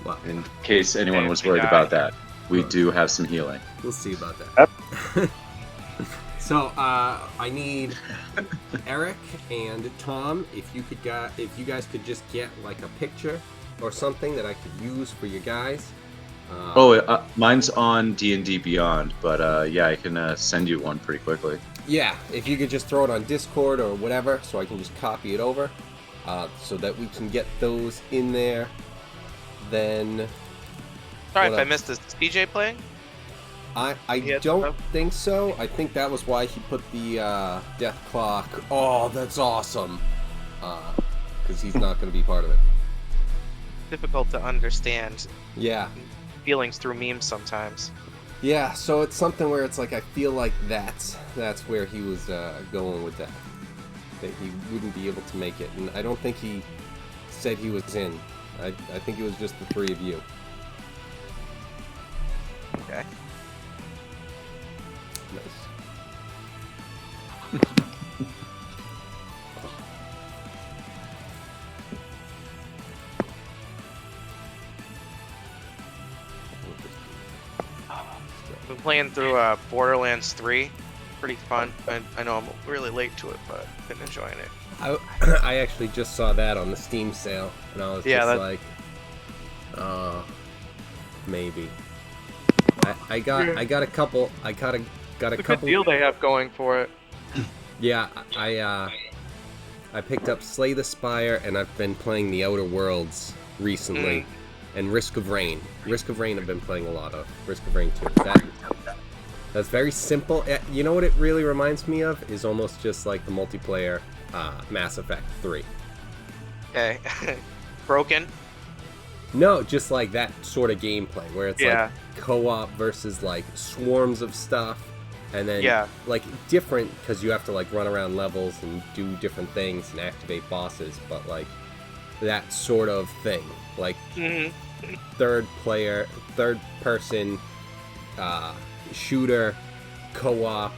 Well, in case anyone was we worried die. about that. We do have some healing. we'll see about that. So I need Eric and Tom. If you guys could just get like a picture or something that I could use for you guys. Mine's on D&D Beyond, but yeah, I can send you one pretty quickly. Yeah, if you could just throw it on Discord or whatever, so I can just copy it over, so that we can get those in there. Then Sorry what if I else? missed this. Is DJ playing? I Yeah, don't so- think so. I think that was why he put the death clock. Oh, that's awesome. Because he's not going to be part of it. Difficult to understand Yeah. feelings through memes sometimes. Yeah, so it's something where it's like I feel like that's where he was going with that. That he wouldn't be able to make it. And I don't think he said he was in. I think it was just the three of you. Okay. Nice. Been playing through Borderlands 3. Pretty fun. I know I'm really late to it, but been enjoying it. I actually just saw that on the Steam sale, and I was Yeah, just that- like, maybe. I got a couple. I got a It's a good couple. deal they have going for it. Yeah, I picked up Slay the Spire, and I've been playing the Outer Worlds recently, and Risk of Rain. Risk of Rain I've been playing a lot of. Risk of Rain 2. That's very simple. You know what it really reminds me of? Is almost just like the multiplayer Mass Effect 3. Okay. Broken. No, just like that sort of gameplay where it's Yeah. like co-op versus like swarms of stuff, and then Yeah. like different because you have to like run around levels and do different things and activate bosses, but like that sort of thing, like third person shooter co-op,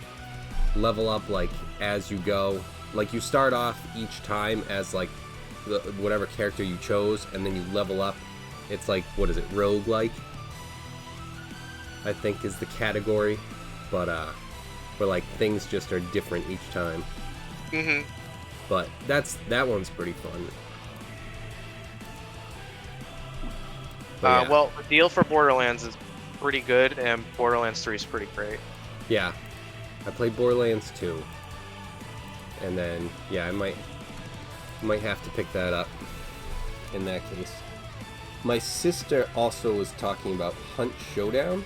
level up like as you go. Like you start off each time as like whatever character you chose, and then you level up. It's like, what is it, roguelike? I think is the category, but where like things just are different each time. But that one's pretty fun. But yeah. Well, the deal for Borderlands is pretty good, and Borderlands 3 is pretty great. Yeah, I played Borderlands 2, and then yeah, I might have to pick that up in that case. My sister also was talking about Hunt Showdown,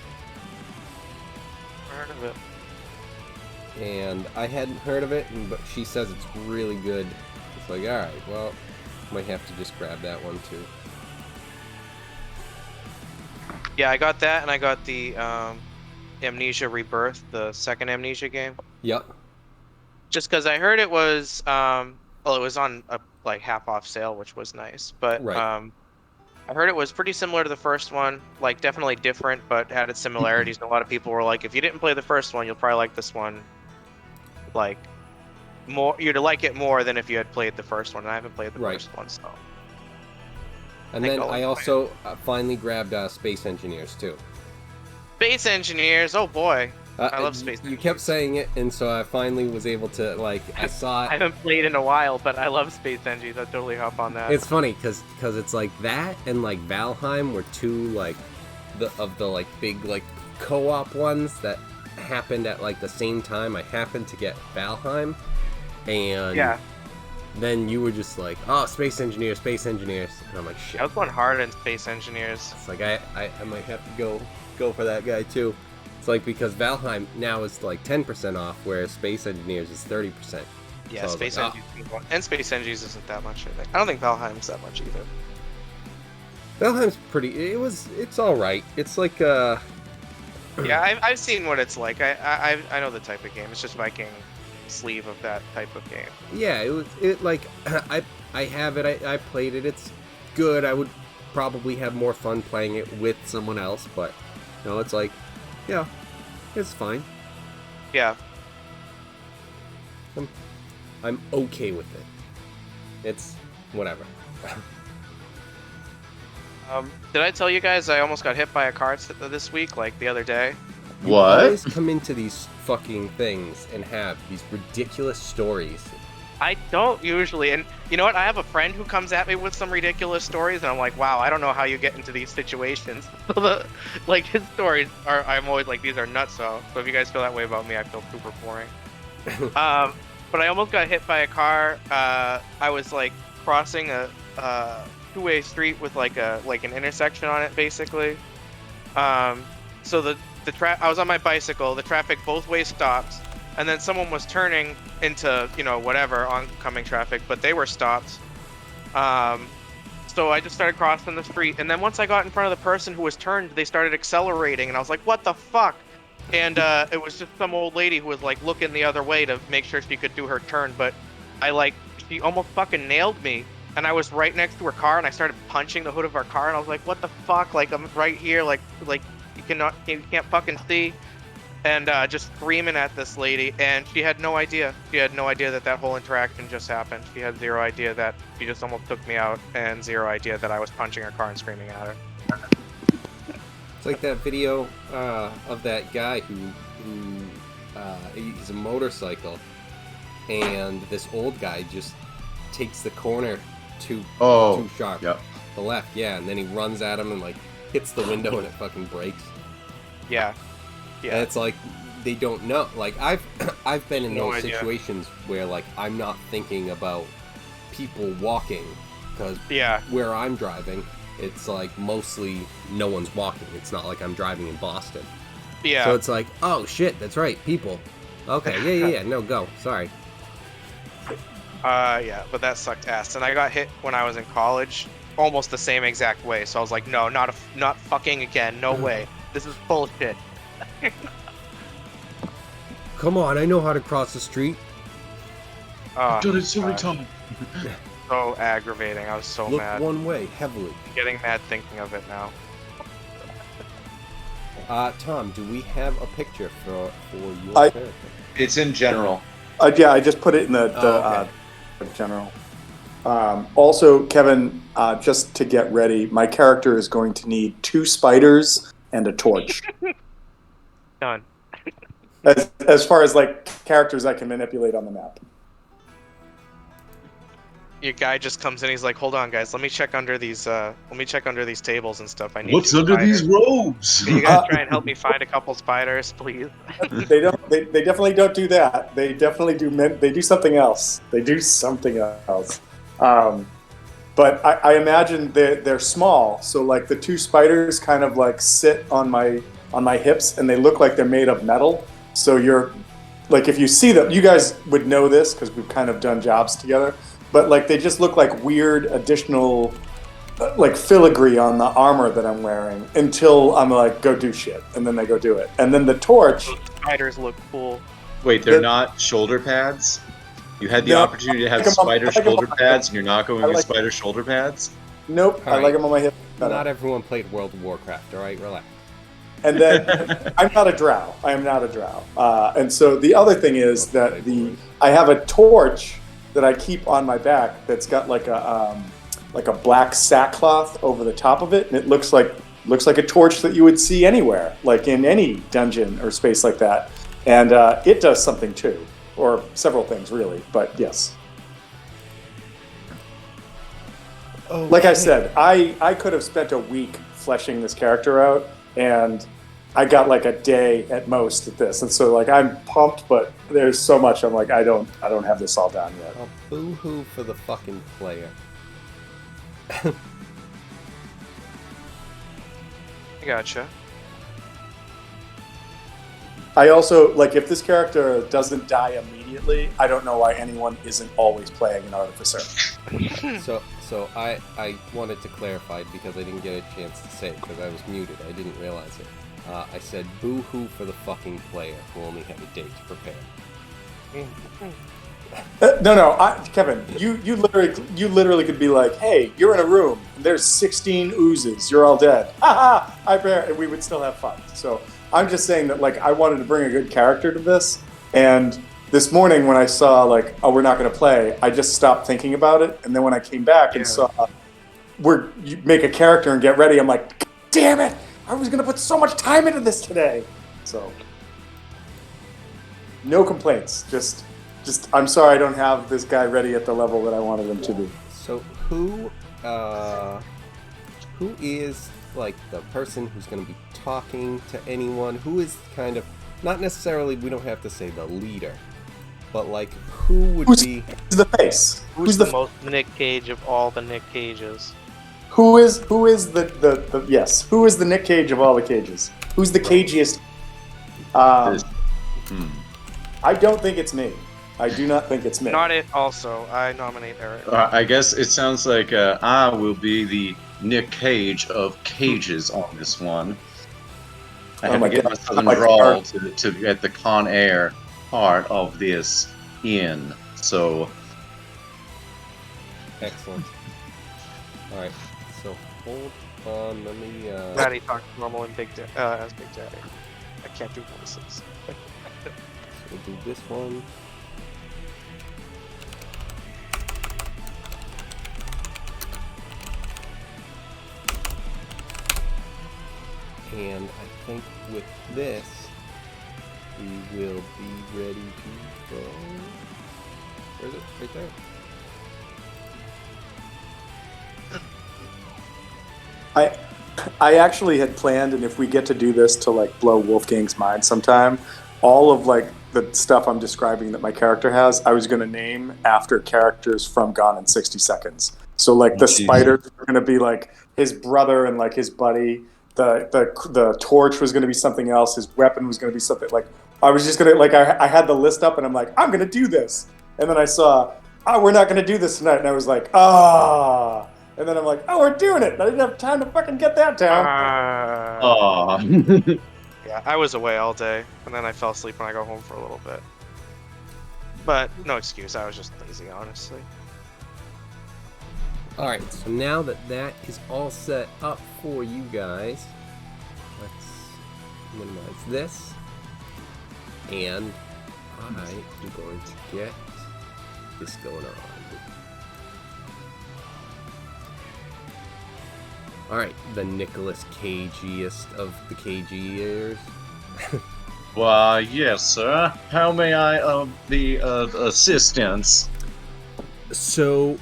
Heard of it. and I hadn't heard of it, but she says it's really good. It's like, alright, well, might have to just grab that one too. Yeah, I got that, and I got the Amnesia Rebirth, the second Amnesia game. Yep. Just because I heard it was, well, it was on a like half off sale, which was nice. But Right. I heard it was pretty similar to the first one, like definitely different, but had its similarities. And a lot of people were like, if you didn't play the first one, you'll probably like this one, like more. You'd like it more than if you had played the first one. And I haven't played the Right. first one, so. And think then I'll I play also finally grabbed Space Engineers too. Space Engineers, oh boy. I love Space You kept saying it, and so I finally was able to, like, I saw I it. haven't played in a while, but I love Space Engineers. I'd totally hop on that. It's funny, because it's like that and, like, Valheim were two, like, the like, big, like, co-op ones that happened at, like, the same time. I happened to get Valheim, and Yeah. then you were just like, oh, Space Engineers. And I'm like, shit. I was going hard in Space Engineers. It's like, I might have to go for that guy, too. It's like, because Valheim now is like 10% off, whereas Space Engineers is 30%. Yeah, So I was Space like, Engineers. And Space Engineers isn't that much, I think. I don't think Valheim's that much either. Valheim's pretty. It's all right. It's like Yeah, I've seen what it's like. I know the type of game. It's just Viking sleeve of that type of game. yeah. It like I have it. I played it. It's good. I would probably have more fun playing it with someone else, but it's like, yeah, it's fine. Yeah. I'm okay with it. It's whatever. Did I tell you guys I almost got hit by a car this week, like the other day? You What? always come into these fucking things and have these ridiculous stories. I don't usually, and you know what? I have a friend who comes at me with some ridiculous stories, and I'm like, wow, I don't know how you get into these situations. Like his stories are, I'm always like, these are nuts. So if you guys feel that way about me, I feel super boring. But I almost got hit by a car. I was like crossing a two-way street with like an intersection on it, basically. So I was on my bicycle. The traffic both ways stopped, and then someone was turning into whatever oncoming traffic, but they were stopped. So I just started crossing the street, and then once I got in front of the person who was turned, they started accelerating, and I was like, "What the fuck?" And it was just some old lady who was like looking the other way to make sure she could do her turn, but she almost fucking nailed me. And I was right next to her car, and I started punching the hood of her car, and I was like, "What the fuck? Like I'm right here, like you can't fucking see." And just screaming at this lady, and she had no idea. She had no idea that whole interaction just happened. She had zero idea that she just almost took me out, and zero idea that I was punching her car and screaming at her. It's like that video of that guy who he's a motorcycle, and this old guy just takes the corner too sharp. Yep. The left, yeah, and then he runs at him and like hits the window and it fucking breaks. Yeah. Yeah. And it's like they don't know. Like I've been in No those idea. situations where like I'm not thinking about people walking because where I'm driving, it's like mostly no one's walking. It's not like I'm driving in Boston. Yeah. So it's like, oh shit, that's right, people. Okay, yeah. No, go. Sorry. Yeah, but that sucked ass. And I got hit when I was in college, almost the same exact way. So I was like, no, not fucking again. No way. This is bullshit. Come on, I know how to cross the street. Oh, Done it so many times. so aggravating. I was so Look mad. one way, heavily. I'm getting mad thinking of it now. Tom, do we have a picture for your character? It's in general. Yeah, I just put it in the general. Also, Kevin, just to get ready, my character is going to need 2 spiders and a torch. Done. As far as like characters I can manipulate on the map. Your guy just comes in. He's like, "Hold on, guys. Let me check under these. Tables and stuff. I need. What's 2 under spiders. these robes? Can you guys try and help me find a couple spiders, please?" They don't. They definitely don't do that. They definitely do. They do something else. They do something else. But I imagine they're small. So like the 2 spiders kind of like sit on my hips, and they look like they're made of metal. So you're like, if you see them, you guys would know this because we've kind of done jobs together. But like they just look like weird additional like filigree on the armor that I'm wearing until I'm like, go do shit, and then they go do it. And then the torch. Those spiders look cool. Wait, they're not shoulder pads? You had the opportunity to have spider shoulder pads, and you're not going with spider shoulder pads? Nope, I like them on my hip. Not everyone played World of Warcraft, alright? Relax. And then I'm not a drow. I am not a drow. And so the other thing is that I have a torch that I keep on my back that's got like a black sackcloth over the top of it, and it looks like a torch that you would see anywhere, like in any dungeon or space like that. And it does something too, or several things really. But yes. Oh, like I said, I could have spent a week fleshing this character out, and I got like a day at most at this, and so like I'm pumped, but there's so much I'm like I don't have this all down yet. Oh, boo-hoo for the fucking player. I gotcha. I also like if this character doesn't die immediately, I don't know why anyone isn't always playing an artificer. So I wanted to clarify because I didn't get a chance to say it because I was muted. I didn't realize it. I said boo-hoo for the fucking player who only had a day to prepare. No, Kevin, you literally could be like, hey, you're in a room, and there's 16 oozes, you're all dead. Ha ha! I bear, and we would still have fun. So I'm just saying that like I wanted to bring a good character to this, and this morning when I saw like, oh, we're not going to play, I just stopped thinking about it, and then when I came back and saw you make a character and get ready. I'm like, damn it! I was gonna put so much time into this today. So, no complaints. Just I'm sorry I don't have this guy ready at the level that I wanted him to be. So who is like the person who's going to be talking to anyone? Who is kind of not necessarily? We don't have to say the leader, but like who would be the face? Who's the most Nick Cage of all the Nick Cages? Who is the yes? Who is the Nick Cage of all the cages? Who's the cagiest? I don't think it's me. I do not think it's me. Not it. Also, I nominate Eric. I guess it sounds like I will be the Nick Cage of cages on this one. I have to get my southern drawl to get the Con Air part of this in. So excellent. All right. So hold on. Let me. Daddy talks normal and as Big Daddy. I can't do voices. So we'll do this one. And I think with this, we will be ready to go. Where is it? Right there? I actually had planned, and if we get to do this to like blow Wolfgang's mind sometime, all of like the stuff I'm describing that my character has, I was going to name after characters from Gone in 60 Seconds. So like the spiders are going to be like his brother and like his buddy. The torch was going to be something else. His weapon was going to be something like I was just going to like I had the list up and I'm like I'm going to do this, and then I saw we're not going to do this tonight, and I was like and then I'm like we're doing it. I didn't have time to fucking get that down. Yeah, I was away all day, and then I fell asleep when I got home for a little bit. But no excuse, I was just lazy, honestly. Alright, so now that is all set up for you guys, let's minimize this, and I am going to get this going on. Alright, the Nicolas Cagiest of the Cagiers. Why, yes, sir. How may I be of assistance? So,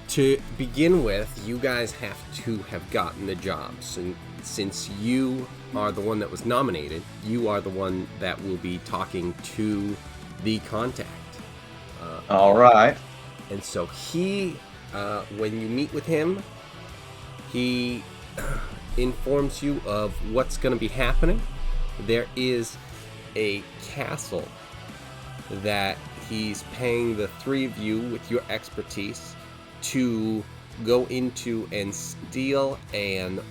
to begin with, you guys have to have gotten the jobs. And since you are the one that was nominated, you are the one that will be talking to the contact. All right. And so he, when you meet with him, he informs you of what's going to be happening. There is a castle that he's paying the three of you with your expertise to go into and steal an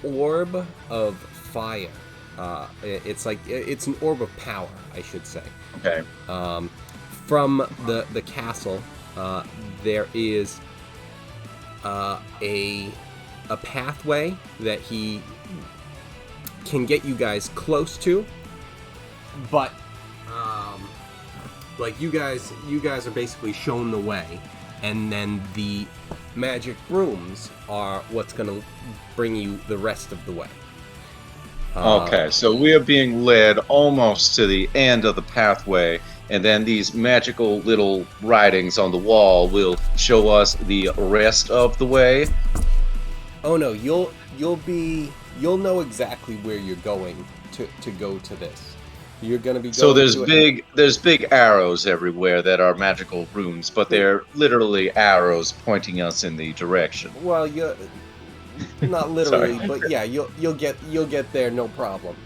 orb of fire. It's an orb of power, I should say. Okay. From the castle, there is a pathway that he can get you guys close to, but like you guys are basically shown the way, and then the magic brooms are what's going to bring you the rest of the way. Okay, so we are being led almost to the end of the pathway, and then these magical little writings on the wall will show us the rest of the way. Oh no, you'll know exactly where you're going to go to this. You're going to be going. So there's big arrows everywhere that are magical rooms, but they're literally arrows pointing us in the direction. Well, you're not literally, but yeah, you'll get there, no problem.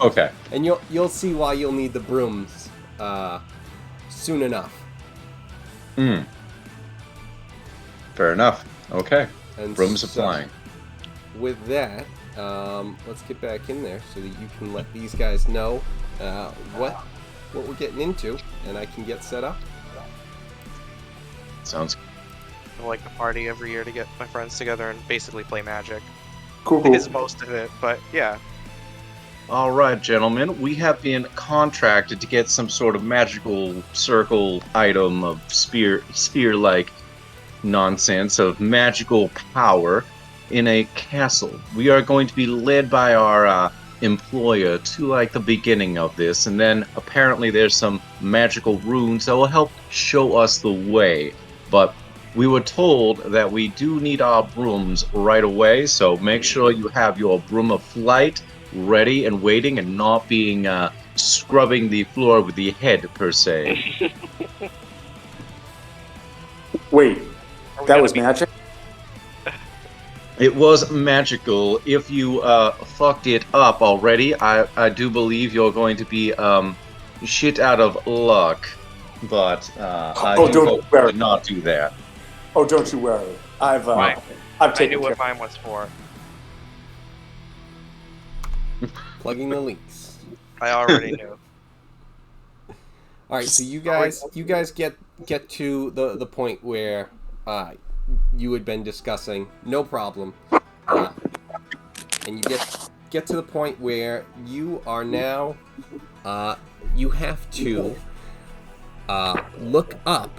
Okay. And you'll see why you'll need the brooms soon enough. Fair enough. Okay. And brooms applying. With that, let's get back in there so that you can let these guys know what we're getting into, and I can get set up. Sounds. I like to party every year to get my friends together and basically play Magic. Cool. Is most of it, but yeah. All right, gentlemen, we have been contracted to get some sort of magical circle item of spear-like nonsense of magical power in a castle. We are going to be led by our employer to like the beginning of this, and then apparently there's some magical runes that will help show us the way. But we were told that we do need our brooms right away, so make sure you have your broom of flight ready and waiting, and not being scrubbing the floor with the head per se. Wait, that was magic? It was magical. If you fucked it up already, I do believe you're going to be shit out of luck. But I do hope you did not do that. Oh, don't you worry. I've I taken knew care. what mine was for. Plugging the leaks. I already knew. All right, so you guys get to the point where you had been discussing, no problem, and you get to the point where you are now you have to look up,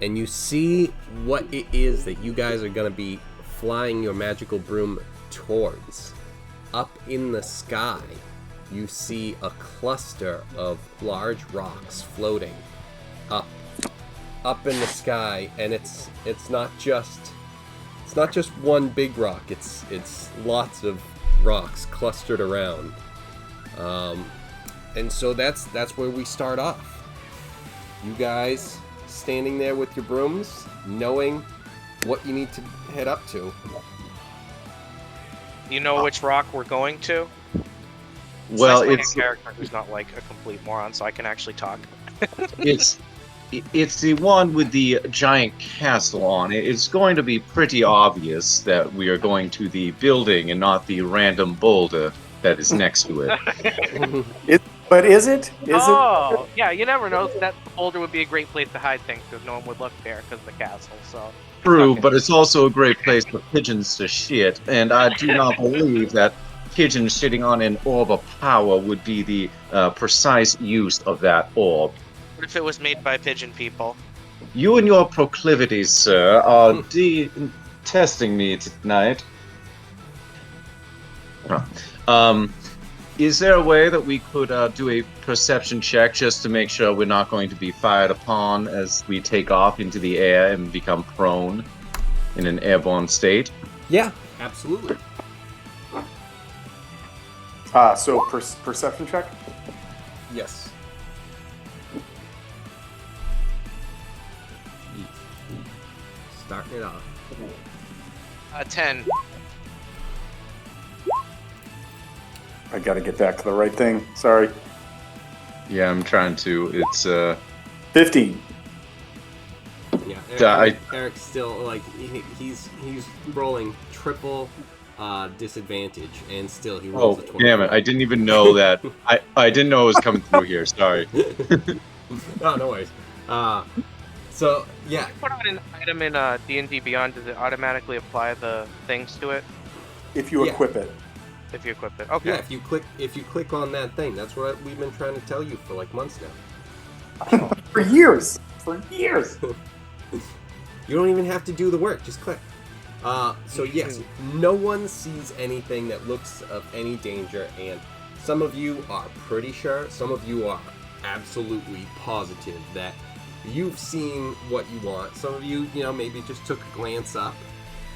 and you see what it is that you guys are going to be flying your magical broom towards. Up in the sky, you see a cluster of large rocks floating up in the sky, and it's not just one big rock. It's lots of rocks clustered around, and so that's where we start off. You guys standing there with your brooms, knowing what you need to head up to. You know which rock we're going to? Well, it's a character who's not like a complete moron, so I can actually talk. It's the one with the giant castle on it. It's going to be pretty obvious that we are going to the building and not the random boulder that is next to it. But is it? Oh, yeah, you never know. That boulder would be a great place to hide things because no one would look there because of the castle, so... True, Okay. but it's also a great place for pigeons to shit, and I do not believe that pigeons shitting on an orb of power would be the precise use of that orb. What if it was made by pigeon people? You and your proclivities, sir, are testing me tonight. Is there a way that we could do a perception check just to make sure we're not going to be fired upon as we take off into the air and become prone in an airborne state? Yeah, absolutely. So perception check? Yes. Starting it off. 10. I gotta get back to the right thing. Sorry. Yeah, I'm trying to. It's 15. Yeah, Eric's still like he's rolling triple disadvantage, and still he rolls a 20. Damn it! I didn't even know that. I didn't know it was coming through here. Sorry. Oh, no worries. So yeah, Put on an item in D&D Beyond. Does it automatically apply the things to it If you equip it. if you equip it? Okay. yeah. If you click on that thing, that's what we've been trying to tell you for like months now. For years. For years. You don't even have to do the work; just click. So yes, no one sees anything that looks of any danger, and some of you are pretty sure, some of you are absolutely positive that you've seen what you want. Some of you, maybe just took a glance up,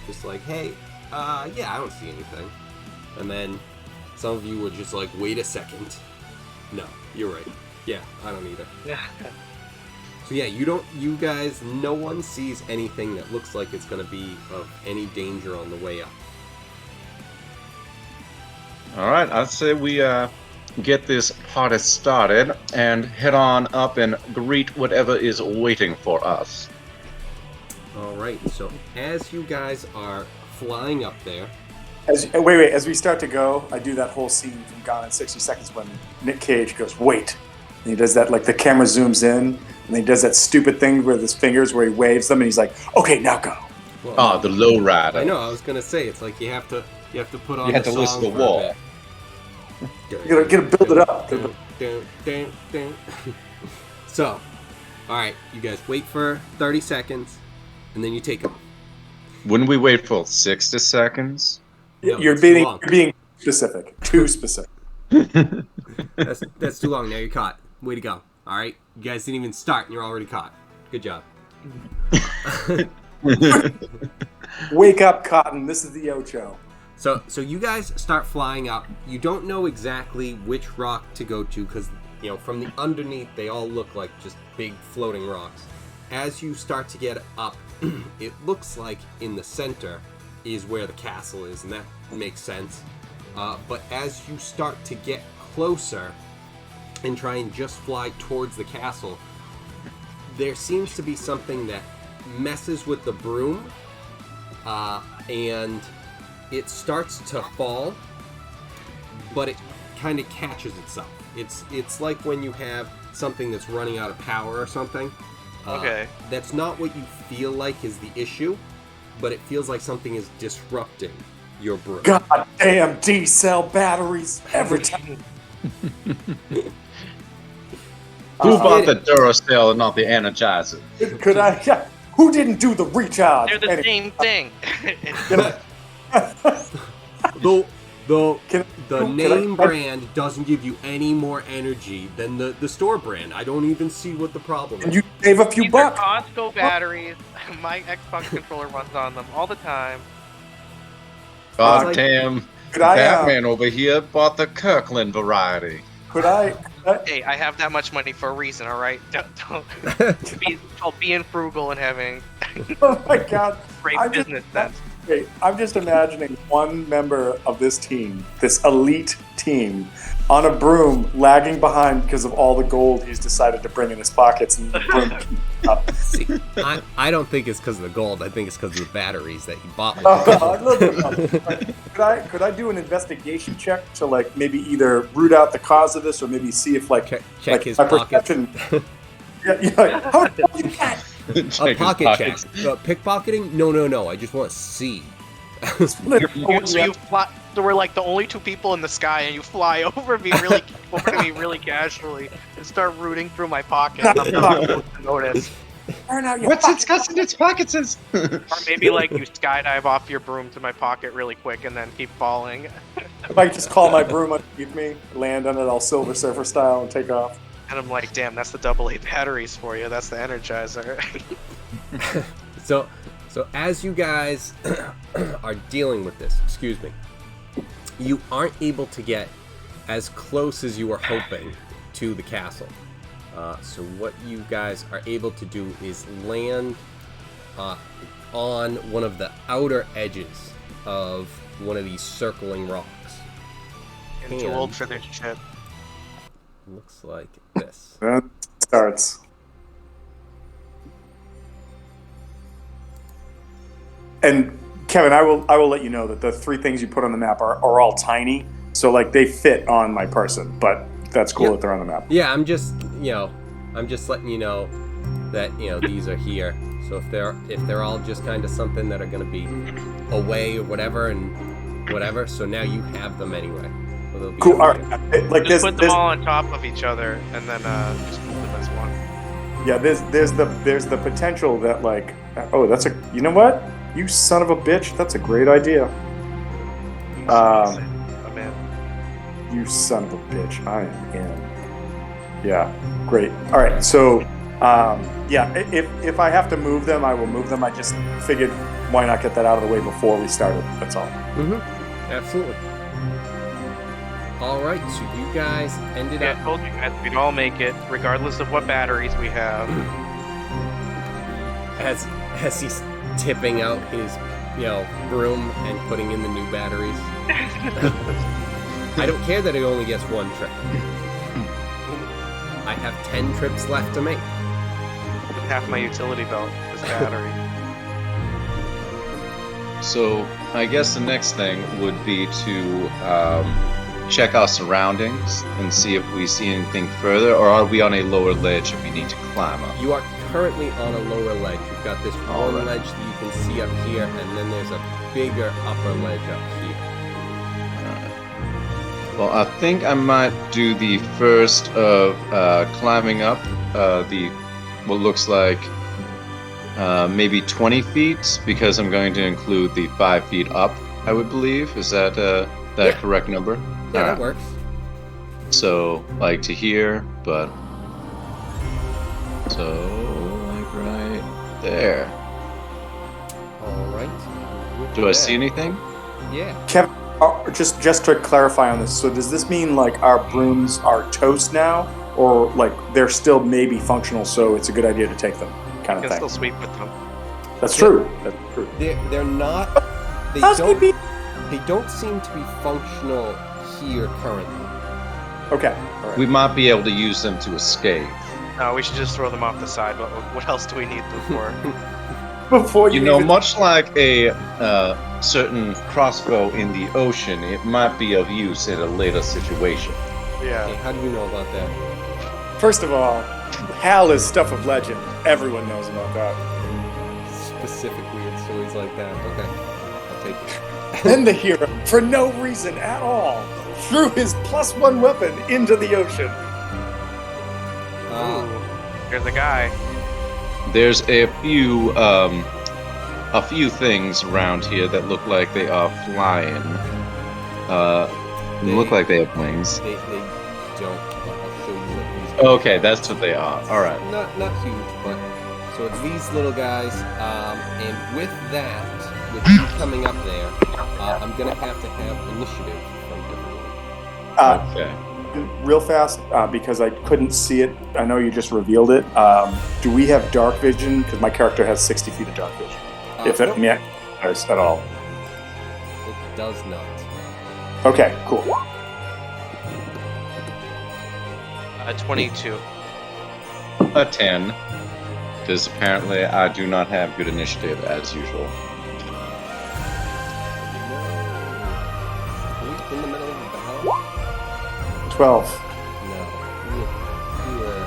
just like, hey, yeah, I don't see anything. And then some of you were just like, wait a second. No, you're right. Yeah, I don't either. Yeah. So yeah, you guys, no one sees anything that looks like it's going to be of any danger on the way up. All right, I'd say we get this party started and head on up and greet whatever is waiting for us. All right, so as you guys are flying up there... Wait, as we start to go, I do that whole scene from Gone in 60 Seconds when Nick Cage goes, wait. And he does that, like the camera zooms in, and he does that stupid thing with his fingers where he waves them, and he's like, okay, now go. Well, the low rider. I know, I was going to say, it's like you have to put on You have the to song listen to for a Wall. bit. You gotta build it up. So, alright, you guys wait for 30 seconds. and then you take it. Wouldn't we wait for 60 seconds? No, you're that's too long. being specific. Too specific. That's too long. Now you're caught. Way to go. All right, you guys didn't even start, and you're already caught. Good job. Wake up, Cotton. This is the Ocho. So you guys start flying up. You don't know exactly which rock to go to because, from the underneath, they all look like just big floating rocks. As you start to get up, it looks like in the center is where the castle is, and that makes sense. But as you start to get closer and try and just fly towards the castle, there seems to be something that messes with the broom, and it starts to fall, but it kind of catches itself. It's like when you have something that's running out of power or something. Okay. That's not what you feel like is the issue, but it feels like something is disrupting your broom. God damn D-cell batteries every time. Who bought the Duracell and not the Energizer? Could I? Yeah, who didn't do the recharge? They're the same thing. The name brand doesn't give you any more energy than the store brand. I don't even see what the problem And is. you save a few These are bucks. Costco batteries. My Xbox controller runs on them all the time. God damn. Could I, Batman over here bought the Kirkland variety. Could I? Hey, I have that much money for a reason, all right? Don't be called being frugal and having Oh my God! great I'm business sense. Okay, I'm just imagining one member of this team, this elite team, on a broom, lagging behind because of all the gold he's decided to bring in his pockets, and the broom keeps up. See, I don't think it's because of the gold. I think it's because of the batteries that he bought. Could I do an investigation check to maybe either root out the cause of this or maybe see if check his my pockets. perception. Yeah, how much you got? A pocket check. Pickpocketing? No. I just want to see. So we're like the only two people in the sky, and you fly over me really casually and start rooting through my pocket. I'm not supposed to notice. What's discussing its pockets is? Or maybe you skydive off your broom to my pocket really quick and then keep falling. I might just call my broom underneath me, land on it all Silver Surfer style, and take off. And I'm like, damn, that's the AA batteries for you. That's the Energizer. So as you guys are dealing with this, excuse me, you aren't able to get as close as you were hoping to the castle. So what you guys are able to do is land on one of the outer edges of one of these circling rocks. I'm too old for this shit. Looks like this. That starts. And Kevin, I will let you know that the three things you put on the map are all tiny, so they fit on my person. But that's cool that they're on the map. Yeah, I'm just letting you know that these are here. So if they're all just kind of something that are going to be away or whatever, so now you have them anyway. So cool. All right. Just put them all on top of each other, and then just move them as one. Yeah, there's the potential that that's a, you know what, you son of a bitch, that's a great idea. Oh man. You son of a bitch, I am in. Yeah, great. All right, so if I have to move them, I will move them. I just figured why not get that out of the way before we started. That's all. Absolutely. All right, so you guys ended up. I told you guys we'd all make it, regardless of what batteries we have. As he's tipping out his, broom and putting in the new batteries. I don't care that he only gets one trip. I have 10 trips left to make. Half my utility belt is battery. So I guess the next thing would be to check our surroundings and see if we see anything further, or are we on a lower ledge and we need to climb up? You are currently on a lower ledge. You've got this one ledge that you can see up here, and then there's a bigger upper ledge up here. Well, I think I might do the first of climbing up the what looks like maybe 20 feet, because I'm going to include the 5 feet up, I would believe. Is that Yeah. correct number? Yeah, that Alright. works. So, like to here, but... So, like right there. All right. With Do I that- see anything? Yeah. Kevin, just to clarify on this, so does this mean like our brooms are toast now, or like they're still maybe functional, so it's a good idea to take them, kind You of can still thing? sweep with them. That's true. That's true. They're not. They Housekeeping. don't. They don't seem to be functional here currently. Okay. All right. We might be able to use them to escape. No, we should just throw them off the side. What else do we need them for? Before You know, even- much like a certain crossbow in the ocean, it might be of use in a later situation. Okay, Yeah. how do you know about that? First of all, Hal is stuff of legend. Everyone knows about that. Specific weird stories like that. Okay, I'll take it. Then the hero, for no reason at all, threw his +1 weapon into the ocean. Ooh, here's a guy. There's a few things around here that look like they are flying. Look like they have wings. They don't. I'll show you what these. Okay, that's what they are. All right. Not huge, but so it's these little guys. And with that, with you coming up there, I'm gonna have to have initiative from everyone. Okay. Real fast, because I couldn't see it. I know you just revealed it. Do we have dark vision? Because my character has 60 feet of dark vision. If that Nope, matters at all. it does not. Okay, cool. 22. A 10. Because apparently I do not have good initiative as usual. Are we in the middle of the battle? 12. No. We were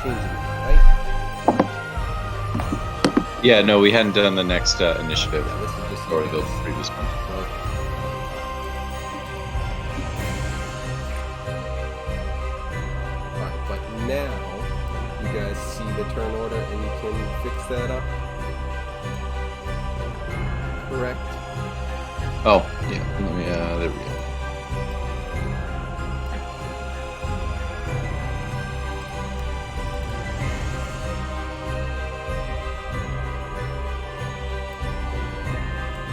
changing, right? Yeah, no, we hadn't done the next initiative. Yeah, this is just Or you the guys. previous one. Alright, but now you guys see the turn order and you can fix that up. Correct. Oh, yeah. Let me, there we go.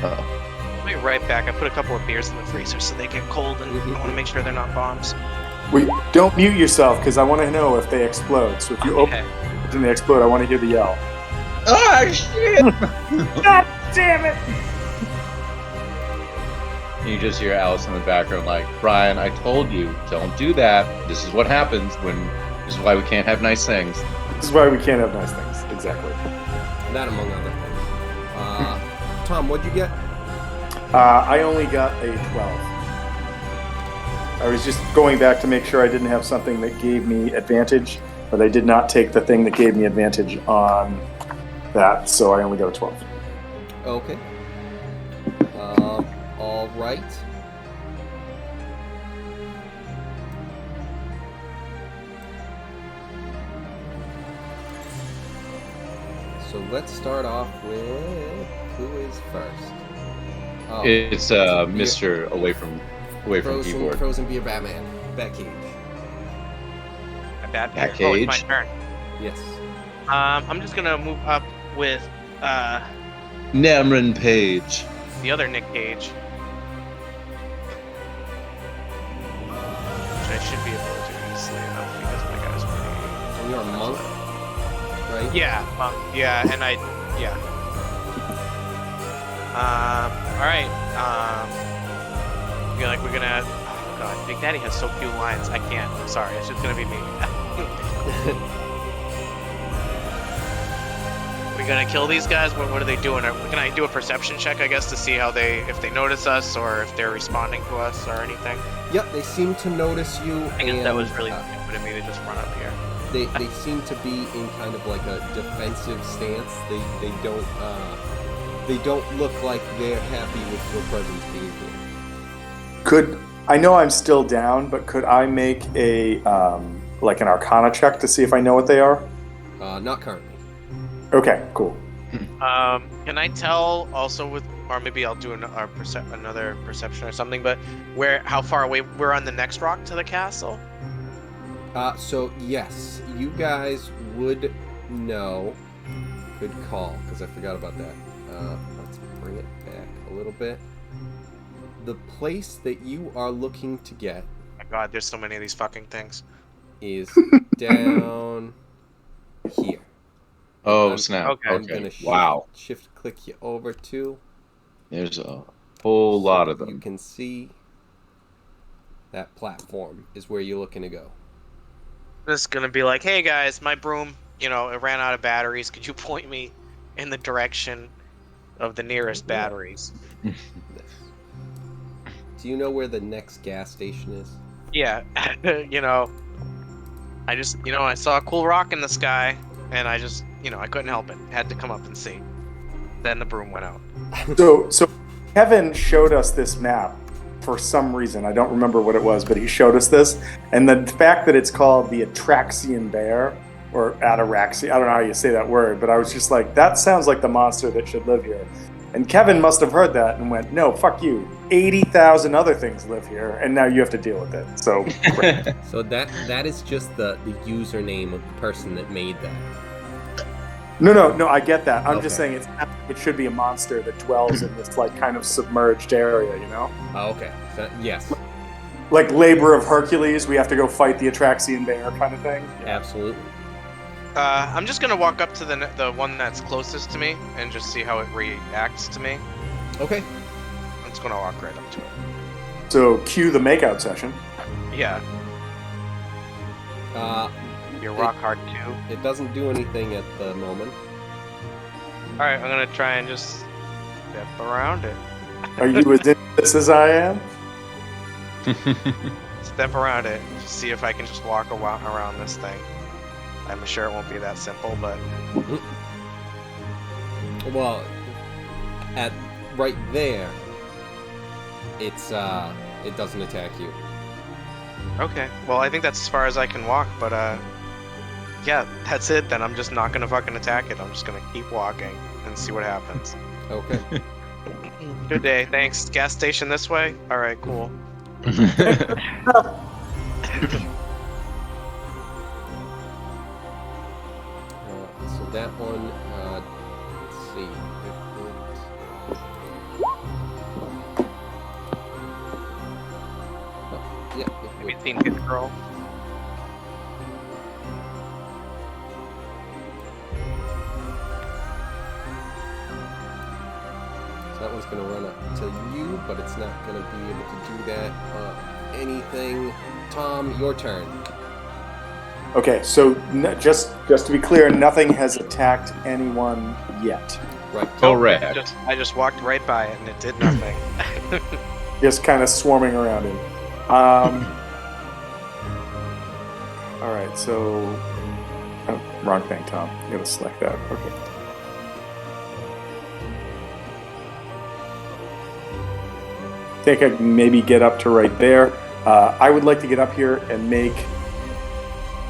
I'll be right back. I put a couple of beers in the freezer so they get cold, and I want to make sure they're not bombs. Don't mute yourself, because I want to know if they explode. So if you open Okay. it and they explode, I want to hear the yell. Oh, shit! God damn it! You just hear Alice in the background like, Brian, I told you, don't do that. This is what happens this is why we can't have nice things. This is why we can't have nice things. Exactly. That among other things. Tom, what'd you get? I only got a 12. I was just going back to make sure I didn't have something that gave me advantage, but I did not take the thing that gave me advantage on that, so I only got a 12. Okay. All right. So let's start off with who is first. Oh, It's Mr. away from keyboard. Frozen Beer Batman. Batcave. My bad. Back Oh, it's my cage. turn. Yes. I'm just gonna move up with Namron Page. the other Nick Cage, which I should be able to do easily enough because my guy's pretty. And you're a monk, right? Yeah, yeah, and yeah. All right. Feel like we're gonna. Oh God, Big Daddy has so few lines. I can't. I'm sorry. It's just gonna be me. We gonna kill these guys? What are they doing? Can I do a perception check, I guess, to see how if they notice us or if they're responding to us or anything? Yep, they seem to notice you. I guess that was and, really stupid of me to just run up here. They seem to be in kind of like a defensive stance. They don't look like they're happy with your presence being here. I know I'm still down, but could I make a like an Arcana check to see if I know what they are? Not currently. Okay, cool. Can I tell also with, or maybe I'll do another perception or something, but how far away we're on the next rock to the castle? So yes, you guys would know. Good call, because I forgot about that. Let's bring it back a little bit. The place that you are looking to get, Oh my God, there's so many of these fucking things. is down here. Oh, snap. okay. I'm gonna shift click you over to. There's a whole lot of them. You can see that platform is where you're looking to go. This is gonna be like, hey guys, my broom, it ran out of batteries. Could you point me in the direction of the nearest batteries? Do you know where the next gas station is? Yeah, I just, I saw a cool rock in the sky, and I just, I couldn't help it. Had to come up and see. Then the broom went out. So Kevin showed us this map for some reason. I don't remember what it was, but he showed us this. And the fact that it's called the Atraxian Bear, or Ataraxia, I don't know how you say that word, but I was just like, that sounds like the monster that should live here. And Kevin must have heard that and went, no, fuck you. 80,000 other things live here, and now you have to deal with it. So, great. So that is just the username of the person that made that. No, I get that. I'm Okay. just saying it should be a monster that dwells in this like kind of submerged area, Oh, okay. So, yes, Like Labor of Hercules, we have to go fight the Atraxian Bear kind of thing. absolutely. I'm just gonna walk up to the one that's closest to me and just see how it reacts to me. Okay. I'm just gonna walk right up to it. So cue the makeout session. Yeah, you're rock hard too. It doesn't do anything at the moment. All right, I'm gonna try and just step around it. Are you as into this as I am? Step around it. Just see if I can just walk around this thing. I'm sure it won't be that simple, but Well, at right there, it's it doesn't attack you. okay. Well, I think that's as far as I can walk, but yeah, that's it. Then I'm just not gonna fucking attack it. I'm just gonna keep walking and see what happens. Okay. Good day. Thanks. Gas station this way. All right. Cool. So that one, let's see. Oh, yeah. Have you seen Hit Girl? So that one's going to run up to you, but it's not going to be able to do that. Anything. Tom, your turn. Okay, so just to be clear, nothing has attacked anyone yet. Right. Correct. I just walked right by it and it did nothing. Just kind of swarming around him. All right, so wrong thing, Tom. You gotta select that. Okay. Think I can maybe get up to right there. I would like to get up here and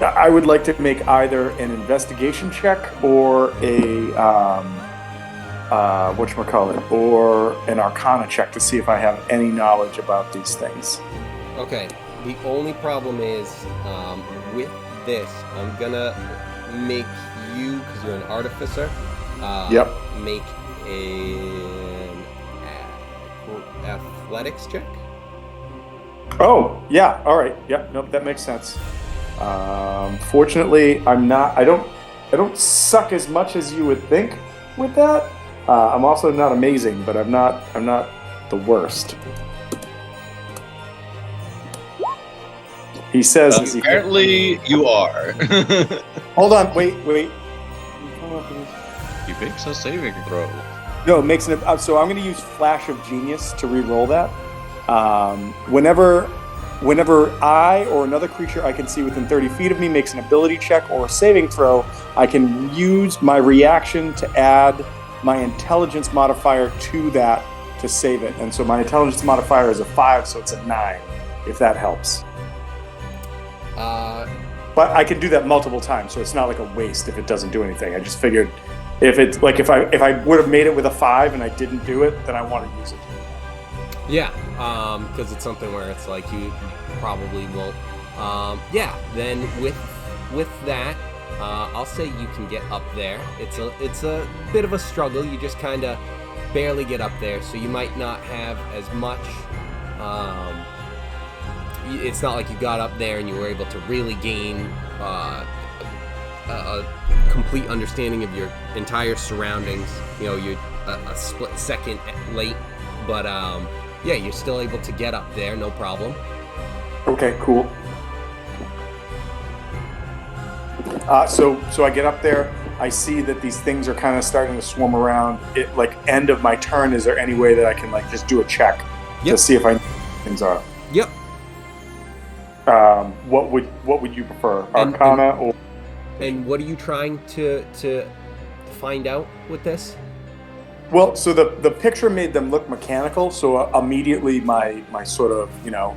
I would like to make either an investigation check or a whatchamacallit, or an arcana check to see if I have any knowledge about these things. Okay. The only problem is with this, I'm gonna make you, because you're an artificer, Yep. make an athletics check. Oh, yeah. All right. Yep. Nope. That makes sense. Fortunately, I don't suck as much as you would think with that. I'm also not amazing, but I'm not the worst. He says, as he- Apparently, you are. hold on. Wait. You makes a saving throw. No, it makes it. So I'm going to use Flash of Genius to re-roll that. Whenever I or another creature I can see within 30 feet of me makes an ability check or a saving throw, I can use my reaction to add my intelligence modifier to that to save it. And so my intelligence modifier is a 5, so it's a 9, if that helps. But I can do that multiple times, so it's not like a waste if it doesn't do anything. I just figured If it's like if I would have made it with a 5 and I didn't do it, then I want to use it. Yeah, because it's something where it's like you probably won't. Yeah, then with that, I'll say you can get up there. It's a bit of a struggle. You just kind of barely get up there, so you might not have as much. It's not like you got up there and you were able to really gain a complete understanding of your entire surroundings. You know, you're a split second late, but yeah, you're still able to get up there, no problem. Okay, cool. So I get up there. I see that these things are kind of starting to swarm around. It like end of my turn. Is there any way that I can like just do a check to see if I know what things are? Yep. What would you prefer, Arcana or? And what are you trying to find out with this? Well, so the picture made them look mechanical. So immediately my sort of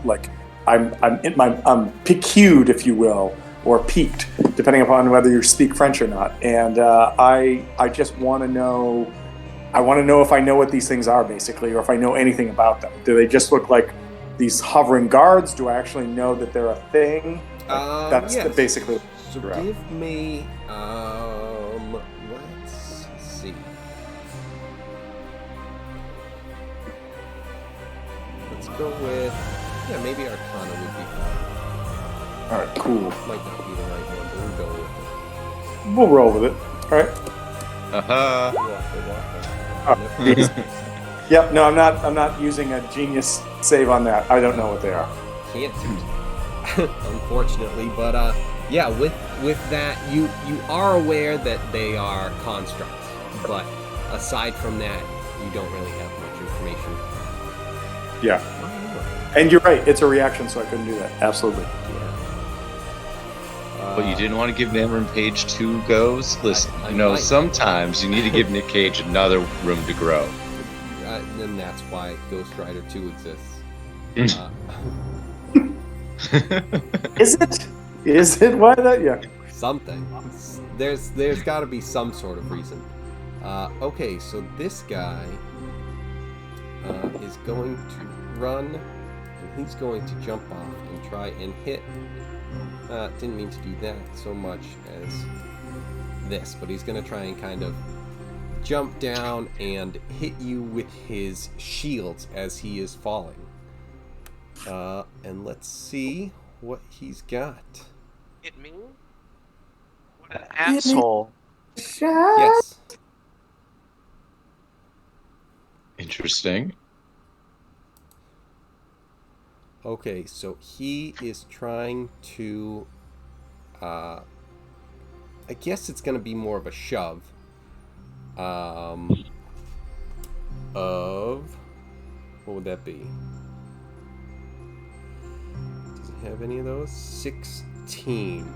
like I'm piqued, if you will, or piqued, depending upon whether you speak French or not. And I just want to know. I want to know if I know what these things are, basically, or if I know anything about them. Do they just look like these hovering guards? Do I actually know that they're a thing? That's yes. basically. So give me. Let's see. Let's go with. Yeah, maybe Arcana would be fine. All right, cool. Might not be the right one, but we'll go with it. We'll roll with it. All right. Yep. No, I'm not using a genius save on that. I don't know what they are. Can't, unfortunately. But yeah, with that, you are aware that they are constructs. But aside from that, you don't really have much information. Yeah. And you're right. It's a reaction, so I couldn't do that. Absolutely. But you didn't want to give Cameron Page 2 goes? Listen, sometimes you need to give Nick Cage another room to grow. And that's why Ghost Rider 2 exists. Is it? Is it? Why that? Yeah. Something. There's got to be some sort of reason. Okay, so this guy is going to run, and he's going to jump off and try and hit. Didn't mean to do that so much as this, but he's going to try and kind of jump down and hit you with his shields as he is falling. And let's see what he's got. Hit me? What an asshole. Yes. Interesting. Okay, so he is trying to, I guess it's going to be more of a shove, of, what would that be? Does it have any of those? 16.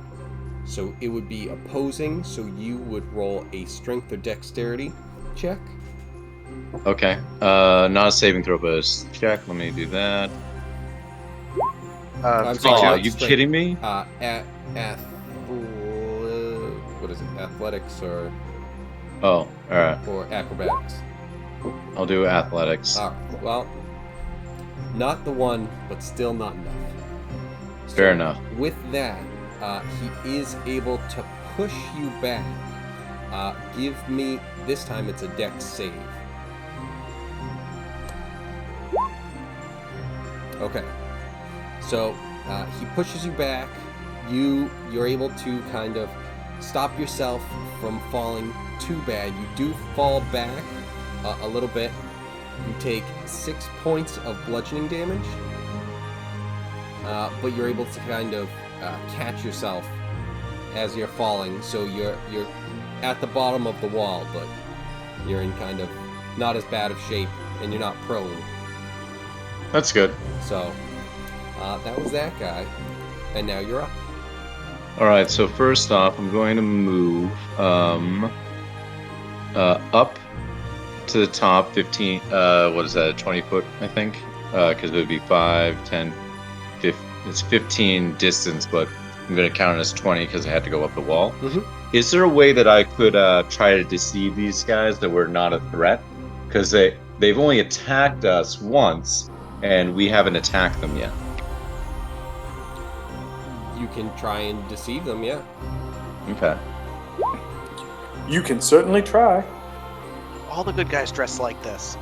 So it would be opposing, so you would roll a strength or dexterity check. Okay. Not a saving throw, but a check. Let me do that. I'm sorry, are you kidding me? What is it? Athletics or? Oh, all right. Or acrobatics. I'll do athletics. All right. Well, not the one, but still not enough. Fair enough. With that, he is able to push you back. Give me this time. It's a dex save. Okay. So he pushes you back. You're able to kind of stop yourself from falling too bad. You do fall back a little bit. You take 6 points of bludgeoning damage, but you're able to kind of catch yourself as you're falling. So you're at the bottom of the wall, but you're in kind of not as bad of shape, and you're not prone. That's good. So that was that guy, and now you're up. All right. So first off, I'm going to move up to the top 15. What is that? 20 foot, I think, because it would be 5, 10, 15. It's 15 distance, but I'm going to count it as 20 because I had to go up the wall. Mm-hmm. Is there a way that I could try to deceive these guys that we're not a threat? Because they've only attacked us once, and we haven't attacked them yet. You can try and deceive them, yeah. Okay. You can certainly try. All the good guys dress like this.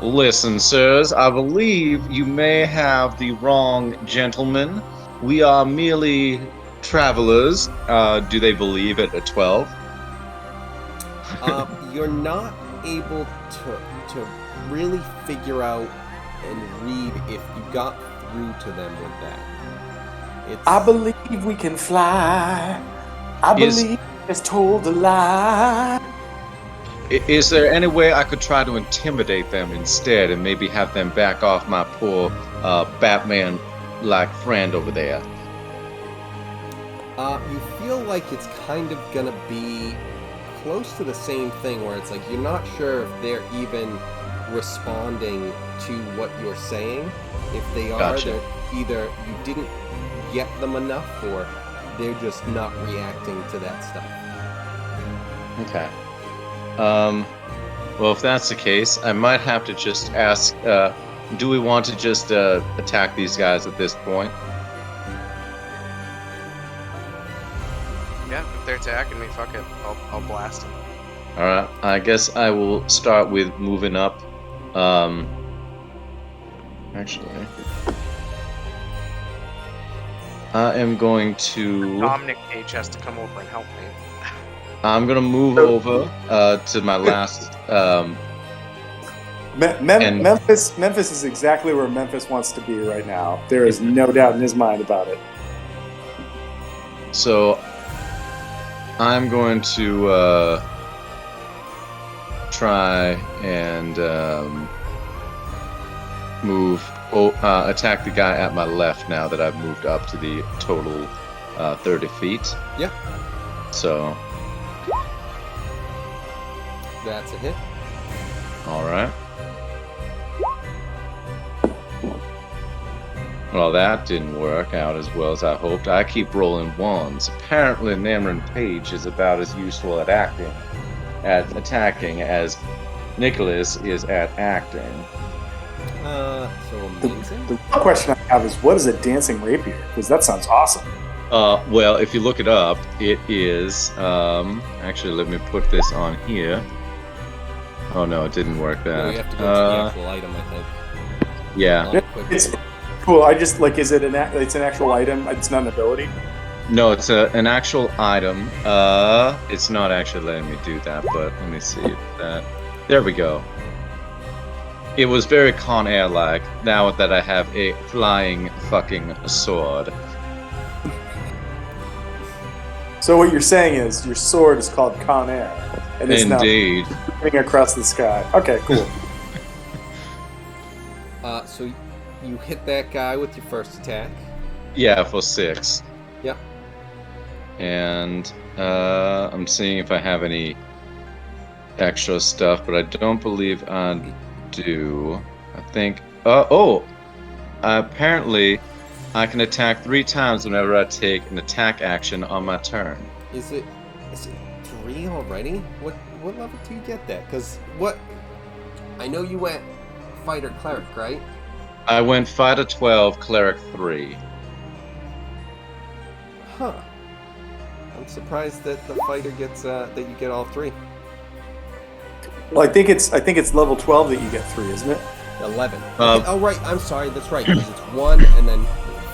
Listen, sirs, I believe you may have the wrong gentleman. We are merely travelers. Do they believe at a 12? You're not able to really figure out and read if you got through to them with that. I believe we can fly. I believe it's told a lie. Is there any way I could try to intimidate them instead and maybe have them back off my poor Batman-like friend over there? You feel like it's kind of gonna be close to the same thing, where it's like you're not sure if they're even responding to what you're saying. If they are, Gotcha. they're either you didn't get them enough, or they're just not reacting to that stuff. Okay. Well, if that's the case, I might have to just ask, do we want to just attack these guys at this point? Yeah, if they're attacking me, fuck it. I'll blast them. Alright, I guess I will start with moving up. Actually, I am going to... Dominic Cage has to come over and help me. I'm gonna move over to my last... Memphis is exactly where Memphis wants to be right now. There is no doubt in his mind about it. So, I'm going to try and attack the guy at my left now that I've moved up to the total 30 feet. Yeah. So, That's a hit. alright. Well, that didn't work out as well as I hoped. I keep rolling ones. Apparently, Cameron Page is about as useful at attacking as Nicholas is at acting. So amazing. The real question I have is, what is a dancing rapier? Because that sounds awesome. Well, if you look it up, it is, actually, let me put this on here. Oh no, it didn't work No, that. you have to go to the actual item, I think. Yeah. It's cool. I just like, is it it's an actual item? It's not an ability. No, it's an actual item. It's not actually letting me do that, but let me see if that. There we go. It was very Con Air-like. Now that I have a flying fucking sword. So what you're saying is your sword is called Con Air, and it's Indeed. now moving across the sky. Okay, cool. So you hit that guy with your first attack. Yeah, for 6. Yep. And I'm seeing if I have any extra stuff, but I don't believe I do. I think. Apparently, I can attack 3 times whenever I take an attack action on my turn. Is it 3 already? What level do you get that? Because what? I know you went fighter cleric, right? I went fighter 12, cleric 3. Huh. I'm surprised that the fighter gets that you get all 3. Well, I think it's level 12 that you get 3, isn't it? 11. Oh right, I'm sorry. That's right. Because it's 1 and then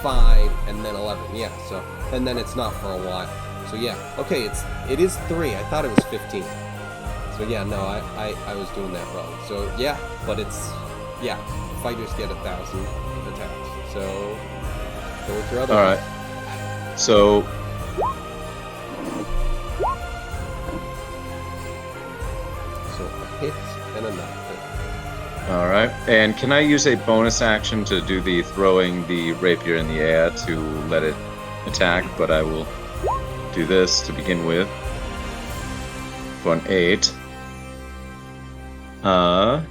5 and then 11. Yeah. So and then it's not for a while. So yeah. Okay. It is 3. I thought it was 15. So yeah. No, I was doing that wrong. So yeah, but it's fighters get 1,000 attacks. So go with your other. All right. So So a hit and a knock. all right. And can I use a bonus action to do the throwing the rapier in the air to let it attack? But I will do this to begin with for an 8. Da,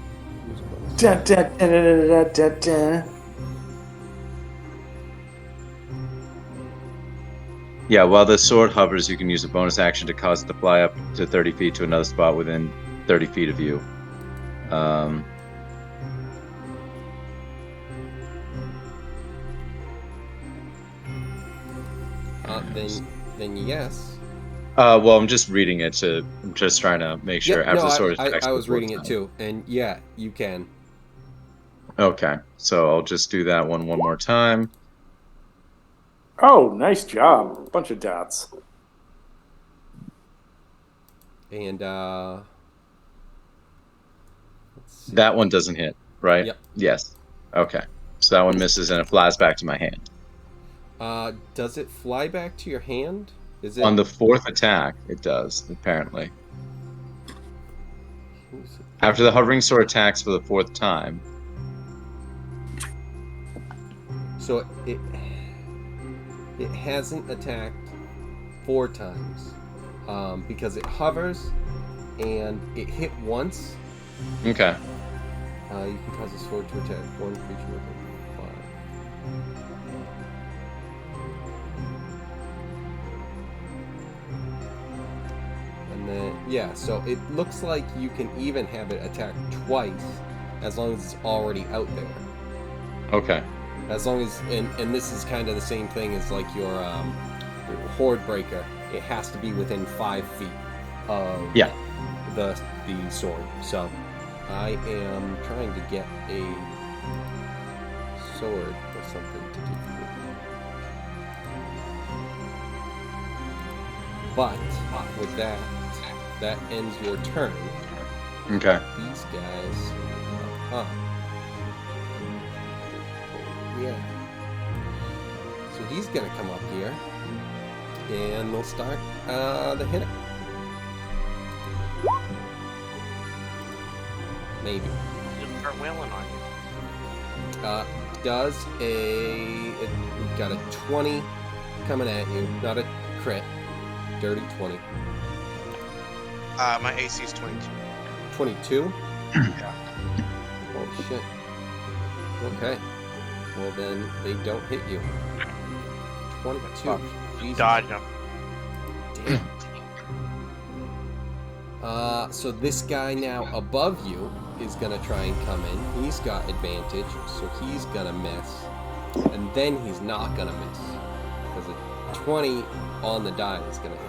da, da, da, da, da. Yeah, while the sword hovers, you can use a bonus action to cause it to fly up to 30 feet to another spot within 30 feet of you. Then yes. Well, I'm just reading it I'm just trying to make sure. Yep, After no, the sword attacks I for was the fourth reading it time. too, and yeah, you can. Okay, so I'll just do that one more time. Oh, nice job. Bunch of dots. And let's see. That one doesn't hit, right? Yep. Yes. Okay. So that one misses and it flies back to my hand. Does it fly back to your hand? Is it On the fourth attack, it does, apparently. After the hovering sword attacks for the fourth time. So it hasn't attacked 4 times because it hovers and it hit once. Okay. You can cause a sword to attack one creature within 5. And then yeah, so it looks like you can even have it attack twice as long as it's already out there. Okay. As long as, and this is kind of the same thing as like your Horde Breaker. It has to be within 5 feet of the sword. So I am trying to get a sword or something to do. But with that ends your turn. Okay. These guys. Yeah. So he's gonna come up here, and they'll start the hitting. Maybe. Just start wailing on you. We've got a 20 coming at you, not a crit. Dirty 20. My AC is 22. 22? Yeah. Holy shit. Okay. Well, then they don't hit you. 22. Jesus. Dodge them. Damn. So this guy now above you is gonna try and come in. He's got advantage, so he's gonna miss. And then he's not gonna miss. Because a 20 on the die is gonna hit.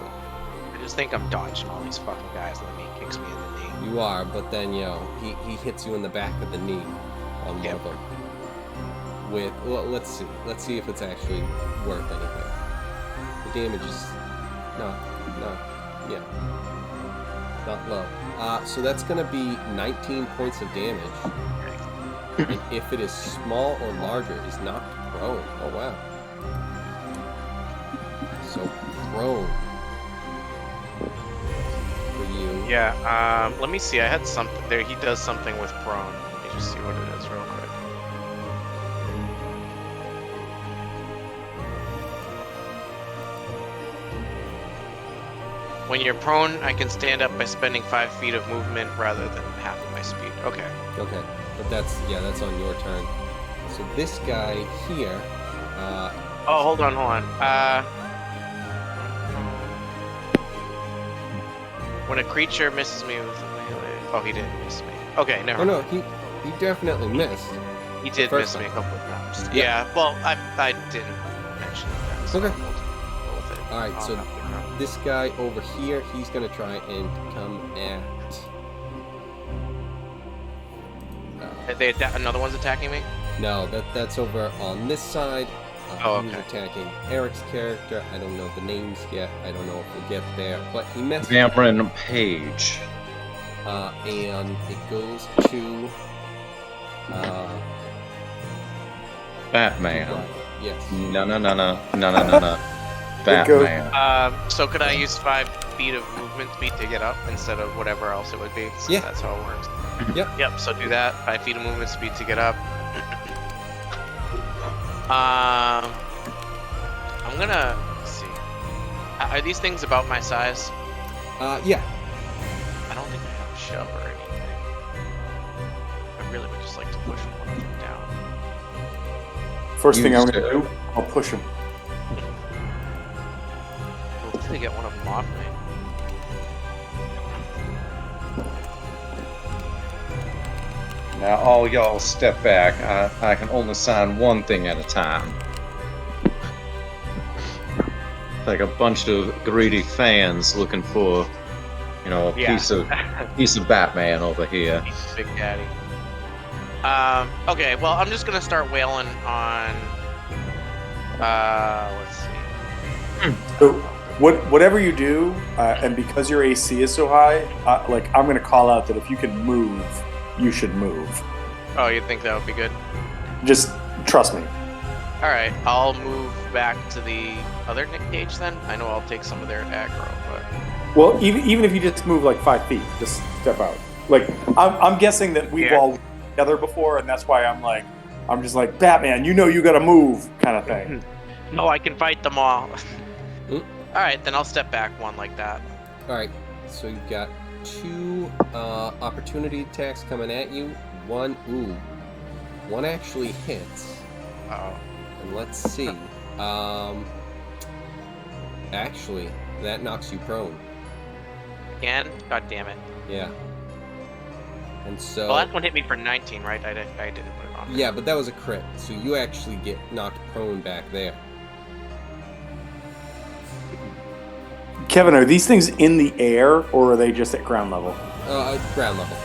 I just think I'm dodging all these fucking guys and then he kicks me in the knee. You are, but then, he hits you in the back of the knee on one of them. Well, let's see. Let's see if it's actually worth anything. The damage is not low. So that's going to be 19 points of damage. And if it is small or larger, it is knocked prone. Oh, wow. So, prone. For you. Yeah, let me see. I had something there. He does something with prone. Let me just see what it is real quick. When you're prone, I can stand up by spending 5 feet of movement rather than half of my speed. Okay. Okay, but that's on your turn. So this guy here. Oh, hold on. When a creature misses me with a melee. Oh, he didn't miss me. Okay, never. Oh no, he definitely missed. He did First miss me a time. couple of times. Yeah. Yeah. Well, I didn't mention that. So Okay. we'll with it. All right, so this guy over here, he's gonna try and come at. Another one's attacking me. No, that's over on this side. Oh, He's okay. attacking Eric's character. I don't know the names yet. I don't know if we'll get there, but he messed. Cameron Page. And it goes to. Batman. Right. Yes. No. Batman. So could I use 5 feet of movement speed to get up instead of whatever else it would be? Since Yeah. That's how it works. Yep. So do that. 5 feet of movement speed to get up. I'm gonna let's see. Are these things about my size? Yeah. I don't think I have a shove or anything. I really would just like to push one of them down. First thing I'm Use going to do, I'll push him. get one of them off me. Now all y'all step back. I can only sign one thing at a time. Like a bunch of greedy fans looking for, a piece of Batman over here. Big Daddy. Okay, well, I'm just gonna start wailing on. Let's see. So whatever you do, and because your AC is so high, I'm going to call out that if you can move, you should move. Oh, you think that would be good? Just trust me. All right, I'll move back to the other Nick Cage then. I know I'll take some of their aggro, but. Well, even if you just move like 5 feet, just step out. Like I'm guessing that we've all worked together before, and that's why I'm just like Batman. You got to move, kind of thing. No, I can fight them all. All right, then I'll step back one like that. All right, so you've got 2 opportunity attacks coming at you. One actually hits. Oh. And let's see. Actually, that knocks you prone. Again? God damn it. Yeah. And so. Well, that one hit me for 19, right? I didn't put it on. Yeah, but that was a crit, so you actually get knocked prone back there. Kevin, are these things in the air, or are they just at ground level? Ground level.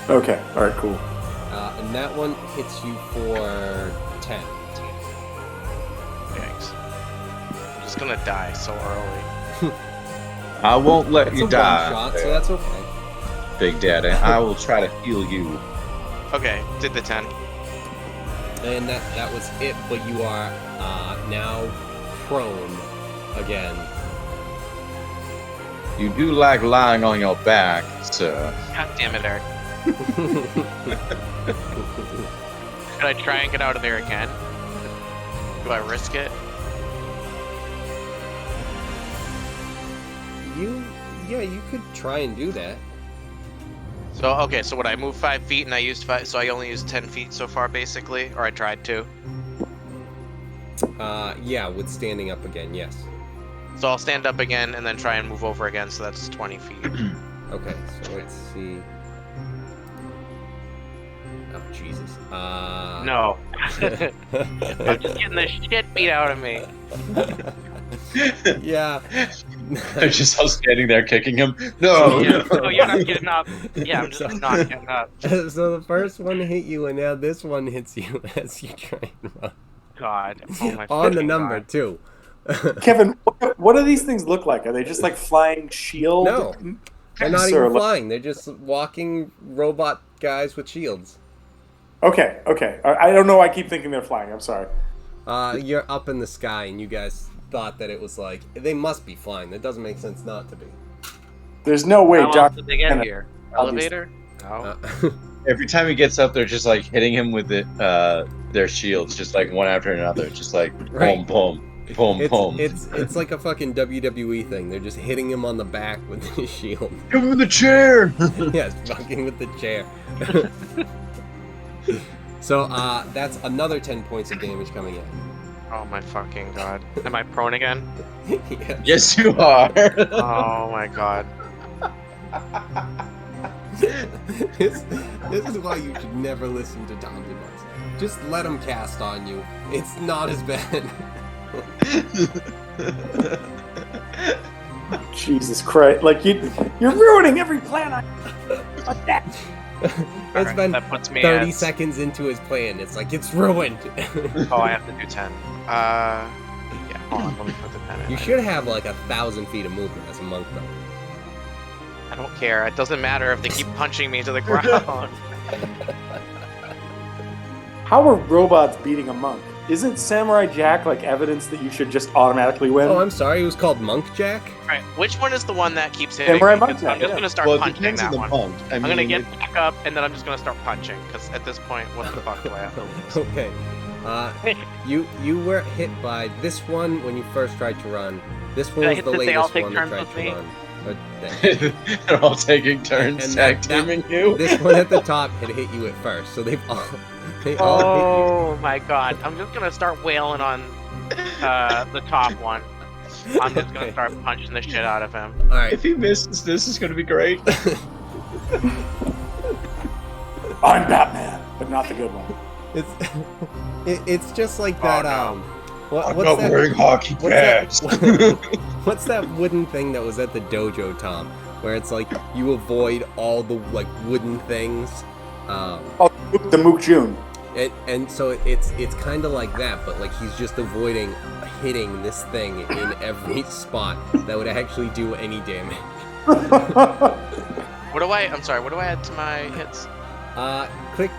Okay, all right, cool. And that one hits you for 10. Thanks. I'm just gonna die so early. I won't let you It's a die. one shot, so that's okay. Big Daddy. I will try to heal you. Okay, did the 10. And that was it, but you are now prone again. You do like lying on your back, sir. God damn it, Eric. Should I try and get out of there again? Do I risk it? You could try and do that. So, okay, so would I move 5 feet and I used 5, so I only used 10 feet so far, basically? Or I tried to? Yeah, with standing up again, yes. So I'll stand up again and then try and move over again, so that's 20 feet. Okay, so let's see. Oh, Jesus. No. I'm just getting the shit beat out of me. Yeah. They're just all standing there kicking him. No! Yeah, no, you're not getting up. Yeah, I'm just not getting up. So the first one hit you, and now this one hits you as you try and run. God. Oh my On the fucking number, God. too. Kevin, what do these things look like? Are they just like flying shield? No. They're not Or even like- flying. They're just walking robot guys with shields. Okay. I don't know why I keep thinking they're flying. I'm sorry. You're up in the sky, and you guys thought that it was like, they must be flying. That doesn't make sense not to be. There's no way, How else Doc. did they get here? Elevator? No. Every time he gets up, they're just like hitting him with their shields, just like one after another, just like Right. boom, boom, boom, boom. It's like a fucking WWE thing. They're just hitting him on the back with his shield. Give him the chair. Yes, fucking with the chair. So, that's another 10 points of damage coming in. Oh my fucking God. Am I prone again? Yes. Yes, you are. Oh my God. this is why you should never listen to Tom's advice. Just let him cast on you. It's not as bad. Jesus Christ! Like you're ruining every plan I. It's Alright, been that puts me 30 at- seconds into his plan. It's like, it's ruined. Oh, I have to do 10. Yeah, hold on, let me put the 10 in. You should have like 1,000 feet of movement as a monk, though. I don't care. It doesn't matter if they keep punching me to the ground. How are robots beating a monk? Isn't Samurai Jack like evidence that you should just automatically win? Oh, I'm sorry. It was called Monk Jack? Alright, which one is the one that keeps hitting Samurai me? Monk 'Cause I'm Jack, just yeah. gonna start Well, it punching depends that on the one. monk. I'm gonna get back up and then I'm just gonna start punching. Because at this point, what the fuck do I have to lose? Okay. You were hit by this one when you first tried to run. This one Did I was hit the that they all latest take one that turns tried with to me? run. But They're all taking turns And tag that- teaming you. this one at the top had hit you at first, so they all hit Oh my God! I'm just gonna start wailing on the top one. I'm just gonna start punching the shit out of him. All right. If he misses, this is gonna be great. I'm Batman, but not the good one. It's just like that. no. What's I'm not that? wearing hockey pads. What's that wooden thing that was at the dojo, Tom? Where it's like you avoid all the like wooden things. The Mook June. And so it's kind of like that, but like he's just avoiding hitting this thing in every spot that would actually do any damage. I'm sorry, what do I add to my hits? Click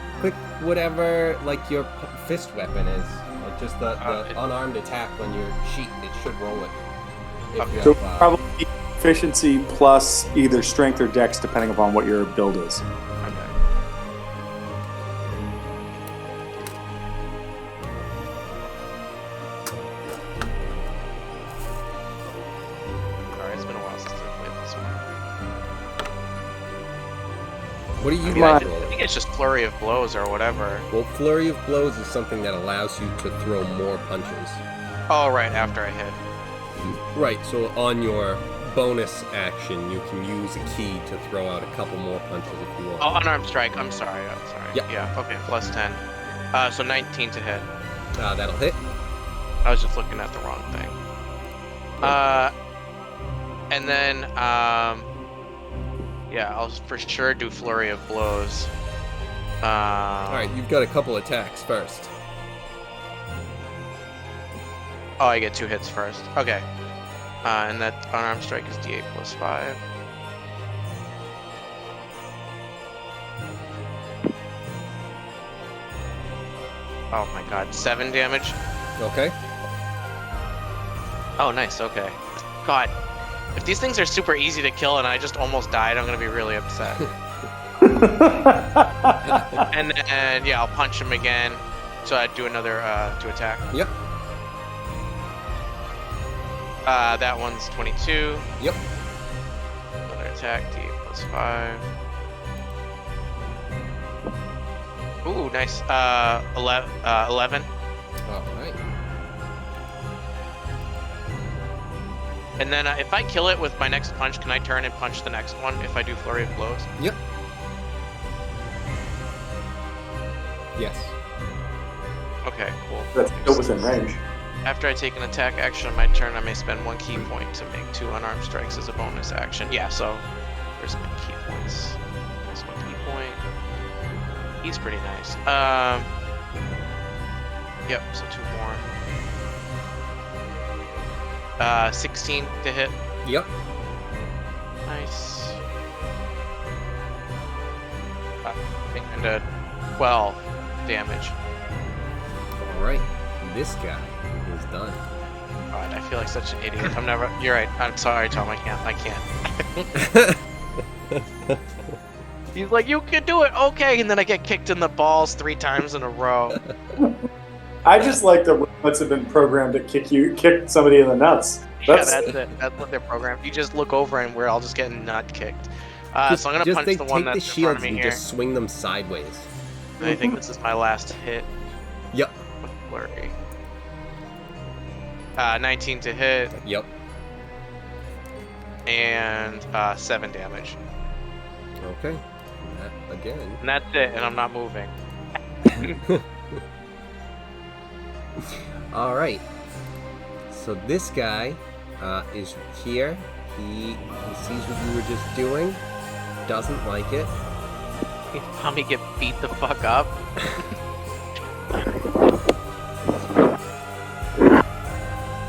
whatever like your fist weapon is. Like just the unarmed attack on your sheet. It should roll it. If you So have, probably efficiency plus either strength or dex, depending upon what your build is. Okay. Alright, it's been a while since I played this one. what do you I like? think it's just flurry of blows or whatever. Well, flurry of blows is something that allows you to throw more punches. Oh, right, after I hit. Right, so on your bonus action, you can use a key to throw out a couple more punches if you want. Oh, unarmed strike. I'm sorry. Yeah. Yeah, okay, plus 10. So 19 to hit. That'll hit. I was just looking at the wrong thing. And then, yeah, I'll for sure do flurry of blows. Alright, you've got a couple attacks first. Oh, I get 2 hits first. Okay. And that unarmed strike is D8 plus 5. Oh my god, 7 damage. Okay. Oh, nice, okay. God, if these things are super easy to kill and I just almost died, I'm gonna be really upset. And then, yeah, I'll punch him again. So I do another, to attack. Yep. That one's 22. Yep. Another attack, D8 plus 5. Ooh, nice. 11. Alright. And then if I kill it with my next punch, can I turn and punch the next one if I do flurry of blows? Yep. Yes. Okay, cool. That's still within range. After I take an attack action on my turn, I may spend 1 key point to make 2 unarmed strikes as a bonus action. Yeah, so there's my key points. There's 1 key point. He's pretty nice. Yep, so 2 more. 16 to hit. Yep. Nice. And 12 damage. Alright. This guy is done. God, I feel like such an idiot. I'm never. You're right. I'm sorry, Tom. I can't. He's like, you can do it. Okay, and then I get kicked in the balls 3 times in a row. I just like the robots have been programmed to kick somebody in the nuts. Yeah, that's it. That's what they're programmed. You just look over and we're all just getting nut kicked. So I'm gonna punch the one that's in front shields of me and here. just swing them sideways. I think this is my last hit. Yep. With flurry. 19 to hit Yep. and 7 damage. Okay. That again. And that's it. And I'm not moving. All right. So this guy is here. He sees what you were just doing. Doesn't like it. Tommy get beat the fuck up.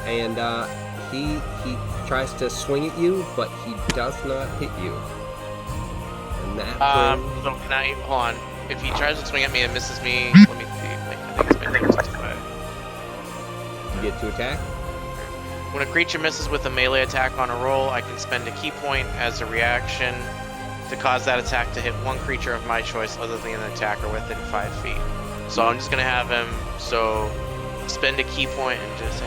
And he tries to swing at you, but he does not hit you. And that brings... So can I hold on? If he tries to swing at me and misses me, let me see. I think it's my next way. You get to attack. When a creature misses with a melee attack on a roll, I can spend a key point as a reaction to cause that attack to hit one creature of my choice other than an attacker within 5 feet. So I'm just gonna have him spend a key point and just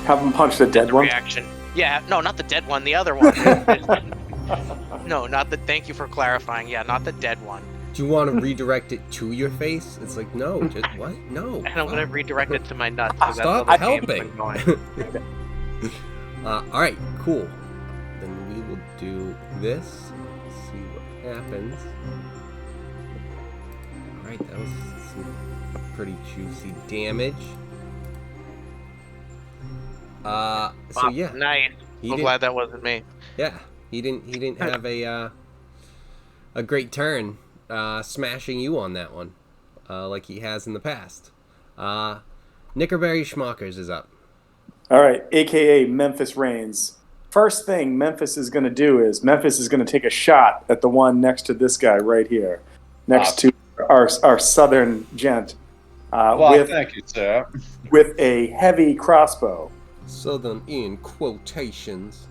have him punch the dead one. Reaction. Yeah, no, not the dead one, the other one. No, not the. Thank you for clarifying. Yeah, not the dead one. Do you want to redirect it to your face? It's like, no, just what? No. And I'm gonna redirect it to my nuts. Stop helping. Alright, cool. Then we will do this. See what happens. Alright, that was some pretty juicy damage. So yeah. Nice. I'm glad that wasn't me. Yeah, he didn't have a great turn smashing you on that one, like he has in the past. Nickerberry Schmockers is up. All right, a.k.a. Memphis Reigns. First thing Memphis is going to do is Memphis is going to take a shot at the one next to this guy right here, next to our southern gent. Thank you, sir. With a heavy crossbow. Southern in quotations.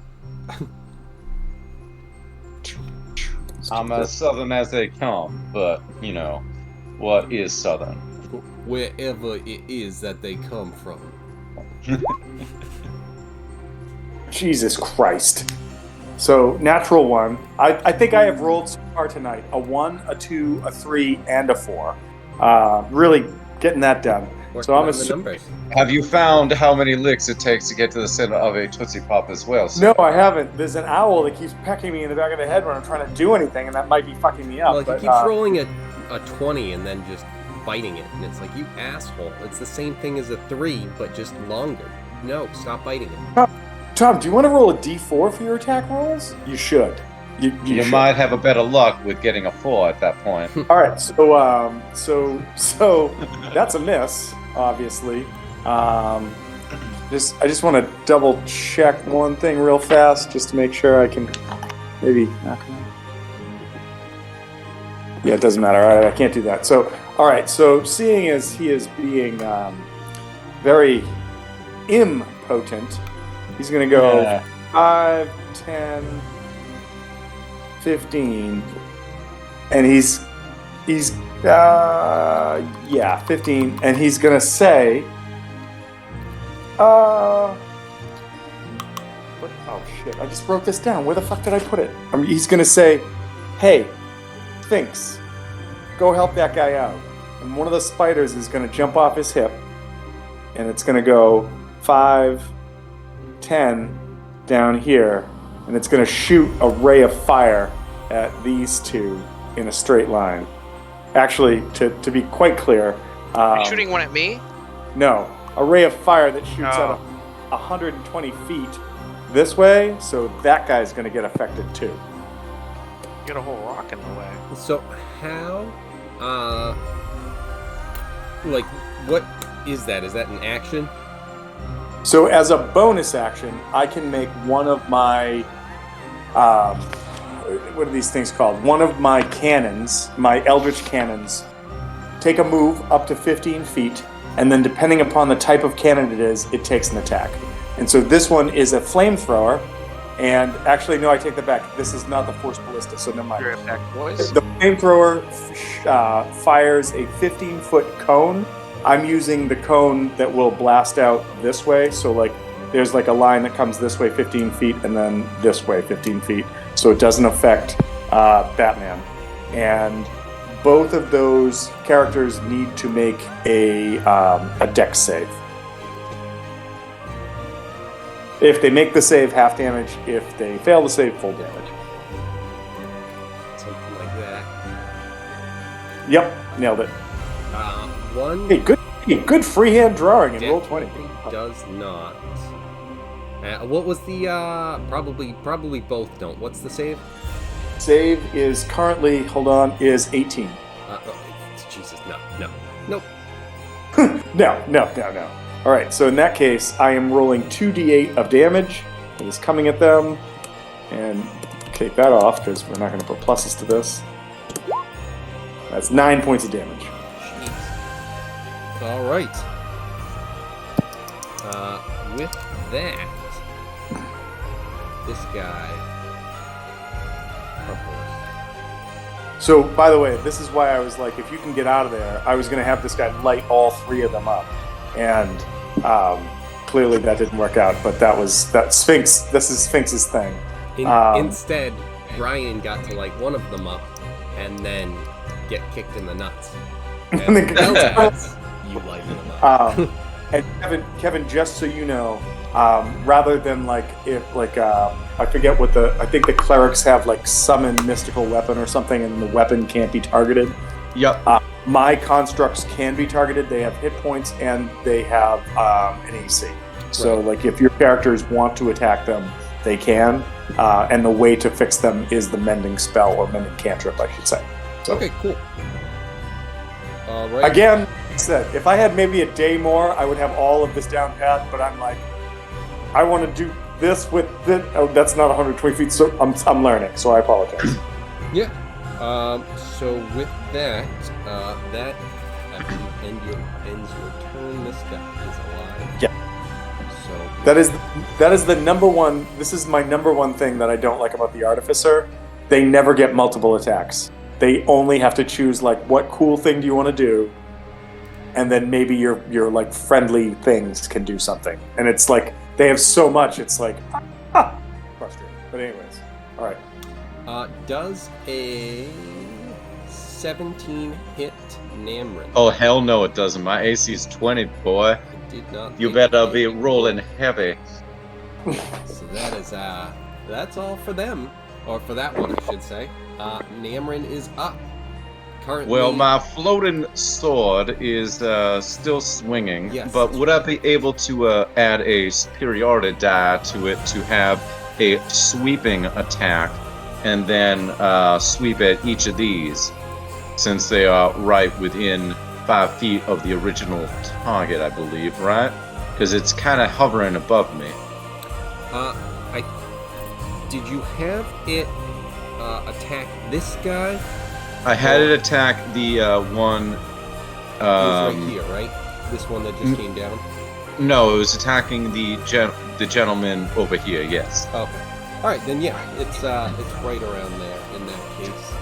I'm as southern as they come, but, you know, what is southern? Wherever it is that they come from. Jesus Christ. So, natural one. I think I have rolled so far tonight. A 1, a 2, a 3, and a 4. Really getting that done. So I'm assuming. Have you found how many licks it takes to get to the center of a Tootsie Pop as well? Sir? No, I haven't. There's an owl that keeps pecking me in the back of the head when I'm trying to do anything, and that might be fucking me up. Well, he keeps rolling a 20 and then just biting it, and it's like, you asshole. It's the same thing as a 3, but just longer. No, stop biting it. Tom, do you want to roll a d4 for your attack rolls? You should. You might have a better luck with getting a 4 at that point. All right, so that's a miss, obviously. I just want to double check one thing real fast, just to make sure I can maybe knock him out. Yeah, it doesn't matter. All right, I can't do that. So, all right. So, seeing as he is being very impotent, he's going to go 5, 10, 15, and he's 15, and he's going to say, what? Oh shit! I just wrote this down. Where the fuck did I put it? He's going to say, "Hey, Sphinx, go help that guy out." And one of the spiders is going to jump off his hip, and it's going to go 5, 10 down here, and it's going to shoot a ray of fire at these two in a straight line. Actually, to be quite clear, Are you shooting one at me? No, a ray of fire that shoots out 120 feet this way, so that guy's going to get affected too. You got a whole rock in the way. So how, like, what is that? Is that an action? So as a bonus action, I can make one of my, what are these things called? One of my cannons, my Eldritch cannons, take a move up to 15 feet, and then depending upon the type of cannon it is, it takes an attack. And so this one is a flamethrower, and actually, no, I take that back. This is not the Force Ballista, so never mind. Your attack, boys. The flamethrower fires a 15-foot cone. I'm using the cone that will blast out this way, so like there's like a line that comes this way 15 feet and then this way 15 feet, so it doesn't affect Batman. And both of those characters need to make a dex save. If they make the save, half damage. If they fail the save, full damage. Something like that. Yep, nailed it. One. Hey, good freehand drawing in roll 20. Does not. What was the probably both don't. What's the save? Save is currently, hold on, is 18. Jesus, no. No. All right, so in that case, I am rolling 2d8 of damage. It is coming at them. And take that off, because we're not going to put pluses to this. That's 9 points of damage. Jeez. All right. With that, this guy... So, by the way, this is why I was like, if you can get out of there, I was going to have this guy light all 3 of them up. And clearly that didn't work out, but that Sphinx, this is Sphinx's thing. Instead, Brian got to light one of them up and then get kicked in the nuts. And you lighted them up. And Kevin, just so you know, rather than like I forget what I think the clerics have like summon mystical weapon or something, and the weapon can't be targeted. Yep. My constructs can be targeted. They have hit points and they have an AC. So like if your characters want to attack them, they can. And the way to fix them is the mending spell or mending cantrip, I should say. So, Okay, cool. All right. Again, said if I had maybe a day more, I would have all of this down pat. But I'm like, I want to do this with this. Oh, that's not 120 feet. So I'm learning. So I apologize. Yeah. So with that, that actually ends your turn. This guy is alive. Yeah. So That is the number one. This is my number one thing that I don't like about the Artificer. They never get multiple attacks. They only have to choose like what cool thing do you want to do, and then maybe your like friendly things can do something. And it's like they have so much. It's like frustrating. But anyways, all right. Does a 17 hit Namrin? Oh, hell no, it doesn't. My AC is 20, boy. Did not. You better be rolling heavy. So that is that's all for them, or for that one, I should say. Namrin is up. Currently, Well, my floating sword is still swinging, Yes. but would I be able to add a superiority die to it to have a sweeping attack and then sweep at each of these, since they are right within 5 feet of the original target, I believe, right? Because it's kind of hovering above me. Did you have it attack this guy? I had it attack the one. It was right here, right? This one that just came down. No, it was attacking the gentleman over here. Yes. Okay. All right, then yeah, it's right around there in that case.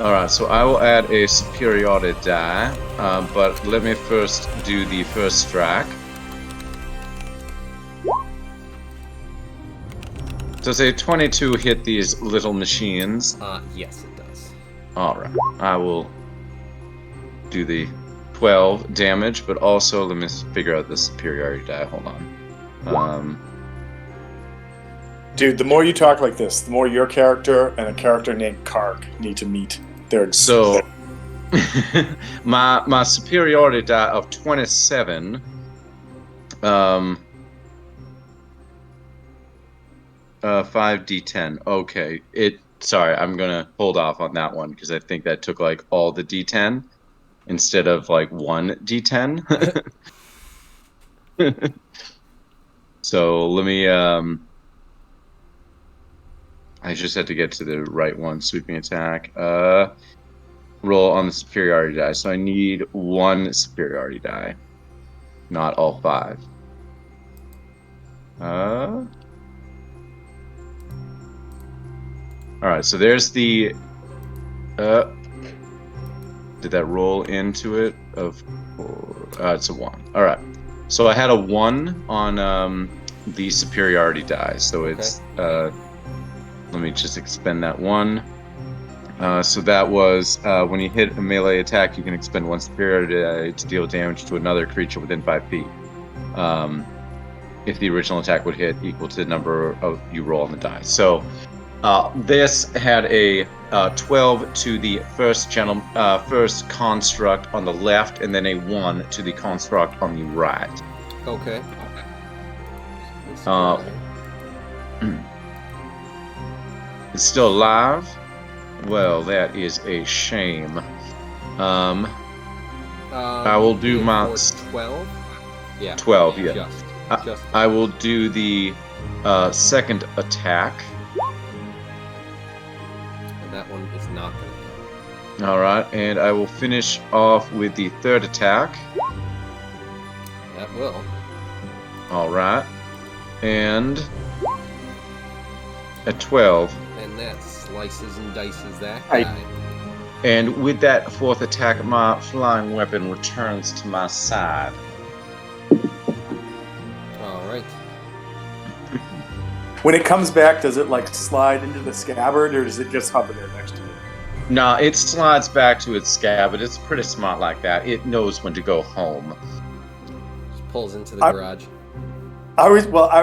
All right, so I will add a superiority die, but let me first do the first strike. Does a 22 hit these little machines? Yes, it does. All right, I will do the 12 damage, but also let me figure out the superiority die. Hold on. Dude, the more you talk like this, the more your character and a character named Karg need to meet. So, my superiority die of 27. 5d10. Okay. Sorry, I'm gonna hold off on that one because I think that took like all the d10 instead of like one d10. So let me. I just had to get to the right one. Sweeping attack. Roll on the superiority die. So I need one superiority die, not all 5. Alright, so there's the... did that roll into it? It's a 1. Alright. So I had a 1 on the superiority die. So it's... let me just expend that 1. So that was... when you hit a melee attack, you can expend 1 superiority die to deal damage to another creature within 5 feet. If the original attack would hit equal to the number of you roll on the die. So... this had a 12 to the first construct on the left, and then a 1 to the construct on the right. Okay. It's still alive? Well, that is a shame. I will do my 12. Yeah. 12. Yeah. Just. I will do the second attack. That one is not going to hit. Alright, and I will finish off with the third attack. That will. Alright. And a 12. And that slices and dices that Right. guy. And with that fourth attack, my flying weapon returns to my side. Alright. When it comes back, does it like slide into the scabbard, or does it just hover there next to you? No, it slides back to its scabbard. It's pretty smart like that. It knows when to go home. Just pulls into the garage. I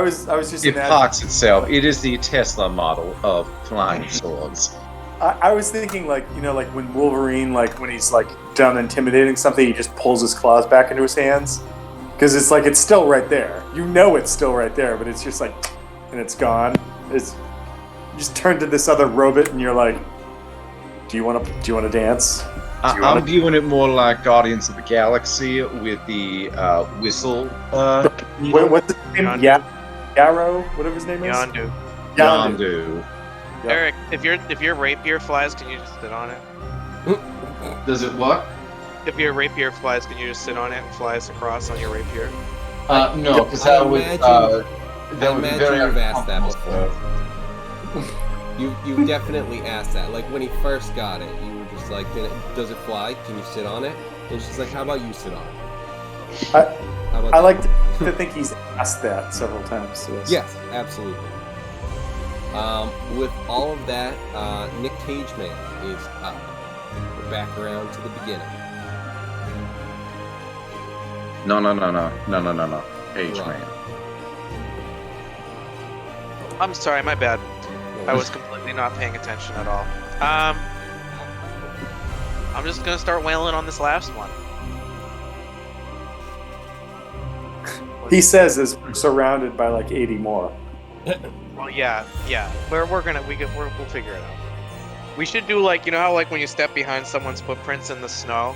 was just It imagining. parks itself. It is the Tesla model of flying swords. I was thinking, like, you know, like when Wolverine, like when he's like done intimidating something, he just pulls his claws back into his hands, because it's like it's still right there. You know, it's still right there, but it's just like, and it's gone. It's you just turn to this other robot, and you're like, do you want to dance? I'm viewing it more like Guardians of the Galaxy with the whistle. What's his name? Yarrow, whatever his name is. Yondu. Yondu. Yep. Eric, if your rapier flies, can you just sit on it? Does it what? If your rapier flies, can you just sit on it and fly us across on your rapier? No, because I that would imagine- that I would be imagine very you've asked that uncomfortable. You've definitely asked that. Like when he first got it, you were just like, does it fly? Can you sit on it? And she's like, how about you sit on it? How about I that? like to think he's asked that several times. To us. Yes, absolutely. With all of that, Nick Cage Man is up. We're back around to the beginning. No. Page Right. man. I'm sorry, my bad. I was completely not paying attention at all. I'm just gonna start wailing on this last one. He says is surrounded by like 80 more. Well, yeah. We'll figure it out. We should do like, you know how like when you step behind someone's footprints in the snow,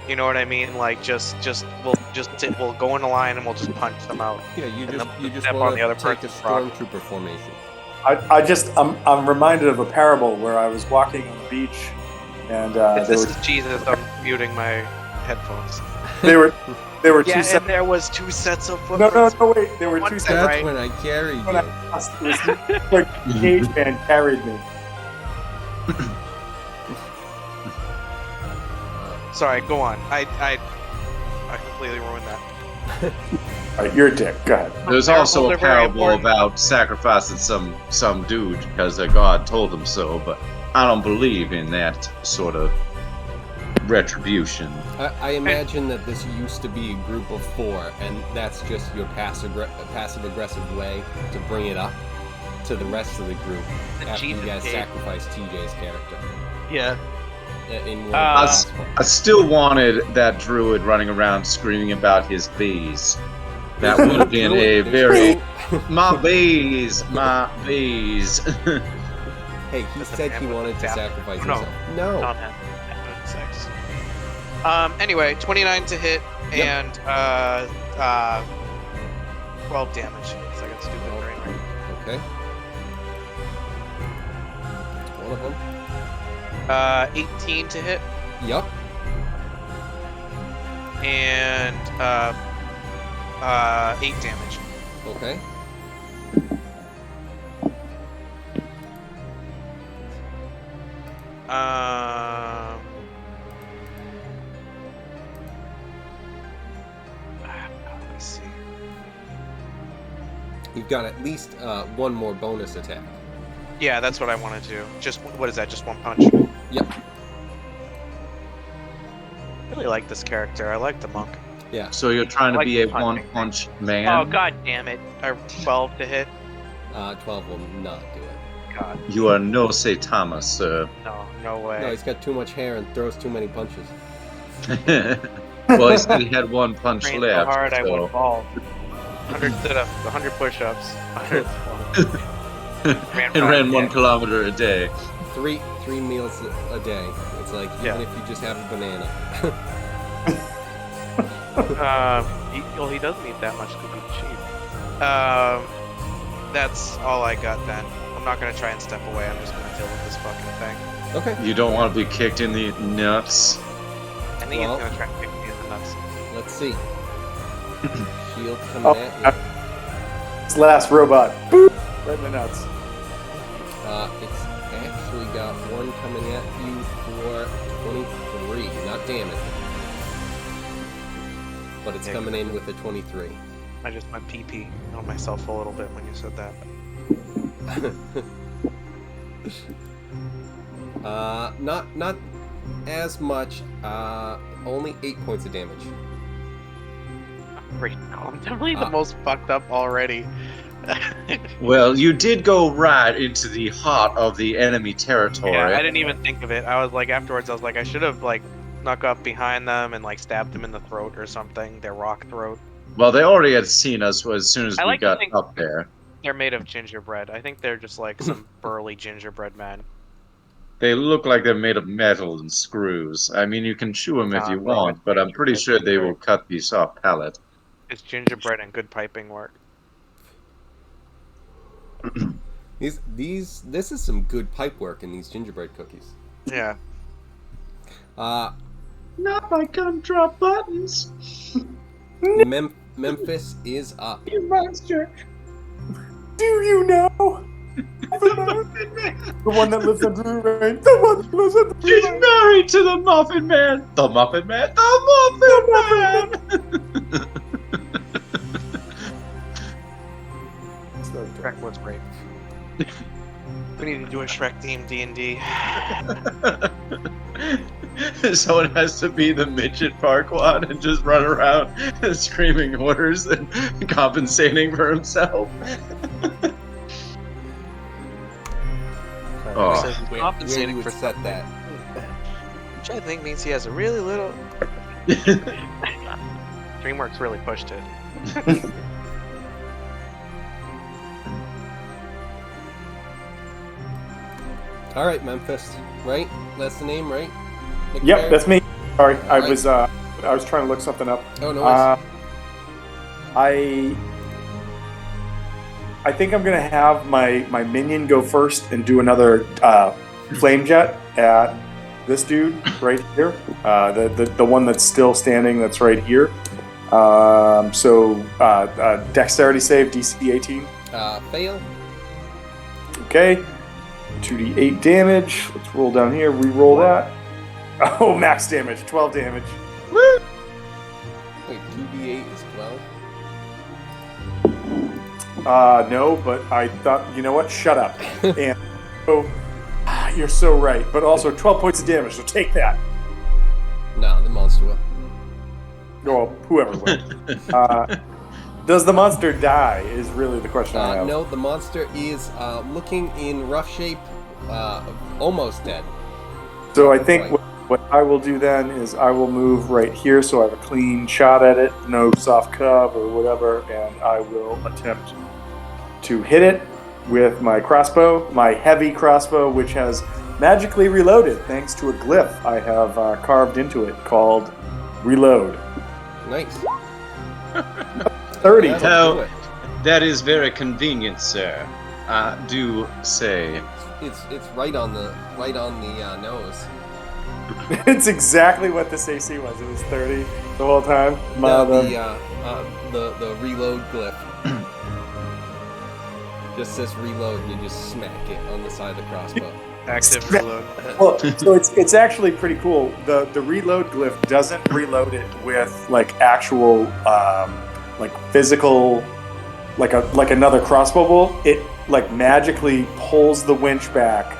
you know what I mean? Like we'll go in a line and we'll just punch them out. Yeah, you And just then you just step on want the other to take a person's rock. stormtrooper formation. I'm reminded of a parable where I was walking on the beach, and If this is Jesus, I'm muting my headphones. there were Yeah, two and sets. there was 2 sets of No, footprints. wait. There were One two set, sets. That's right? when I carried When you. it was like Cage Man carried me. Sorry, go on. I completely ruined that. All right, you're a dick. Go ahead. There's Parable, also a they're very parable important. about sacrificing some dude because God told him so, but I don't believe in that sort of retribution. I imagine that this used to be a group of 4, and that's just your passive-aggressive way to bring it up to the rest of the group The after you Jesus guys gate. sacrifice TJ's character. Yeah. In one of the Uh, last ones. I still wanted that druid running around screaming about his bees. That would have been a very my bees. Hey, he said he wanted to sacrifice No. himself. No. Not that. 6. Anyway, 29 to hit Yep. and 12 damage. So I got stupid brain right. Okay. One of them. 18 to hit Yup. and 8 damage. Okay. Let me see. You've got at least one more bonus attack. Yeah, that's what I want to do. Just what is that? Just one punch. Yep. I really like this character. I like the monk. Yeah. So you're trying to Like be a punching. one-punch man? Oh god damn it! 12 to hit. 12 will not do it. God, You are no Saitama, sir. no way. No, he's got too much hair and throws too many punches. Well, he said he had one punch Trained so left. hard I so- went bald. 100 sit-ups, 100 push-ups, 100. and ran 1 kilometer a day. Three meals a day. It's like even Yeah. if you just have a banana. He doesn't eat that much because he's cheap. That's all I got then. I'm not gonna try and step away. I'm just gonna deal with this fucking thing. Okay. You don't want to be kicked in the nuts. I think Well- he's gonna try and kick me in the nuts. Let's see. Shield coming Oh, at you. This last robot, boop, right in the nuts. It's actually got one coming at you for 23, not damage. But it's Yeah. coming in with a 23. I just went pee on myself a little bit when you said that. Not as much. Only 8 points of damage. I'm definitely the most fucked up already. Well, you did go right into the heart of the enemy territory. Yeah, I didn't even think of it. I was like, afterwards, I was like, I should have like snuck up behind them and like stabbed them in the throat or something, their rock throat. Well, they already had seen us as soon as I we like to got think up there. they're made of gingerbread. I think they're just like some burly gingerbread men. They look like they're made of metal and screws. I mean, you can chew them if you Nah, bro, want, but I'm pretty sure they will cut the soft palate. It's gingerbread and good piping work. This is some good pipe work in these gingerbread cookies. Yeah. Not my gumdrop buttons. Memphis is up. You monster. Do you know? The one that lives under the rain. The one that lives under the She's rain. married to the Muffin Man. The Muffin Man. The Muffin Man. Shrek was great. We need to do a Shrek themed D&D. Someone has to be the midget Farquaad and just run around screaming orders and compensating for himself. Oh. Where Compensating you would for set that? Which I think means he has a really little... DreamWorks really pushed it. All right, Memphis, right? That's the name, right? Nick Yep, Barrett? that's me. Sorry, I right. was trying to look something up. Oh no. Worries. I think I'm gonna have my minion go first and do another flame jet at this dude right here, the one that's still standing. That's right here. Dexterity save DC 18. Fail. Okay, 2d8 damage. Let's roll down here. Re-roll that. Oh, max damage, 12 damage. Wait, 2d8 is 12. No, but I thought, you know what? Shut up. And you're so right. But also 12 points of damage, so take that. No, the monster will. Well, whoever will. Does the monster die? Is really the question I have. No, the monster is looking in rough shape, almost dead. So I think what I will do then is I will move right here, so I have a clean shot at it, no soft cub or whatever, and I will attempt to hit it with my crossbow, my heavy crossbow, which has magically reloaded thanks to a glyph I have carved into it called Reload. Nice. 30. Now, that is very convenient, sir. Do say. It's right on the nose. It's exactly what this AC was. It was 30 the whole time. The reload glyph. Just says reload, and you just smack it on the side of the crossbow. Active reload. Well, so it's actually pretty cool. The reload glyph doesn't reload it with like actual like physical like another crossbow bolt. It like magically pulls the winch back,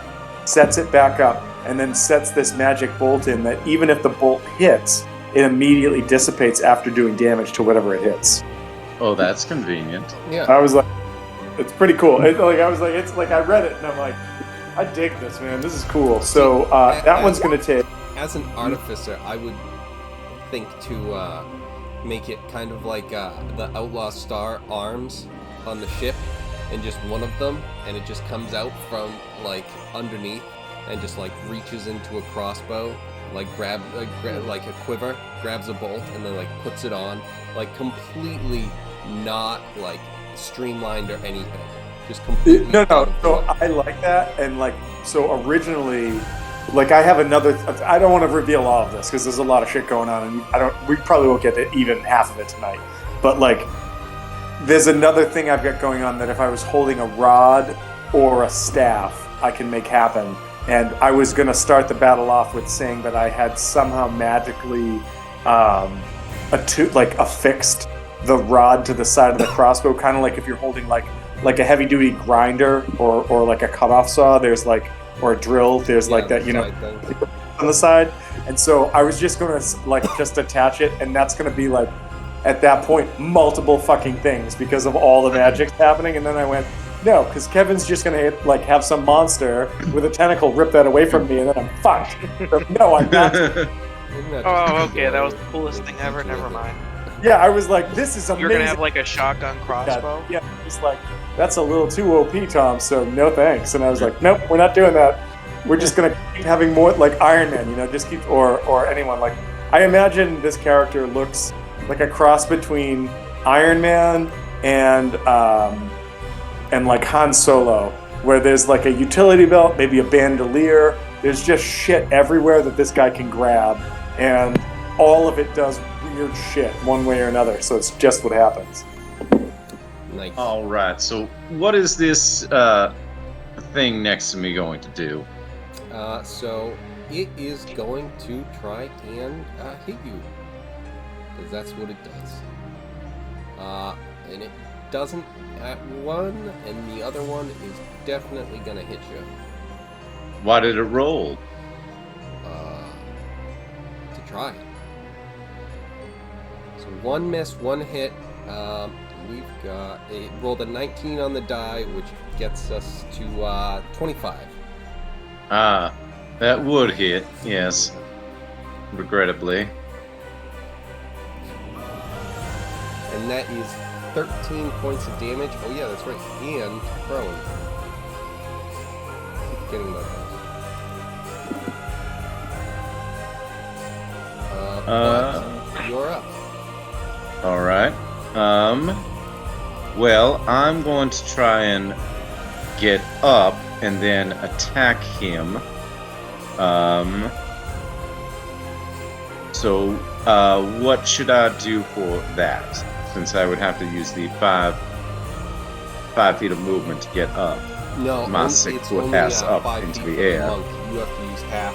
sets it back up, and then sets this magic bolt in that even if the bolt hits, it immediately dissipates after doing damage to whatever it hits. Oh, that's convenient. Yeah. I was like, it's pretty cool. It's like I read it and I'm like, I dig this, man. This is cool. So that one's gonna take. As an artificer, I would think to make it kind of like the Outlaw Star arms on the ship, and just one of them, and it just comes out from like underneath, and just like reaches into a crossbow, like grab like a quiver, grabs a bolt, and then like puts it on, like completely not like streamlined or anything. Just completely. No. So I like that, and like so originally, like I have another. I don't want to reveal all of this because there's a lot of shit going on, and we probably won't get to even half of it tonight. But like, there's another thing I've got going on that if I was holding a rod or a staff, I can make happen. And I was gonna start the battle off with saying that I had somehow magically affixed the rod to the side of the crossbow, kind of like if you're holding like a heavy duty grinder or like a cutoff saw. There's like or a drill. There's like that, you know, on the side. And so I was just gonna like just attach it, and that's gonna be like at that point multiple fucking things because of all the magic's happening, and then I went, no, because Kevin's just gonna like have some monster with a tentacle rip that away from me, and then I'm fucked. So, no, I'm not. Oh, okay, that was the coolest thing ever. Never mind. Yeah, I was like, this is amazing. You're gonna have like a shotgun crossbow. Yeah, just like that's a little too OP, Tom. So no thanks. And I was like, nope, we're not doing that. We're just gonna keep having more like Iron Man, you know, just keep or anyone. Like I imagine this character looks like a cross between Iron Man and like Han Solo, where there's like a utility belt, maybe a bandolier. There's just shit everywhere that this guy can grab, and all of it does weird shit one way or another. So it's just what happens. Nice. All right. So what is this thing next to me going to do? So it is going to try and hit you, because that's what it does. And it doesn't at one, and the other one is definitely gonna hit you. Why did it roll? To try. So one miss, one hit. We've got it rolled a 19 on the die, which gets us to 25. That would hit, yes. Regrettably. And that is 13 points of damage. Oh yeah, that's right. And prone. Keep getting those. But you're up. Alright. Well, I'm going to try and get up and then attack him. So, what should I do for that? Since I would have to use the 5 feet of movement to get up. No, my it's 6 foot only, ass up 5 into feet the for air. monk. You have to use half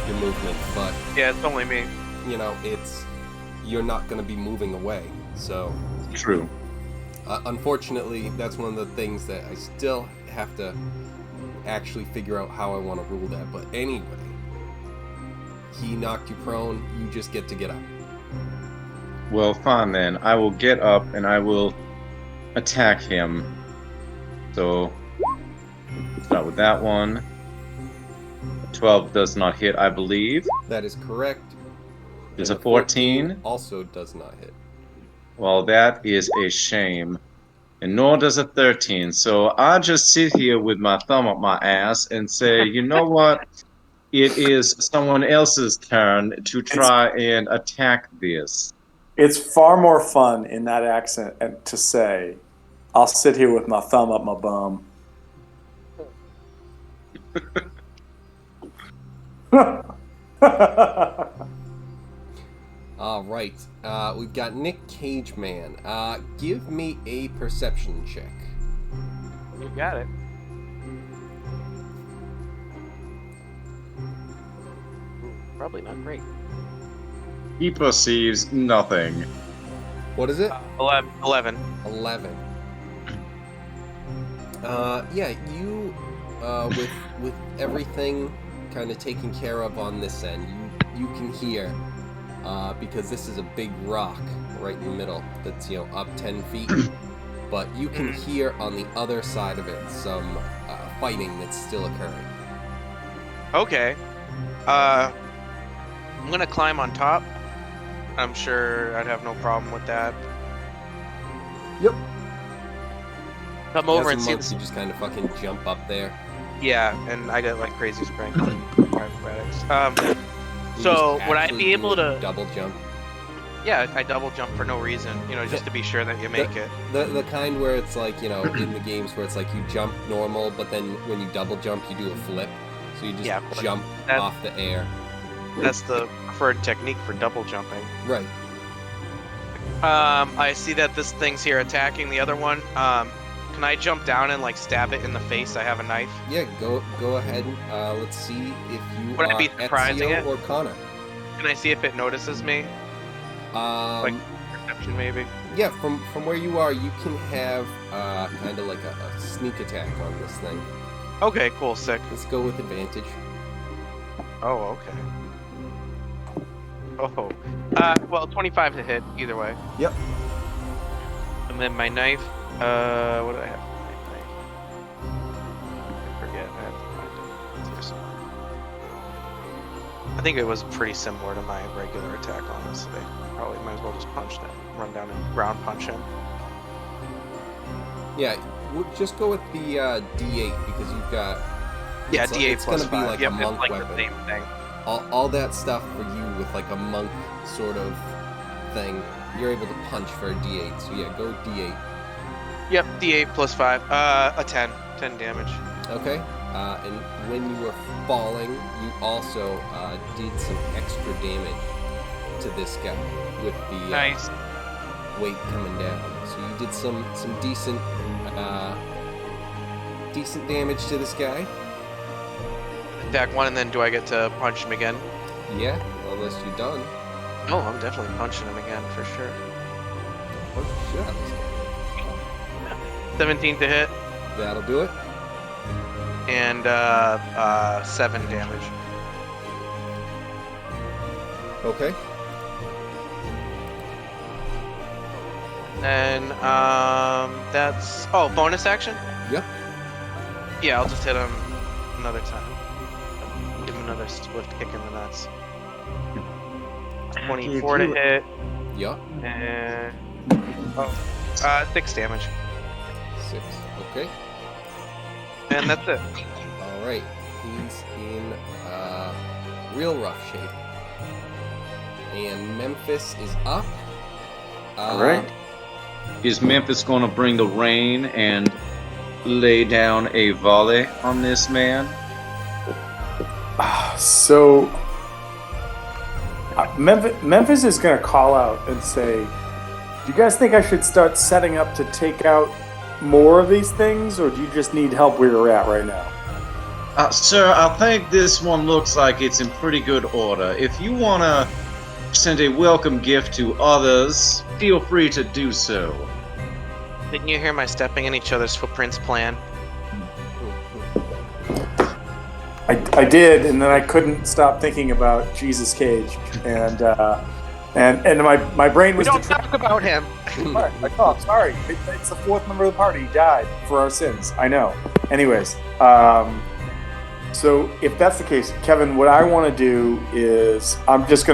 your movement, but Yeah, it's only me. you know, you're not going to be moving away. So, True. unfortunately, that's one of the things that I still have to actually figure out how I want to rule that. But anyway, he knocked you prone. You just get to get up. Well, fine then. I will get up and I will attack him. So, start with that one. 12 does not hit, I believe. That is correct. There's And a 14. also does not hit. Well, that is a shame. And nor does a 13. So I just sit here with my thumb up my ass and say, you know what? It is someone else's turn to try and attack this. It's far more fun in that accent and to say, I'll sit here with my thumb up my bum. All right. We've got Nick Cage Man. Give me a perception check. You got it. Probably not great. He perceives nothing. What is it? 11. 11. Yeah, you, with everything kind of taken care of on this end, you can hear, because this is a big rock right in the middle that's, you know, up 10 feet, but you can hear on the other side of it some fighting that's still occurring. Okay. I'm gonna climb on top. I'm sure I'd have no problem with that. Yep. Come over and As a see monk, this. you just kind of fucking jump up there. Yeah, and I got like crazy strength. Acrobatics. You So just would I actually be able do a to? double jump? Yeah, I double jump for no reason. You know, just to be sure that you make it. The kind where it's like, you know, in the games where it's like you jump normal, but then when you double jump, you do a flip. So you just Yeah, flip. jump That- off the air. That's the preferred technique for double jumping. Right. I see that this thing's here attacking the other one. Can I jump down and like stab it in the face? I have a knife. Yeah, go ahead. Let's see if you Would I are be surprising Ezio it? or Connor. Can I see if it notices me? Like perception, maybe. Yeah, from where you are, you can have kind of like a sneak attack on this thing. Okay, cool, sick. Let's go with advantage. Oh, okay. Oh. Well, 25 to hit either way. Yep. And then my knife. What did I have? For my knife? I forget. I have to find it. It's here somewhere. I think it was pretty similar to my regular attack, honestly. Probably might as well just punch him, run down and ground punch him. Yeah, we'll just go with the D8 because you've got. Yeah, it's D8 it's plus gonna be 5. like Yep, a monk it's like weapon. the same thing. All that stuff for you with like a monk sort of thing, you're able to punch for a D8. So yeah, go D8. Yep, D8 plus 5. A 10. 10 damage. Okay. And when you were falling, you also did some extra damage to this guy with the Nice. weight coming down. So you did some decent decent damage to this guy. Attack 1, and then do I get to punch him again? Yeah, unless you're done. Oh, I'm definitely punching him again for sure. Punch the shit out of this guy. 17 to hit, That'll do it. and 7 damage. Okay. And that's bonus action. Yep. Yeah, I'll just hit him another time. Give him another swift kick in the nuts. 24 to hit, Yup. and 6 damage, 6. Okay. and that's it. All right. He's in real rough shape. And Memphis is up. All right. Is Memphis going to bring the rain and lay down a volley on this man? So Memphis is going to call out and say, "Do you guys think I should start setting up to take out more of these things, or do you just need help where you're at right now?" Sir, I think this one looks like it's in pretty good order. If you want to send a welcome gift to others, feel free to do so. Didn't you hear my stepping in each other's footprints plan? I did, and then I couldn't stop thinking about Jesus Cage, and my brain was. We don't talk about him. I'm sorry. It's the fourth member of the party. He died for our sins. I know. Anyways, so if that's the case, Kevin, what I want to do is I'm just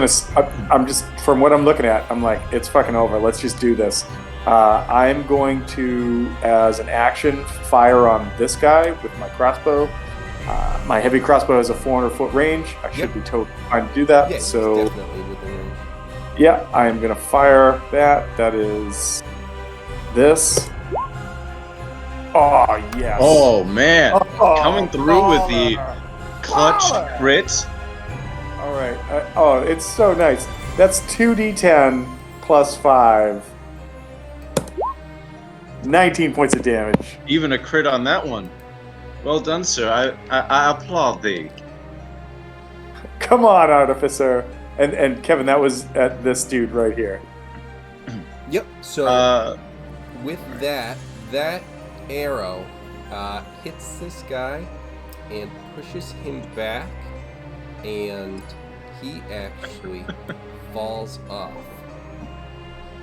from what I'm looking at, I'm like, it's fucking over. Let's just do this. I'm going to, as an action, fire on this guy with my crossbow. My heavy crossbow has a 400-foot range. I should be totally fine to do that. Yeah, so definitely within range. yeah, I'm gonna fire that. That is this. Oh yes. Oh, man. Oh, Coming through with the clutch crit. All right. It's so nice. That's 2d10 plus 5. 19 points of damage. Even a crit on that one. Well done, sir. I applaud thee. Come on, Artificer. And Kevin, that was at this dude right here. Yep. So with that arrow hits this guy and pushes him back, and he actually falls off.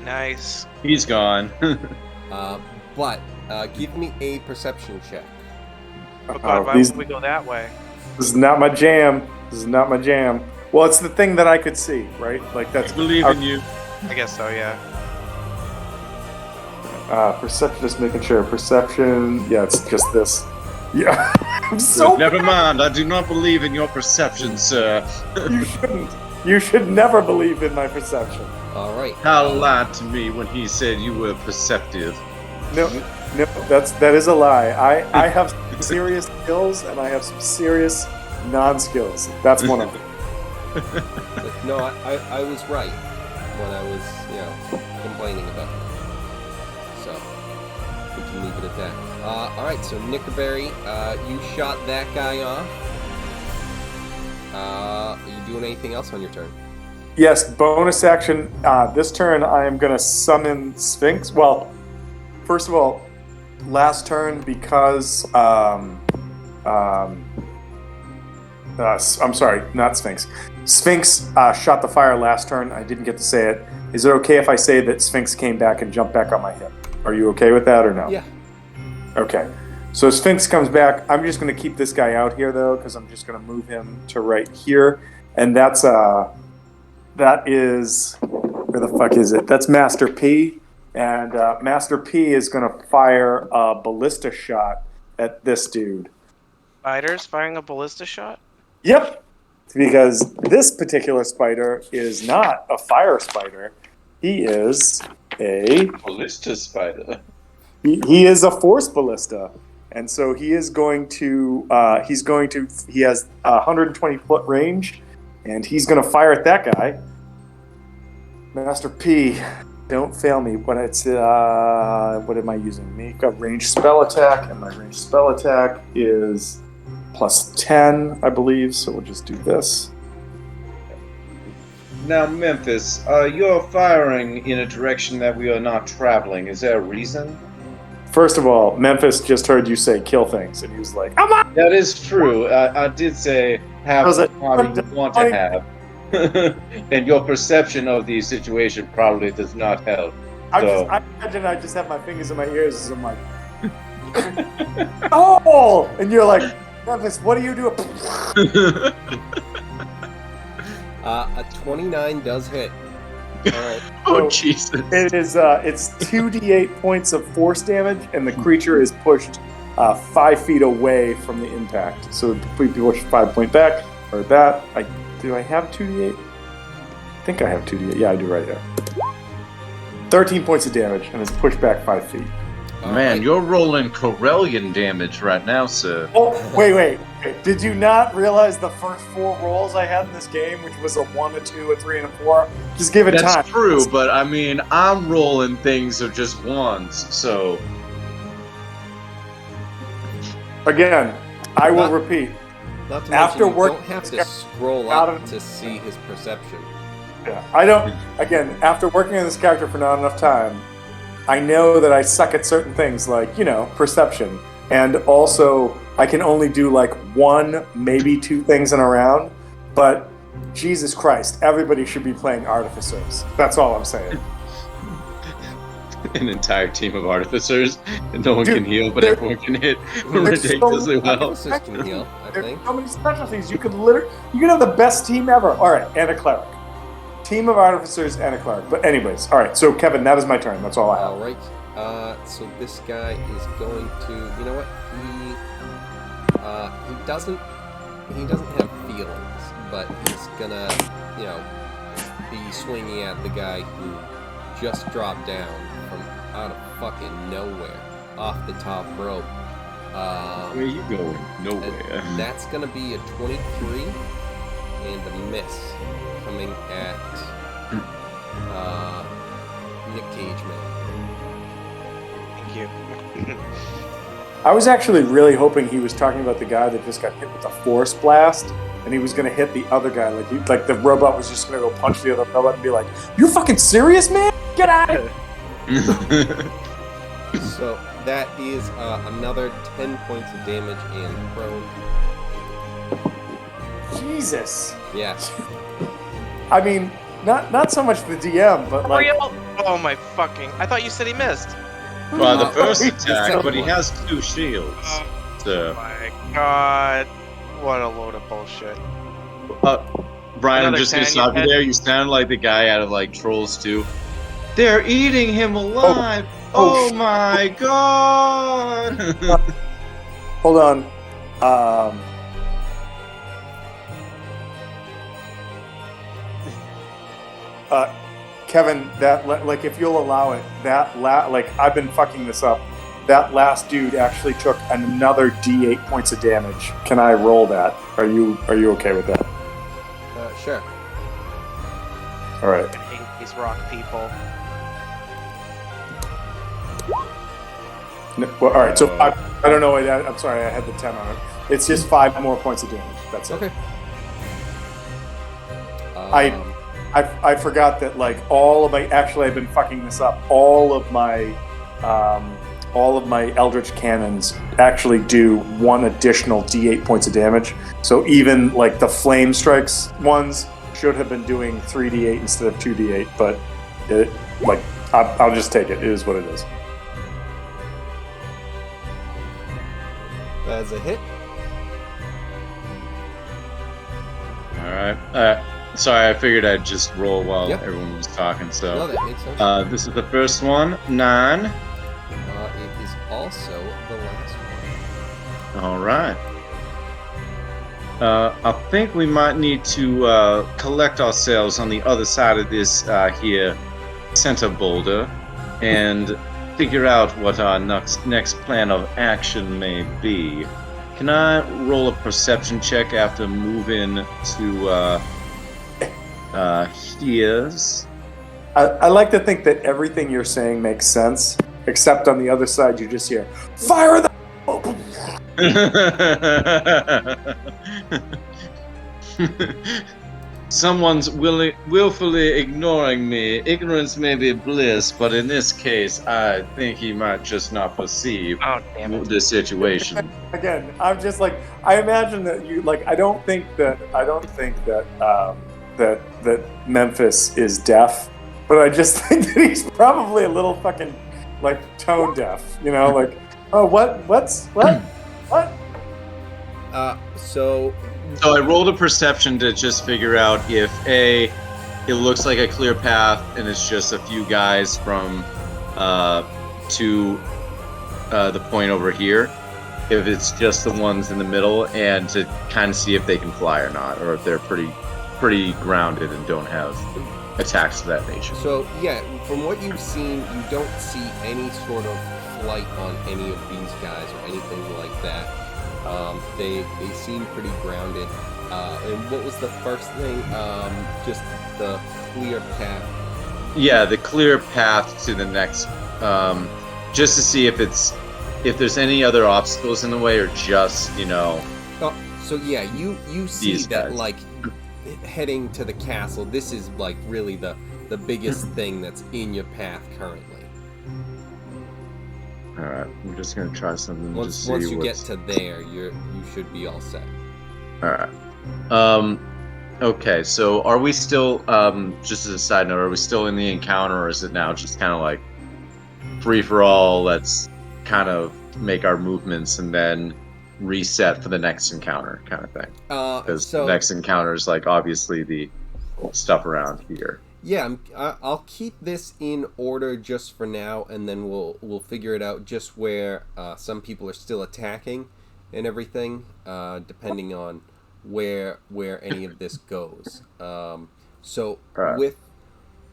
Nice. He's gone. But give me a perception check. Oh God, why would we go that way? This is not my jam. This is not my jam. Well, it's the thing that I could see, right? Like that's. I believe in you. I guess so, yeah. Perception. Just making sure. Perception. Yeah, it's just this. Yeah. I'm so. Never mind. I do not believe in your perception, sir. You shouldn't. You should never believe in my perception. All right. Hal lied to me when he said you were perceptive. No, that is a lie. I have some serious skills and I have some serious non-skills. That's one of them. But no, I was right when I was, complaining about it. So we can leave it at that. All right. So Nickerberry, you shot that guy off. Are you doing anything else on your turn? Yes, bonus action. This turn I am going to summon Sphinx. Well, first of all, last turn because I'm sorry, not Sphinx. Sphinx shot the fire last turn. I didn't get to say it. Is it okay if I say that Sphinx came back and jumped back on my hip? Are you okay with that or no? Yeah. Okay. So Sphinx comes back. I'm just going to keep this guy out here, though, because I'm just going to move him to right here. And that is... Where the fuck is it? That's Master P. And Master P is going to fire a ballista shot at this dude. Spiders firing a ballista shot? Yep. Because this particular spider is not a fire spider. He is a... Ballista spider. He is a force ballista. And so he is going to... He has 120 foot range. And he's going to fire at that guy. Master P, don't fail me. What am I using? Make a ranged spell attack, and my ranged spell attack is plus 10, I believe. So we'll just do this. Now, Memphis, you're firing in a direction that we are not traveling. Is there a reason? First of all, Memphis just heard you say kill things, and he was like, "I'm not." That is true. I did say have the party you want to have. And your perception of the situation probably does not help. I imagine I just have my fingers in my ears as I'm like, oh! And you're like, Memphis, what do you do? A 29 does hit. All right. Oh, Jesus. It is. It's 2d8 points of force damage, and the creature is pushed 5 feet away from the impact. So we push 5 point back, or that. Do I have 2d8? I think I have 2d8. Yeah, I do right here. 13 points of damage, and it's pushed back 5 feet. Man, you're rolling Corellian damage right now, sir. Oh, wait. Did you not realize the first 4 rolls I had in this game, which was a 1, a 2, a 3, and a 4? Just give it time. That's true, but I mean, I'm rolling things of just ones, so... Again, I will repeat. Not to After mention, work, you don't have to scroll up to see his perception. Yeah, I don't. Again, after working on this character for not enough time, I know that I suck at certain things like, perception. And also, I can only do like 1, maybe 2 things in a round. But Jesus Christ, everybody should be playing artificers. That's all I'm saying. An entire team of artificers, and no one can heal, but everyone can hit ridiculously well. Artificers can heal, I think. There's so many specialties. You can have the best team ever. All right, and a cleric. Team of artificers and a cleric. But anyways, all right. So Kevin, that is my turn. That's all I have. All right. So this guy is going to. You know what? He doesn't have feelings, but he's gonna, be swinging at the guy who just dropped down from out of fucking nowhere, off the top rope. Where are you going? Nowhere. And that's gonna be a 23 and a miss, coming at Nick Cage Man. Thank you. I was actually really hoping he was talking about the guy that just got hit with a force blast, and he was going to hit the other guy. Like the robot was just going to go punch the other robot and be like, "You fucking serious, man? Get out of here!" So that is another 10 points of damage and prone. Jesus. Yeah. I mean, not so much the DM, but like. Oh my fucking! I thought you said he missed. Well, the first attack, but he has 2 shields. Oh my god! What a load of bullshit. Brian, I'm Another just gonna 10, stop you there. You sound like the guy out of like Trolls 2. They're eating him alive! Oh my god! Hold on. Kevin, that like if you'll allow it, I've been fucking this up. That last dude actually took another D8 points of damage. Can I roll that? Are you okay with that? Sure. All right. I hate these rock people. No, well, all right. So I don't know. I'm sorry. I had the 10 on it. It's just 5 more points of damage. That's it. Okay. I forgot that like all of my, actually I've been fucking this up. All of my all of my Eldritch Cannons actually do 1 additional D8 points of damage. So even like the Flame Strikes ones should have been doing 3d8 instead of 2d8, but I'll just take it. It is what it is. As a hit. All right. Sorry, I figured I'd just roll while Yep. everyone was talking. So No, that makes sense. this is the first one, 9. It is also the last one. All right. I think we might need to collect ourselves on the other side of this here center boulder and figure out what our next plan of action may be. Can I roll a perception check after moving to here's? I like to think that everything you're saying makes sense, except on the other side you just hear, fire the... Someone's willfully ignoring me. Ignorance may be bliss, but in this case, I think he might just not perceive Oh, damn it. the situation. Again, I'm just like, I imagine that you like. I don't think that that Memphis is deaf, but I just think that he's probably a little fucking like tone deaf. You know, like, oh, what? So So I rolled a perception to just figure out if it looks like a clear path and it's just a few guys from to the point over here. If it's just the ones in the middle, and to kind of see if they can fly or not, or if they're pretty grounded and don't have attacks of that nature. So yeah, from what you've seen, you don't see any sort of flight on any of these guys or anything like that. They seem pretty grounded. And what was the first thing? Just the clear path. Yeah, the clear path to the next, just to see if there's any other obstacles in the way, or just Oh, so yeah, you see These that guys. like heading to the castle. This is like really the biggest thing that's in your path currently. All right, I'm just gonna try something. Once you get to there, you should be all set. All right. Okay, so are we still, just as a side note, are we still in the encounter, or is it now just kind of like free for all? Let's kind of make our movements and then reset for the next encounter, kind of thing. Because the next encounter is like obviously the stuff around here. Yeah, I'll keep this in order just for now, and then we'll figure it out just where some people are still attacking and everything, depending on where any of this goes. So Right.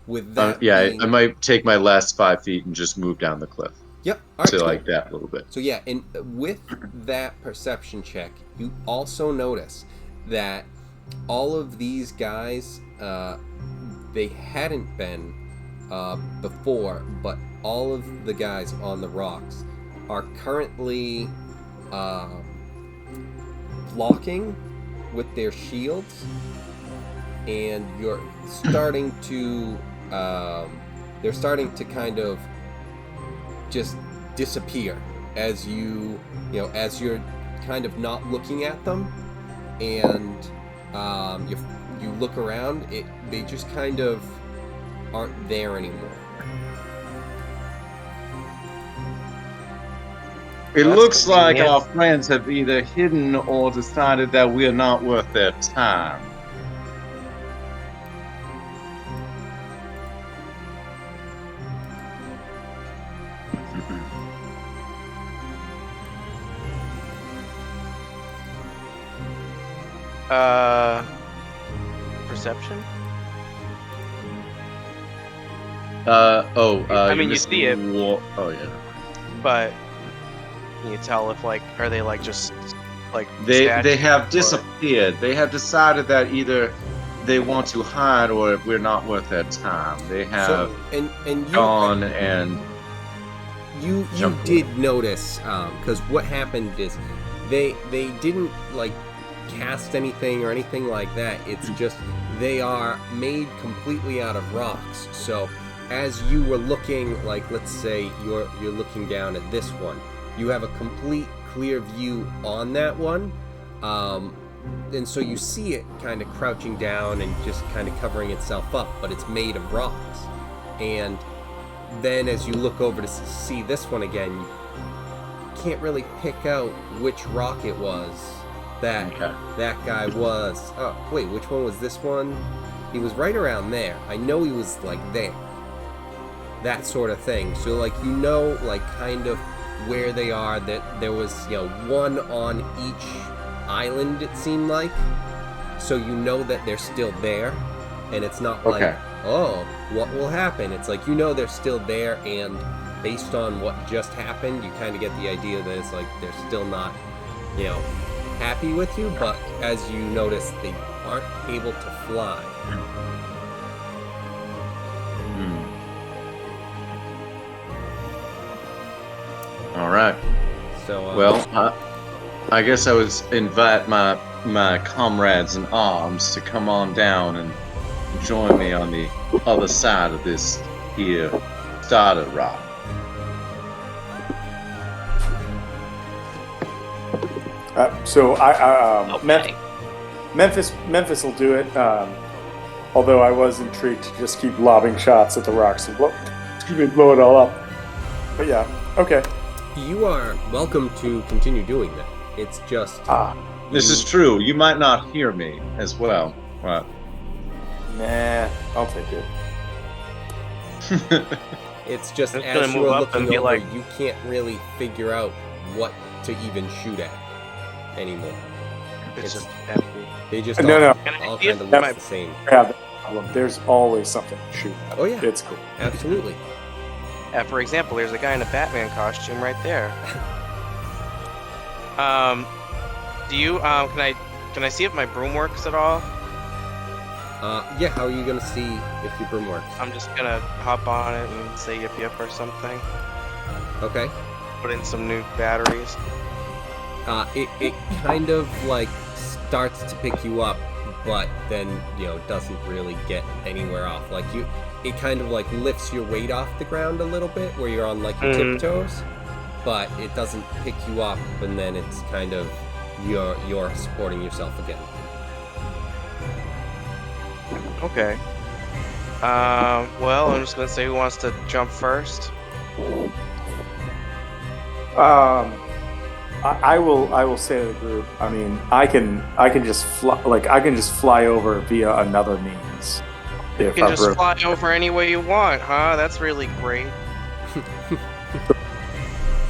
with that, I might take my last 5 feet and just move down the cliff. Yep. All right, to cool. like that a little bit. So yeah, and with that perception check, you also notice that all of these guys, they hadn't been before, but all of the guys on the rocks are currently blocking with their shields, and you're starting to they're starting to kind of just disappear as as you're kind of not looking at them, and you look around, they just kind of aren't there anymore. It That's looks like convenient. our friends have either hidden or decided that we are not worth their time. Perception? I mean, you see it. Oh yeah. But can you tell if are they just They statues, have or- disappeared. They have decided that either they want to hide or we're not worth their time. They have So, and you gone and you jumped did notice, because what happened is they didn't cast anything or anything like that. It's just they are made completely out of rocks. So as you were looking, like let's say you're looking down at this one, you have a complete clear view on that one, and so you see it kind of crouching down and just kind of covering itself up, but it's made of rocks. And then as you look over to see this one again, you can't really pick out which rock it was that guy was. Oh wait, which one was this one? He was right around there. I know he was like there, that sort of thing. So like, you know, like kind of where they are, that there was, you know, one on each island, it seemed like. So you know that they're still there, and it's not like, oh, what will happen? It's like, you know, they're still there, and based on what just happened, you kind of get the idea that it's like they're still not, you know, happy with you. But as you notice, they aren't able to fly. All right. So well, I guess I would invite my comrades in arms to come on down and join me on the other side of this here starter rock. So Memphis will do it. Although I was intrigued to just keep lobbing shots at the rocks and blow it all up. But yeah, okay. you are welcome to continue doing that. It's just This is true. You might not hear me as well. Right. Nah, I'll take it. It's just It's as gonna move you're up looking and be over, like- you can't really figure out what to even shoot at anymore. It's It's- just empty. They just No, no. all If kind of my- look the same. I have that problem. There's always something to shoot at. Oh yeah, It's cool. absolutely. For example, there's a guy in a Batman costume right there. Do you can I see if my broom works at all? Yeah, how are you gonna see if your broom works? I'm just gonna hop on it and say yip yip or something. Okay. Put in some new batteries. It kind of like starts to pick you up, but then, you know, doesn't really get anywhere off. Like it kind of like lifts your weight off the ground a little bit where you're on like your tiptoes, but it doesn't pick you up, and then it's kind of you're supporting yourself again. Okay. Well, I'm just gonna say who wants to jump first. I will say to the group. I mean, I can just fly. Like I can just fly over via another means. You If can I just broke. fly over any way you want, huh? That's really great.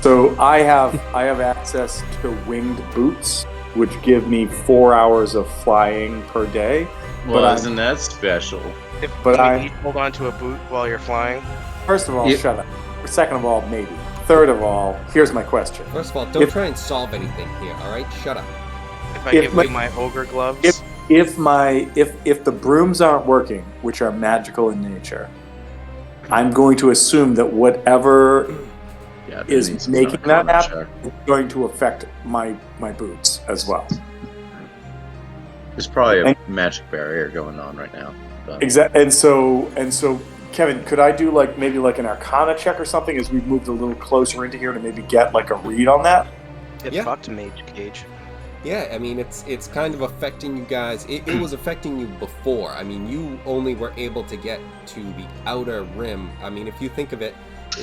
So I have access to winged boots, which give me 4 hours of flying per day. Well, But isn't that special? But Can I- you each hold on to a boot while you're flying? First of all, Yeah. shut up. Second of all, maybe. Third of all, here's my question. First of all, don't If- try and solve anything here. All right, shut up. If I If give my- you my ogre gloves? If the brooms aren't working, which are magical in nature, I'm going to assume that whatever Yeah, Is needs to making be on a that check. is going to affect my boots as well. There's probably a And- magic barrier going on right now. But Exactly. And so, Kevin, could I do maybe an Arcana check or something as we moved a little closer into here to maybe get like a read on that? Get Yeah. fucked, Mage Cage. Yeah, I mean, it's kind of affecting you guys. It was affecting you before. I mean, you only were able to get to the outer rim. I mean, if you think of it,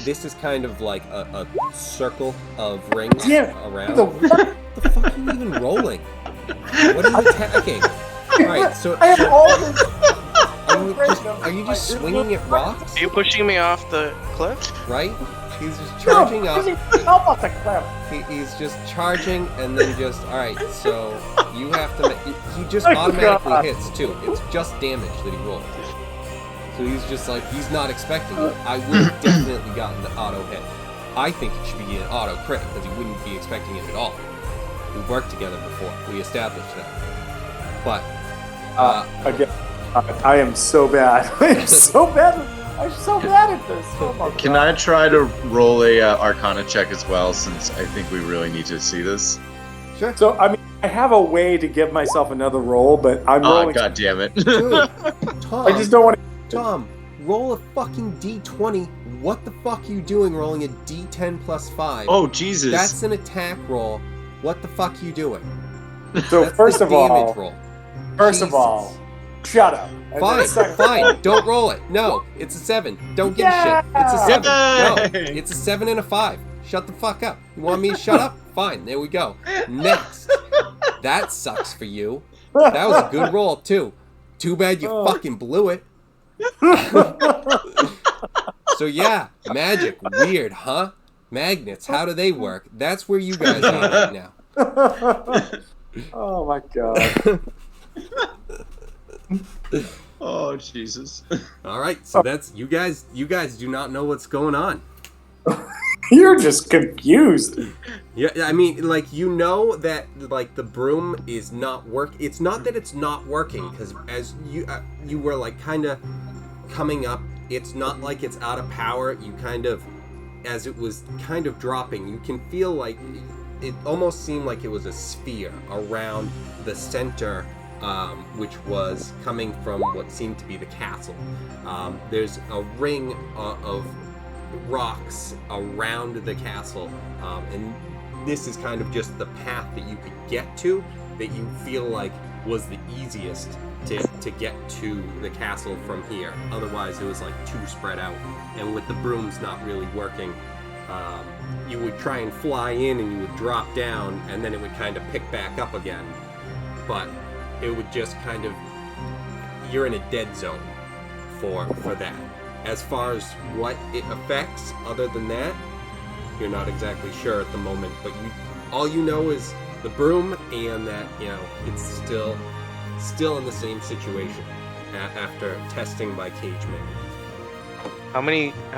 this is kind of like a circle of rings Yeah. around. What? The fuck are you even rolling? What are you attacking? Alright, so I have all this. are you just swinging at rocks? Are you pushing me off the cliff? Right? He's just charging up. Help us, cliff. He's just charging and then just, alright, so you have to, he just Oh, automatically God. hits too. It's just damage that he rolled. So he's just like, he's not expecting it. I would have definitely gotten the auto hit. I think it should be an auto crit because he wouldn't be expecting it at all. We've worked together before. We established that. But, Again, I am so bad. I'm so bad. I'm so bad at this. Oh my can God. I try to roll a Arcana check as well, since I think we really need to see this? sure. So I mean, I have a way to give myself another roll, but I'm Oh, rolling. god damn it. Dude, Tom, I just don't want to. Tom, roll a fucking D20. What the fuck are you doing rolling a D10 plus 5? Oh, Jesus. That's an attack roll. What the fuck are you doing? So That's first the of damage all, roll. first of Jesus. all, shut up. And then Fine, second- fine. Don't roll it. No, it's a 7. Don't give a shit. It's a 7. No, Yay! it's a 7 and a 5. Shut the fuck up. You want me to shut up? Fine, there we go. Next. That sucks for you. That was a good roll, too. Too bad you fucking blew it. So yeah, magic. Weird, huh? Magnets, how do they work? That's where you guys are right now. Oh my god. Oh, Jesus. Alright, so that's you guys do not know what's going on. You're just confused. Yeah, I mean, like, you know that, like, the broom is not It's not that it's not working, because as you were, like, kind of coming up, it's not like it's out of power. You kind of, as it was kind of dropping, you can feel like it almost seemed like it was a sphere around the center, which was coming from what seemed to be the castle. There's a ring of rocks around the castle, and this is kind of just the path that you could get to, that you feel like was the easiest to get to the castle from here. Otherwise it was like too spread out, and with the brooms not really working, you would try and fly in and you would drop down, and then it would kind of pick back up again, but it would just kind of, you're in a dead zone for that. As far as what it affects, other than that, you're not exactly sure at the moment, but all you know is the broom, and that, you know, it's still in the same situation after testing by cage man. How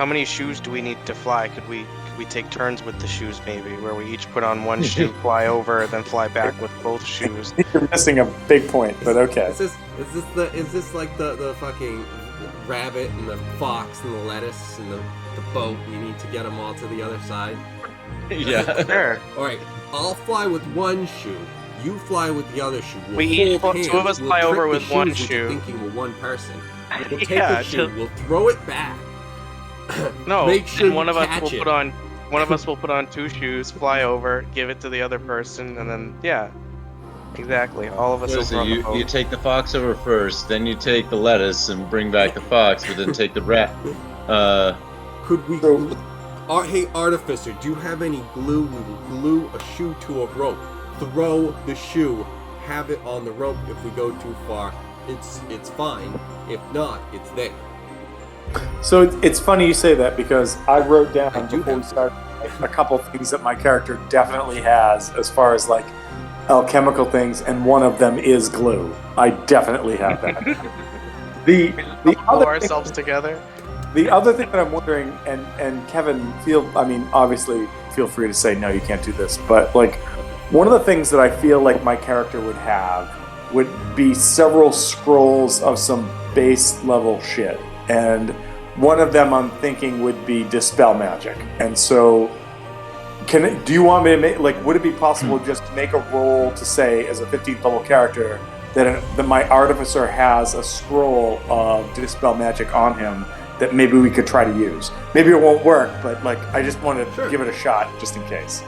many shoes do we need to fly? Could we take turns with the shoes, maybe, where we each put on one shoe, fly over, then fly back with both shoes? You're missing a big point, but okay. Is this like the fucking rabbit and the fox and the lettuce and the boat? You need to get them all to the other side. Yeah. Sure. All right, I'll fly with one shoe. You fly with the other shoe. We'll We each, hold two of hands. us We'll fly trick over the with one shoes into shoe. Thinking we're one person. We'll take Yeah, the shoe. We'll throw it back. No, Make sure and one you of us catch will it. put on two shoes, fly over, give it to the other person, and then exactly. All of us will So run the boat. you take the fox over first, then you take the lettuce and bring back the fox, but then take the rat. Could we? Hey, artificer, do you have any glue? We will glue a shoe to a rope. Throw the shoe. Have it on the rope. If we go too far, it's fine. If not, it's there. So it's funny you say that, because I wrote down I do before we have- started a couple things that my character definitely has as far as like alchemical things, and one of them is glue. I definitely have that. the Pull other thing, ourselves together. the other thing that I'm wondering, and Kevin, obviously feel free to say no, you can't do this, but like one of the things that I feel like my character would have would be several scrolls of some base level shit. And one of them I'm thinking would be dispel magic. And so, do you want me to make, like, would it be possible just to make a roll to say, as a 15th level character, that my artificer has a scroll of dispel magic on him that maybe we could try to use? Maybe it won't work, but like, I just wanted to give it a shot just in case.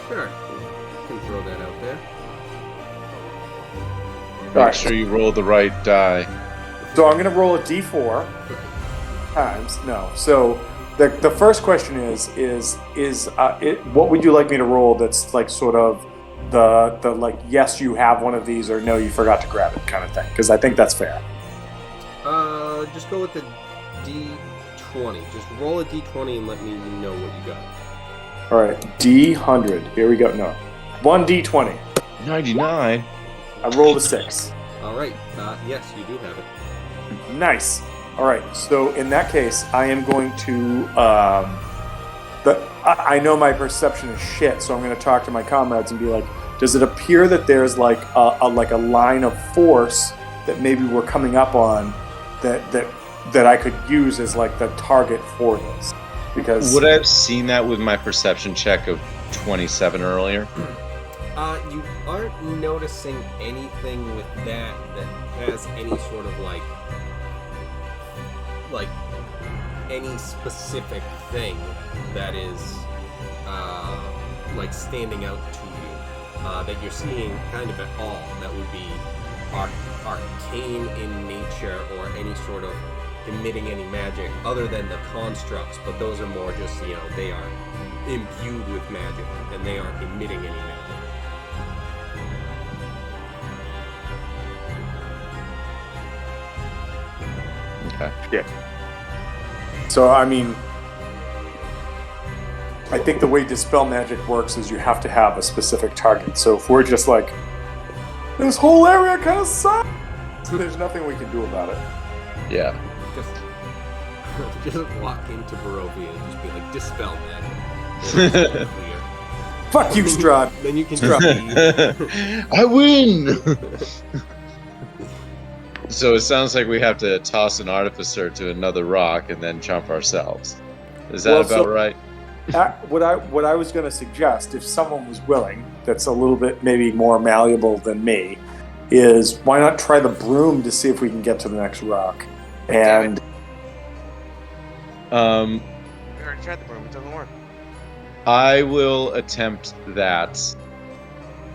Sure. You can throw that out there. Make sure you roll the right die. So I'm going to roll a d4 times. No. So the first question is what would you like me to roll that's like sort of the like, yes, you have one of these, or no, you forgot to grab it kind of thing? Because I think that's fair. Just go with the D20. Just roll a D20 and let me know what you got. All right, D100. Here we go. No. 1d20. 99. I rolled a 6. All right. Yes, you do have it. Nice. All right. So in that case, I am going to. I know my perception is shit, so I'm going to talk to my comrades and be like, "Does it appear that there's like a line of force that maybe we're coming up on that I could use as like the target for this?" Because Would I have seen that with my perception check of 27 earlier? You aren't noticing anything with that has any sort of like like any specific thing that is like standing out to you that you're seeing kind of at all. That would be arcane in nature or any sort of emitting any magic other than the constructs, but those are more just, they are imbued with magic and they aren't emitting any magic. Okay. Yeah. So, I mean, I think the way Dispel Magic works is you have to have a specific target. So if we're just like, this whole area kind of sucks, there's nothing we can do about it. Yeah. Just walk into Barovia and just be like, Dispel Magic. Fuck you, Strahd. Then you can drop me. I win! So it sounds like we have to toss an artificer to another rock and then jump ourselves. Is that about right? What I was going to suggest, if someone was willing, that's a little bit maybe more malleable than me, is why not try the broom to see if we can get to the next rock? And We already tried the broom. It doesn't work. I will attempt that,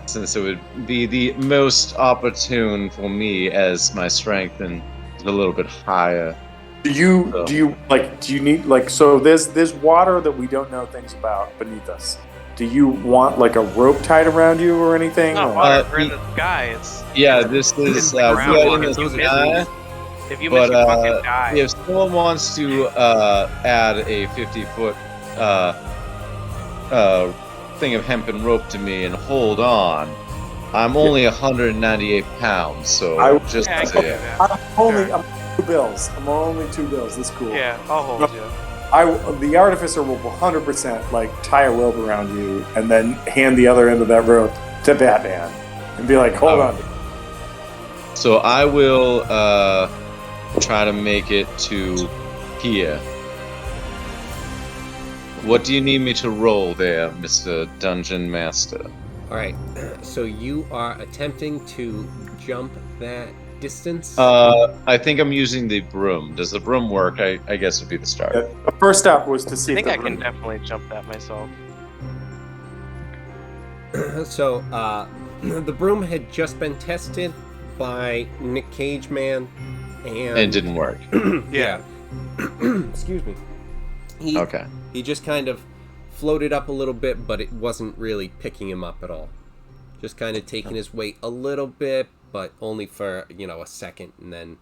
since it would be the most opportune for me as my strength is a little bit higher. do you need so there's water that we don't know things about beneath us. Do you want like a rope tied around you or anything? No, Or- water. We're in the sky. It's This is It's the ground. in the If you sky, if you miss, you fucking die. if someone wants to add a 50-foot thing of hempen rope to me and hold on, I'm only 198 pounds, so I just Yeah, I to can do say it. that. I'm 2 bills. I'm only 2 bills. That's cool. Yeah, I'll hold you. The artificer will 100% like tie a rope around you and then hand the other end of that rope to Batman and be like, hold on. So I will try to make it to here. What do you need me to roll there, Mr. Dungeon Master? Alright, so you are attempting to jump that distance? I think I'm using the broom. Does the broom work? I guess would be the start. The first step was to see I if think the I can room- definitely jump that myself. So, the broom had just been tested by Nick Cage Man, and It didn't work. yeah. Excuse me. Okay. He just kind of floated up a little bit, but it wasn't really picking him up at all. Just kind of taking his weight a little bit, but only for, a second, and then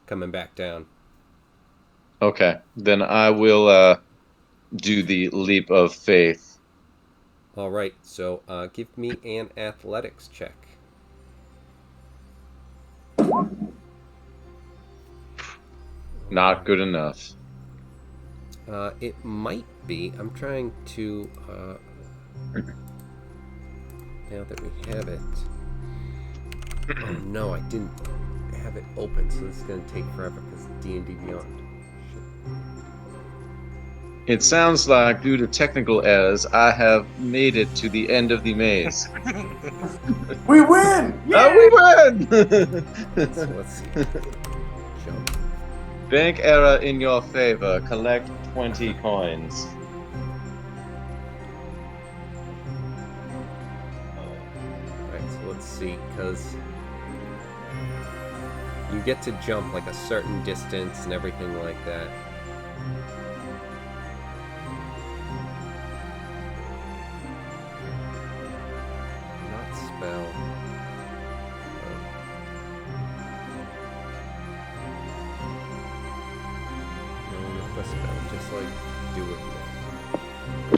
coming back down. Okay. Then I will do the leap of faith. All right, so give me an athletics check. Not good enough. It might be. I'm trying to. Now that we have it. Oh no, I didn't have it open, so this is going to take forever because D&D Beyond. It sounds like, due to technical errors, I have made it to the end of the maze. We win! Oh, we win! So let's see. Jump. Bank error in your favor. Collect 20 coins. Alright, so let's see, because you get to jump like a certain distance and everything like that. Not spell. No, not the spell. Just like do it now.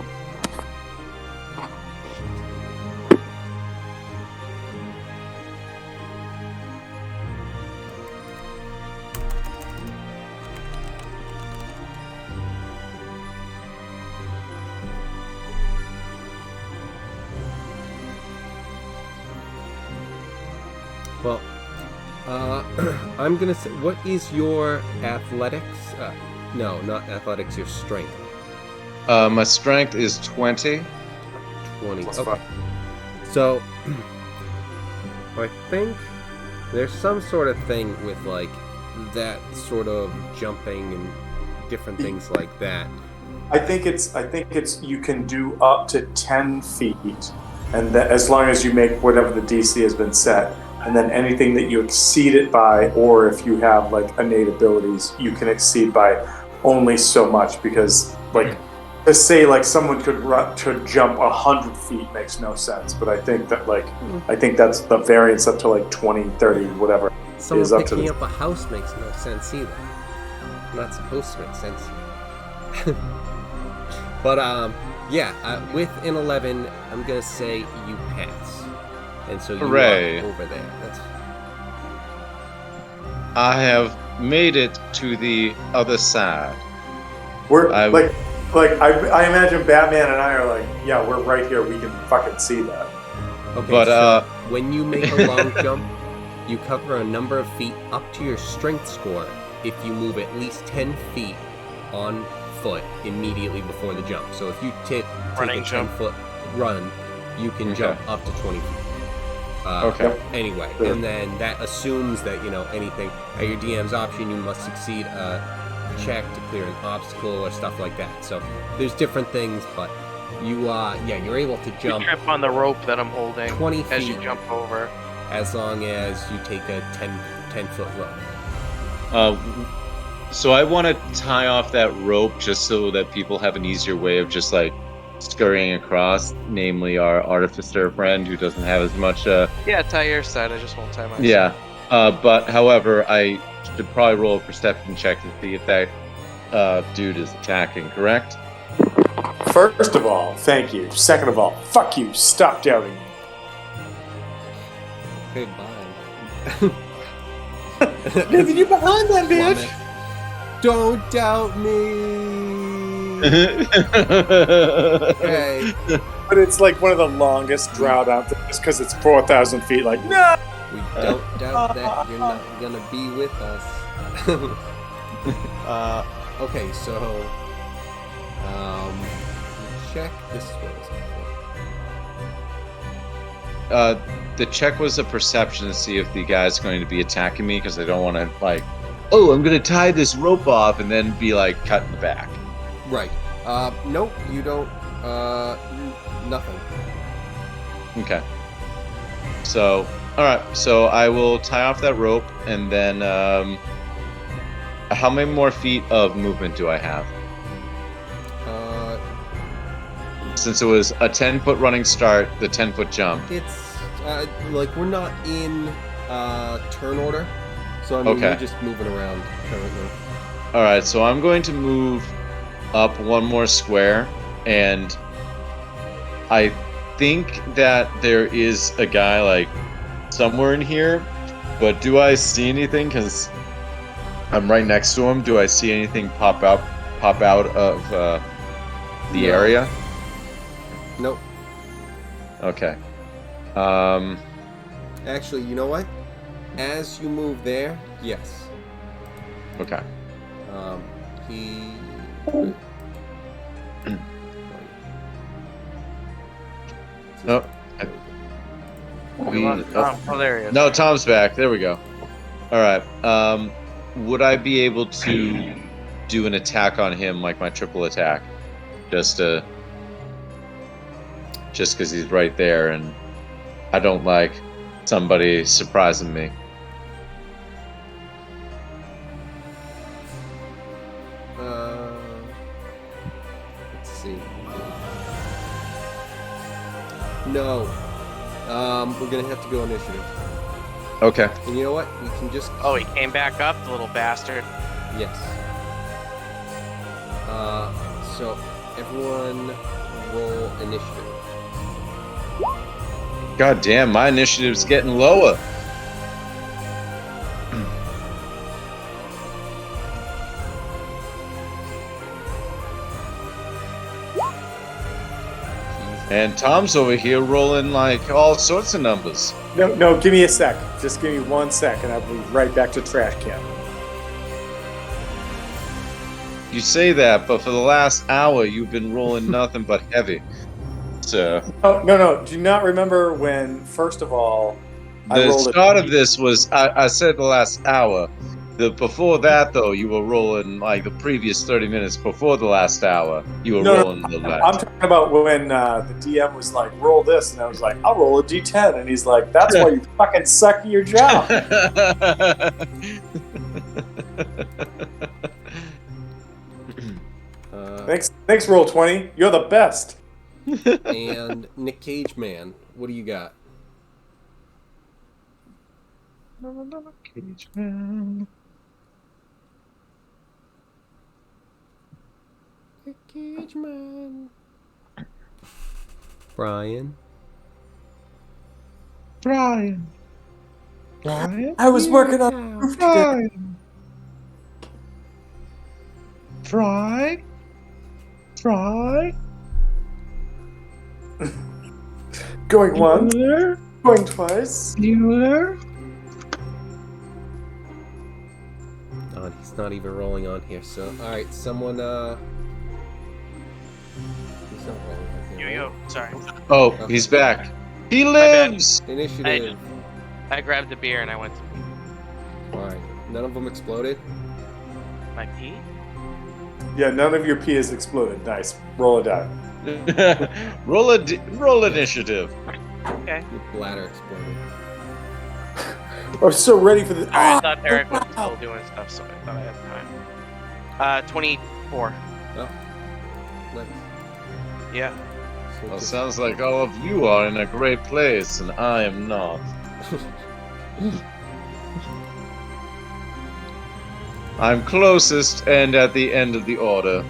Well, I'm gonna say, what is your athletics? No, not athletics, your strength. My strength is 20. 20. Plus Okay. 5. So, I think there's some sort of thing with, like, that sort of jumping and different things like that. I think it's you can do up to 10 feet, and that as long as you make whatever the DC has been set, and then anything that you exceed it by, or if you have like innate abilities, you can exceed by only so much. Because like to say like someone could jump 100 feet makes no sense. But I think that I think that's the variance up to like 20, 30, whatever. Someone is up picking to up a house makes no sense either. Not supposed to make sense. But with an 11, I'm gonna say you pass, and so you Hooray. are over there. That's I have made it to the other side. We're I imagine Batman and I are like, yeah, we're right here. We can fucking see that. okay. But so when you make a long jump, you cover a number of feet up to your strength score if you move at least 10 feet on foot immediately before the jump. So if you take a 10-foot run, you can jump up to 20 feet. Anyway, and then that assumes that, anything at your DM's option, you must succeed a check to clear an obstacle or stuff like that. So there's different things, but you're able to jump. You trip on the rope that I'm holding 20 feet as you jump over. As long as you take a 10-foot run. So I want to tie off that rope just so that people have an easier way of just like scurrying across, namely our artificer friend who doesn't have as much tie your side, I just won't tie my side. But however, I should probably roll a perception check to see if that dude is attacking, correct? First of all, thank you. Second of all, fuck you. Stop doubting me. Okay, bye. Nathan, you behind that bitch? Don't doubt me. Okay. But it's like one of the longest drought out there just because it's 4,000 feet. Like, no! We don't doubt that you're not gonna be with us. Okay, so check this way. The check was a perception to see if the guy's going to be attacking me because I don't want to I'm going to tie this rope off and then be cut in the back. Right. Nope, you don't. Nothing. Okay. So, alright, so I will tie off that rope and then, how many more feet of movement do I have? Since it was a 10-foot running start, the 10-foot jump. It's, we're not in, turn order. So, we're just moving around currently. Alright, so I'm going to move up one more square, and I think that there is a guy, somewhere in here, but do I see anything? Because I'm right next to him. Do I see anything pop out of the area? Nope. Okay. Actually, you know what? As you move there, yes. Okay. He... Oh. There he is. No, Tom's back. There we go. Alright. Would I be able to do an attack on him, like my triple attack? Just because he's right there, and I don't like somebody surprising me. Let's see. No. We're gonna have to go initiative. Okay. And you know what? We can just... Oh, he came back up, the little bastard. Yes. So, everyone roll initiative. God damn, my initiative's getting lower. And Tom's over here rolling all sorts of numbers. No, give me a sec. Just give me 1 sec and I'll be right back to trash can. You say that, but for the last hour you've been rolling nothing but heavy. So No. Do you not remember when, first of all, the start of this was I said the last hour. Before that, though, you were rolling like the previous 30 minutes before the last hour. You were rolling the I'm left. talking about when the DM was like, roll this, and I was like, I'll roll a d10, and he's like, that's why you fucking suck at your job. Thanks, roll 20. You're the best. And Nick Cage Man, what do you got? Cage Man. Nick Cage Man. Brian. I was working on roof today. Fry. Going once, going twice. Bueller. Oh, he's not even rolling on here, so... Alright, someone, He's not rolling on here. Yo, sorry. Oh, he's back. He lives! Initiative. I grabbed the beer and I went to Alright, none of them exploded? my pee. Yeah, none of your pee has exploded. Nice. Roll a die. roll initiative. Okay. Your bladder exploded. I'm so ready for this. I thought Eric was still doing stuff, so I thought I had time. 24. Oh. Nice. Yeah. So Well, just- sounds like all of you are in a great place, and I am not. I'm closest and at the end of the order,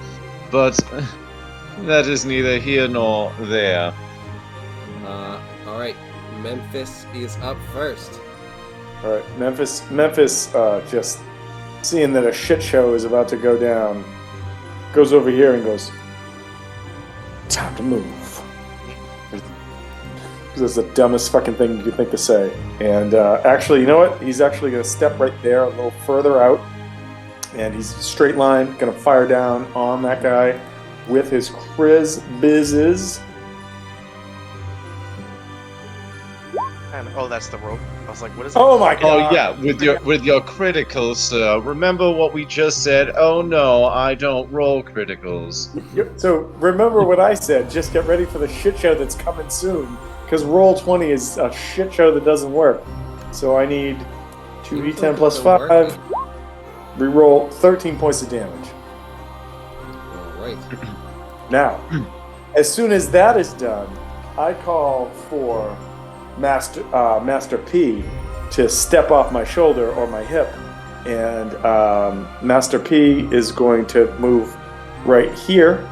but that is neither here nor there. Alright, Memphis is up first. All right, Memphis, just seeing that a shit show is about to go down, goes over here and goes, time to move. That's the dumbest fucking thing you could think to say. And actually, you know what? He's actually going to step right there a little further out. And he's straight line, going to fire down on that guy with his Kriz Bizzes. Oh, that's the rope. I was like, what is it? Oh my god! Oh yeah, with your criticals, sir. Remember what we just said? Oh no, I don't roll criticals. So remember what I said. Just get ready for the shit show that's coming soon. Because roll 20 is a shit show that doesn't work. So I need 2d10 plus 5. Reroll 13 points of damage. Alright. Now, as soon as that is done, I call for Master P to step off my shoulder or my hip. And Master P is going to move right here.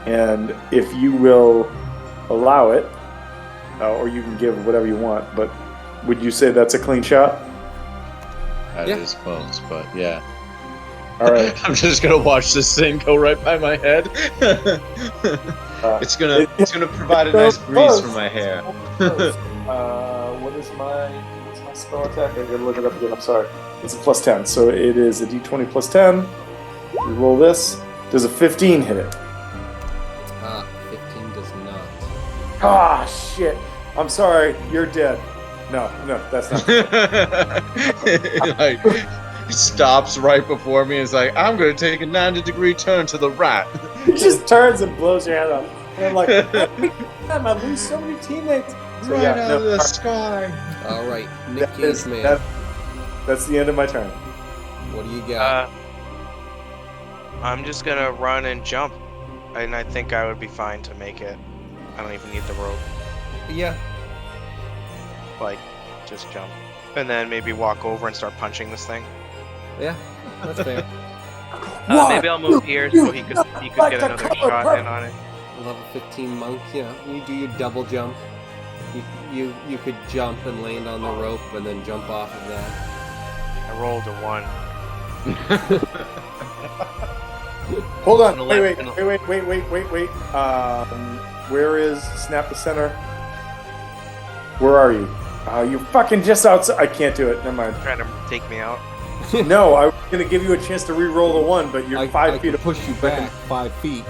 And if you will allow it, or you can give whatever you want, but would you say that's a clean shot? That is close, but yeah. All right. I'm just gonna watch this thing go right by my head. It's gonna provide a nice breeze for my hair. What is my spell attack? I gotta look it up again. I'm sorry. It's a plus 10, so it is a d20 plus 10. We roll this. Does a 15 hit it? 15 does not. Ah, shit. I'm sorry. You're dead. No, that's not. Like, he stops right before me and is like, I'm gonna take a 90-degree turn to the right. He just turns and blows your head up. And I'm like, damn, I lose so many teammates. So, Right yeah, out of the sky. Alright, Nick that is- Cage Man. that's the end of my turn. What do you got? I'm just gonna run and jump, and I think I would be fine to make it. I don't even need the rope. Yeah. Like, just jump, and then maybe walk over and start punching this thing. Yeah, that's fair. Maybe I'll move here so he could get another shot in on it. Level 15 monk, yeah. You do your double jump. You could jump and land on the rope and then jump off of that. I rolled a 1. Hold on. An Wait. 11. Where is Snap the Center? Where are you? You fucking just outside. I can't do it. Never mind. Trying to take me out. No, I was going to give you a chance to re-roll the 1, but you're 5 I feet could push you back 5 feet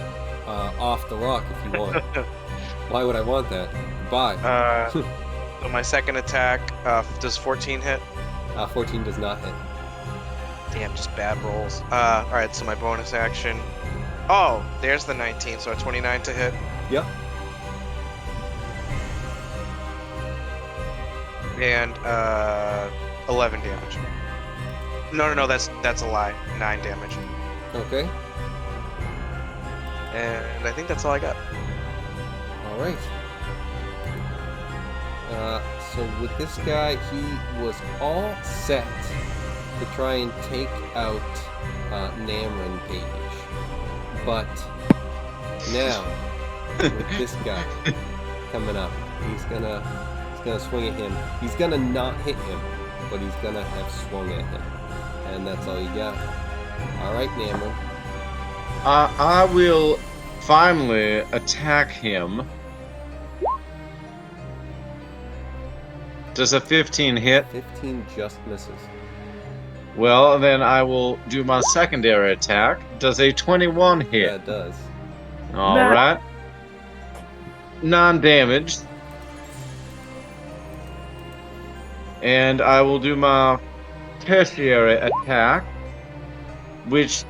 off the rock if you want. Why would I want that? Bye. So my second attack, does 14 hit? 14 does not hit. Damn, just bad rolls. Alright, so my bonus action. Oh, there's the 19, so a 29 to hit. Yep. And 11 damage. No, that's a lie. 9 damage. Okay. And I think that's all I got. All right. So with this guy, he was all set to try and take out Namran Page. But now, with this guy coming up, he's gonna swing at him. He's gonna not hit him, but he's gonna have swung at him. And that's all you got. Alright, Namran. I will finally attack him. Does a 15 hit? 15 just misses. Well, then I will do my secondary attack. Does a 21 hit? Yeah, it does. Alright. Non-damaged. And I will do my tertiary attack, which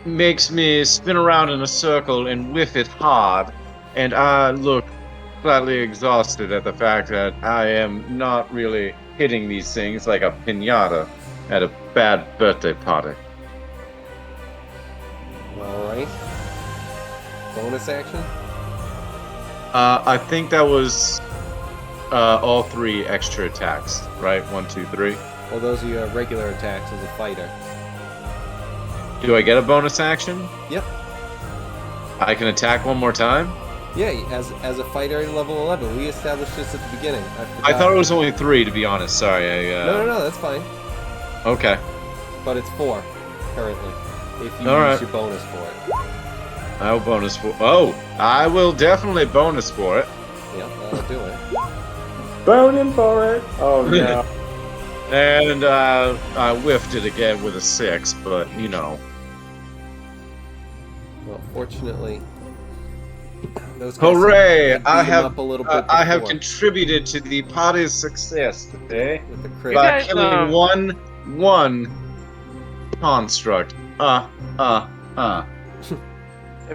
makes me spin around in a circle and whiff it hard. And I look slightly exhausted at the fact that I am not really hitting these things like a piñata at a bad birthday party. Alright. Bonus action? I think that was all 3 extra attacks, right? 1, 2, 3. Well, those are your regular attacks as a fighter. Do I get a bonus action? Yep. I can attack one more time? Yeah, as a fighter at level 11. We established this at the beginning. I thought it was only 3, to be honest. Sorry. No, that's fine. Okay. But it's 4, currently. If you All use right. your bonus for it. I will bonus for... Oh! I will definitely bonus for it. Yep, that'll do it. Boning for it. Oh no. And I whiffed it again with a 6, but, you know. Well, fortunately... Those guys Hooray! had beat I him have up a little bit I have before contributed to the party's success today with the crit. by guys, killing one construct. Have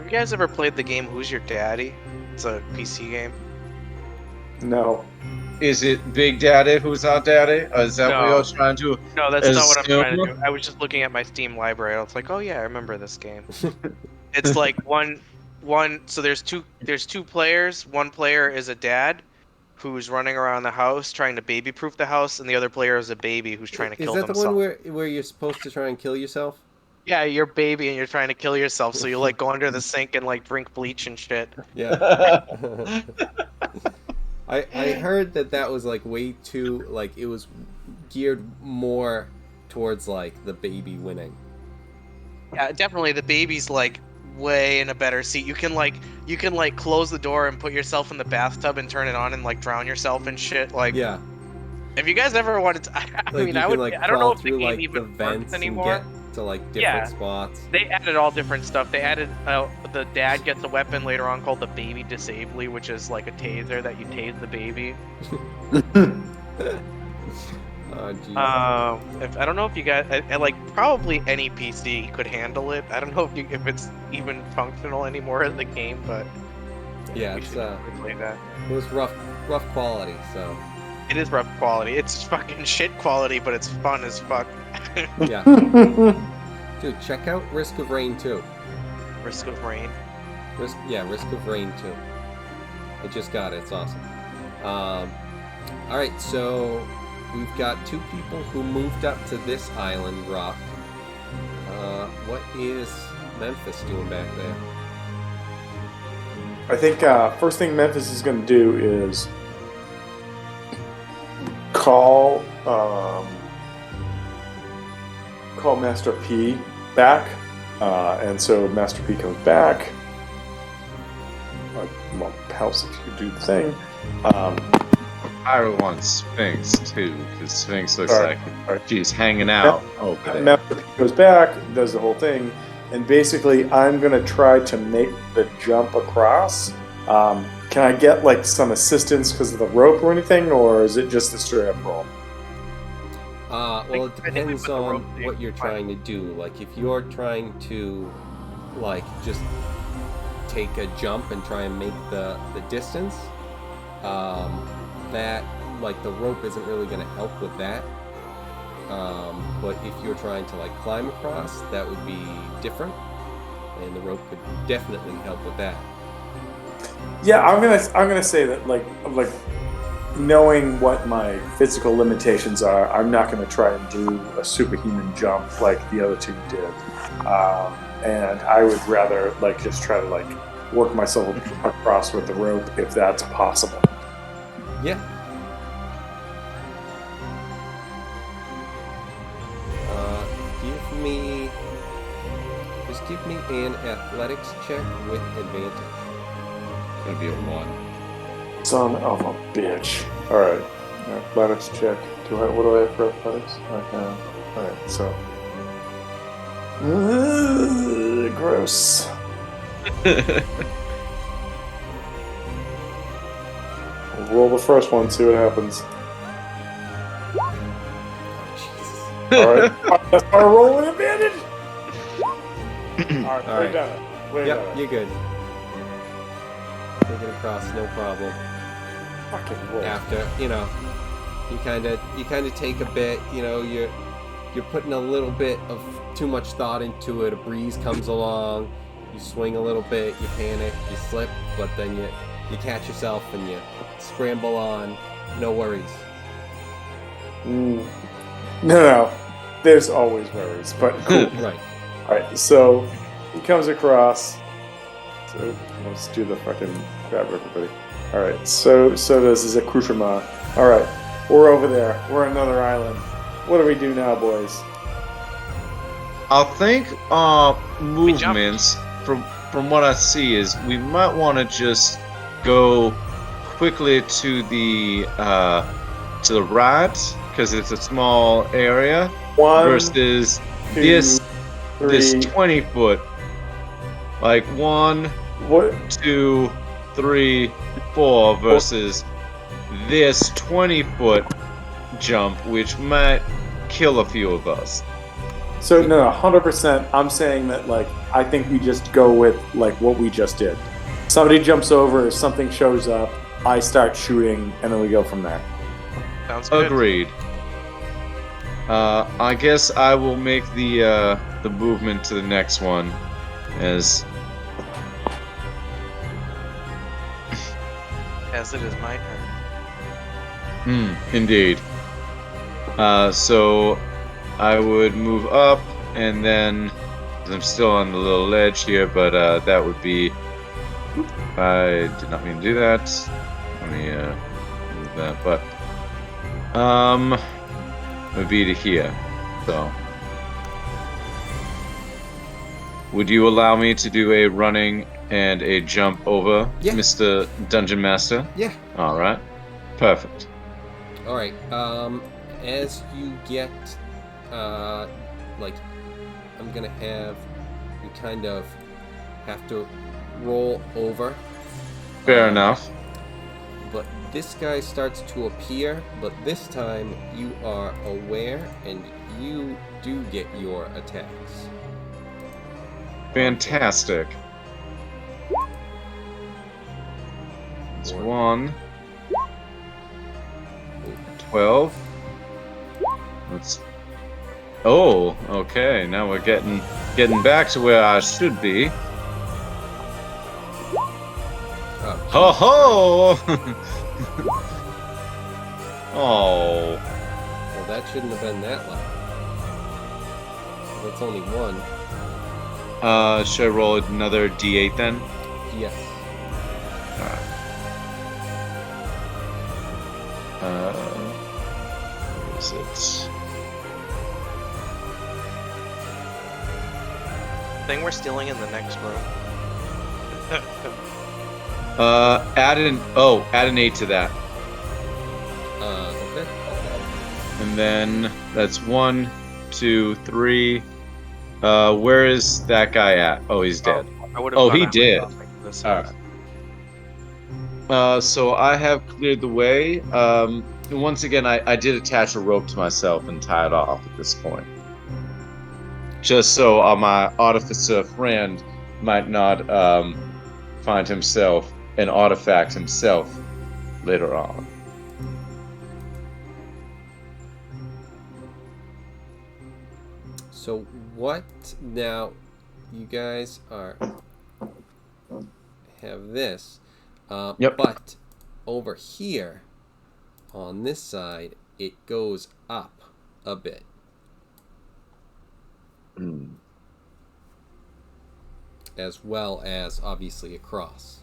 you guys ever played the game Who's Your Daddy? It's a PC game. No. Is it Big Daddy who's our daddy? Or is that what No. you're trying to... No, that's not what I'm trying to Assume? do. I was just looking at my Steam library. I was like, oh yeah, I remember this game. It's like one. So there's two players. One player is a dad who's running around the house trying to baby-proof the house, and the other player is a baby who's trying to kill Is that themselves. the one where you're supposed to try and kill yourself? Yeah, you're a baby and you're trying to kill yourself, so you like go under the sink and like drink bleach and shit. Yeah. I heard that was like way too, like, it was geared more towards like the baby winning. Yeah, definitely the baby's like way in a better seat. You can like close the door and put yourself in the bathtub and turn it on and like drown yourself and shit. Like, Yeah. If you guys ever wanted to, I Like mean, you I can, would. like, I don't know crawl if the through, game like, the even vents works anymore. and get to like different Yeah. spots. They added all different stuff. They added the dad gets a weapon later on called the baby disably, which is like a taser that you tase the baby. Oh, geez. I don't know if you guys, I like probably any PC could handle it. I don't know if it's even functional anymore as a game, but Yeah, we it's should play that. it was rough quality, so It is rough quality. It's fucking shit quality, but it's fun as fuck. yeah. Dude, check out Risk of Rain 2. Risk of Rain. Risk of Rain 2. I just got it. It's awesome. All right, so we've got 2 people who moved up to this island rock. What is Memphis doing back there? I think first thing Memphis is going to do is call Master P back, and so Master P comes back. Well, helps if you do the thing. I want Sphinx too, because Sphinx looks Sorry. like she's hanging out over there. Master P goes back, does the whole thing, and basically I'm going to try to make the jump across. Can I get like some assistance because of the rope or anything, or is it just a straight up roll? Well, it I think we depends put the on rope there. what you're trying to do. Like, if you're trying to, like, just take a jump and try and make the distance, that, like, the rope isn't really going to help with that. But if you're trying to, like, climb across, that would be different, and the rope could definitely help with that. Yeah, I'm gonna say that like knowing what my physical limitations are, I'm not gonna try and do a superhuman jump like the other two did, and I would rather like just try to like work myself across with the rope if that's possible. Yeah. Give me an athletics check with advantage. It's gonna be a 1. Son of a bitch. Alright. Athletics check. What do I have for athletics? Okay. Alright, so. Gross. Roll the first one, see what happens. Alright. That's our roll with advantage! Alright, way better. Way yep, better. you're good. Take it across, no problem. Fucking roll. After, you kind of take a bit, you're putting a little bit of too much thought into it. A breeze comes along, you swing a little bit, you panic, you slip, but then you catch yourself and you scramble on. No worries. No. There's always worries, but cool. Right. Alright, so he comes across. So let's do the fucking grab everybody. Alright, so this is accoutrement. Alright, we're over there. We're on another island. What do we do now, boys? I think movements from what I see is we might want to just go quickly to the right because it's a small area versus this 20 foot. Like 1, 2, 3, 4 versus this 20-foot jump, which might kill a few of us. So no, 100%. I'm saying that like I think we just go with like what we just did. Somebody jumps over, something shows up, I start shooting, and then we go from there. Sounds good. Agreed. I guess I will make the movement to the next one as it is my turn. Indeed. So I would move up, and then I'm still on the little ledge here, but that would be. I did not mean to do that. Let me move that, but it would be to here. So, would you allow me to do a running and a jump over, yeah. Mr. Dungeon Master? Yeah. All right. Perfect. All right. As you get, like, I'm gonna have you kind of have to roll over. Fair enough. But this guy starts to appear, but this time you are aware and you do get your attacks. Fantastic. It's 1. 12. Let's. Oh, okay. Now we're getting back to where I should be. Ho ho! Oh. Well, that shouldn't have been that loud. That's only 1. Should I roll another D8 then? Yes. Where is it? Thing we're stealing in the next room. Add an 8 to that. Okay. And then that's 1, 2, 3. Where is that guy at? Oh, he's dead. He did. Alright. So I have cleared the way. once again, I did attach a rope to myself and tie it off at this point. Just so my artificer friend might not find himself an artifact himself later on. So what now? You guys have this, Yep. but over here on this side it goes up a bit. As well as obviously across.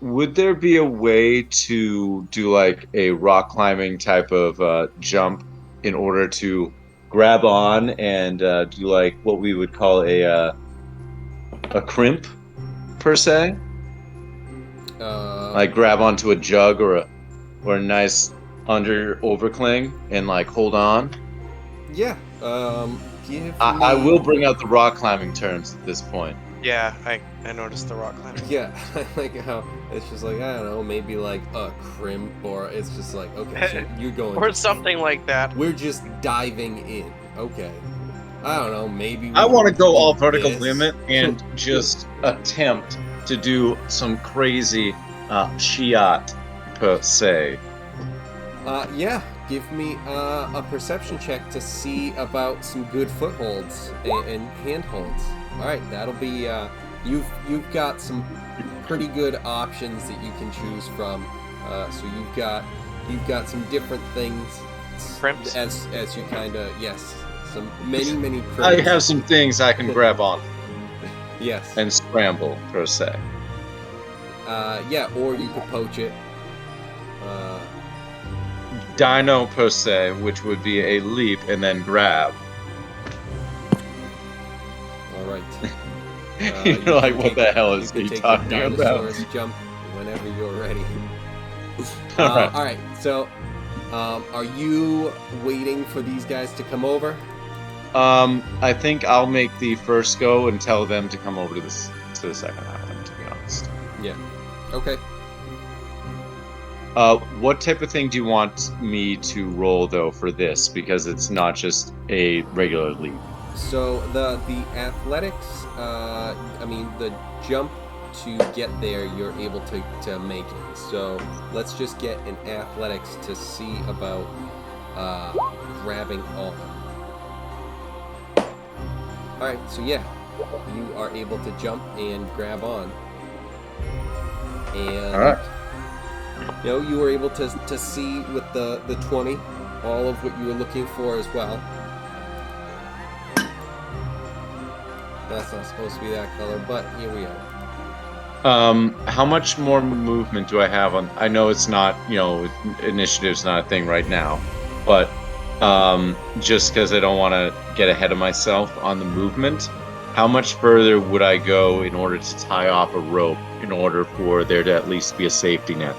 Would there be a way to do like a rock climbing type of jump in order to grab on and do like what we would call a crimp per se? Like grab onto a jug or a nice overcling and like hold on. Yeah. I will bring out the rock climbing terms at this point. Yeah, I noticed the rock climbing. Yeah, I like how it's just like, I don't know, maybe like a crimp, or it's just like, okay, so you're going Or something like that. We're just diving in. Okay. I don't know, maybe I want to go all do vertical this. limit and just attempt to do some crazy shiat per se. Yeah, give me a perception check to see about some good footholds and handholds. All right, that'll be you've got some pretty good options that you can choose from. So you've got some different things Crimps? as you kind of some many crimps. I have some things I can grab on Yes. and scramble per se. Yeah, or you could poach it. Dino per se, which would be a leap and then grab. All right. You're like, what the hell is you he can take talking the about? dinosaurus jump whenever you're ready. All right. All right. So, are you waiting for these guys to come over? I think I'll make the first go and tell them to come over to the second island, to be honest. Yeah. Okay. What type of thing do you want me to roll though for this? Because it's not just a regular leap. So the athletics, I mean the jump to get there, you're able to make it. So let's just get an athletics to see about grabbing on. All right. So yeah, you are able to jump and grab on. And All right. you know, you were able to see with the 20 all of what you were looking for as well. That's not supposed to be that color, but here we are. How much more movement do I have on? I know it's not, initiative's not a thing right now, but just because I don't want to get ahead of myself on the movement, how much further would I go in order to tie off a rope in order for there to at least be a safety net?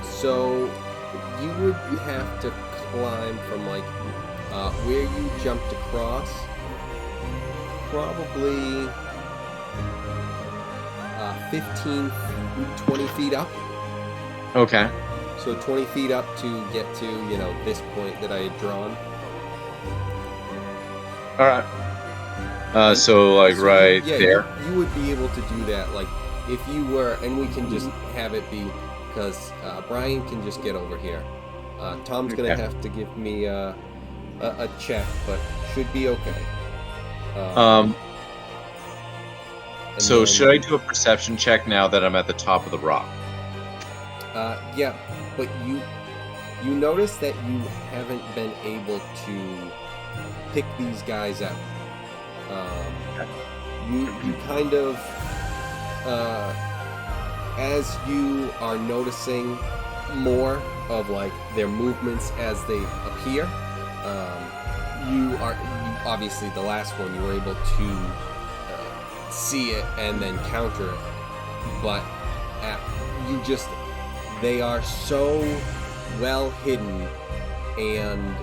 So you would have to climb from like where you jumped across, probably 15, 20 feet up. Okay. So 20 feet up to get to, this point that I had drawn. All right. So like So right yeah, there. You would be able to do that, like if you were, and we can just have it be because Brian can just get over here. Tom's gonna Okay. have to give me a check, but should be okay. Um. And So then- should I do a perception check now that I'm at the top of the rock? Yeah, but you notice that you haven't been able to pick these guys out. You kind of as you are noticing more of like their movements as they appear, you obviously the last one you were able to see it and then counter it, but they are so well hidden and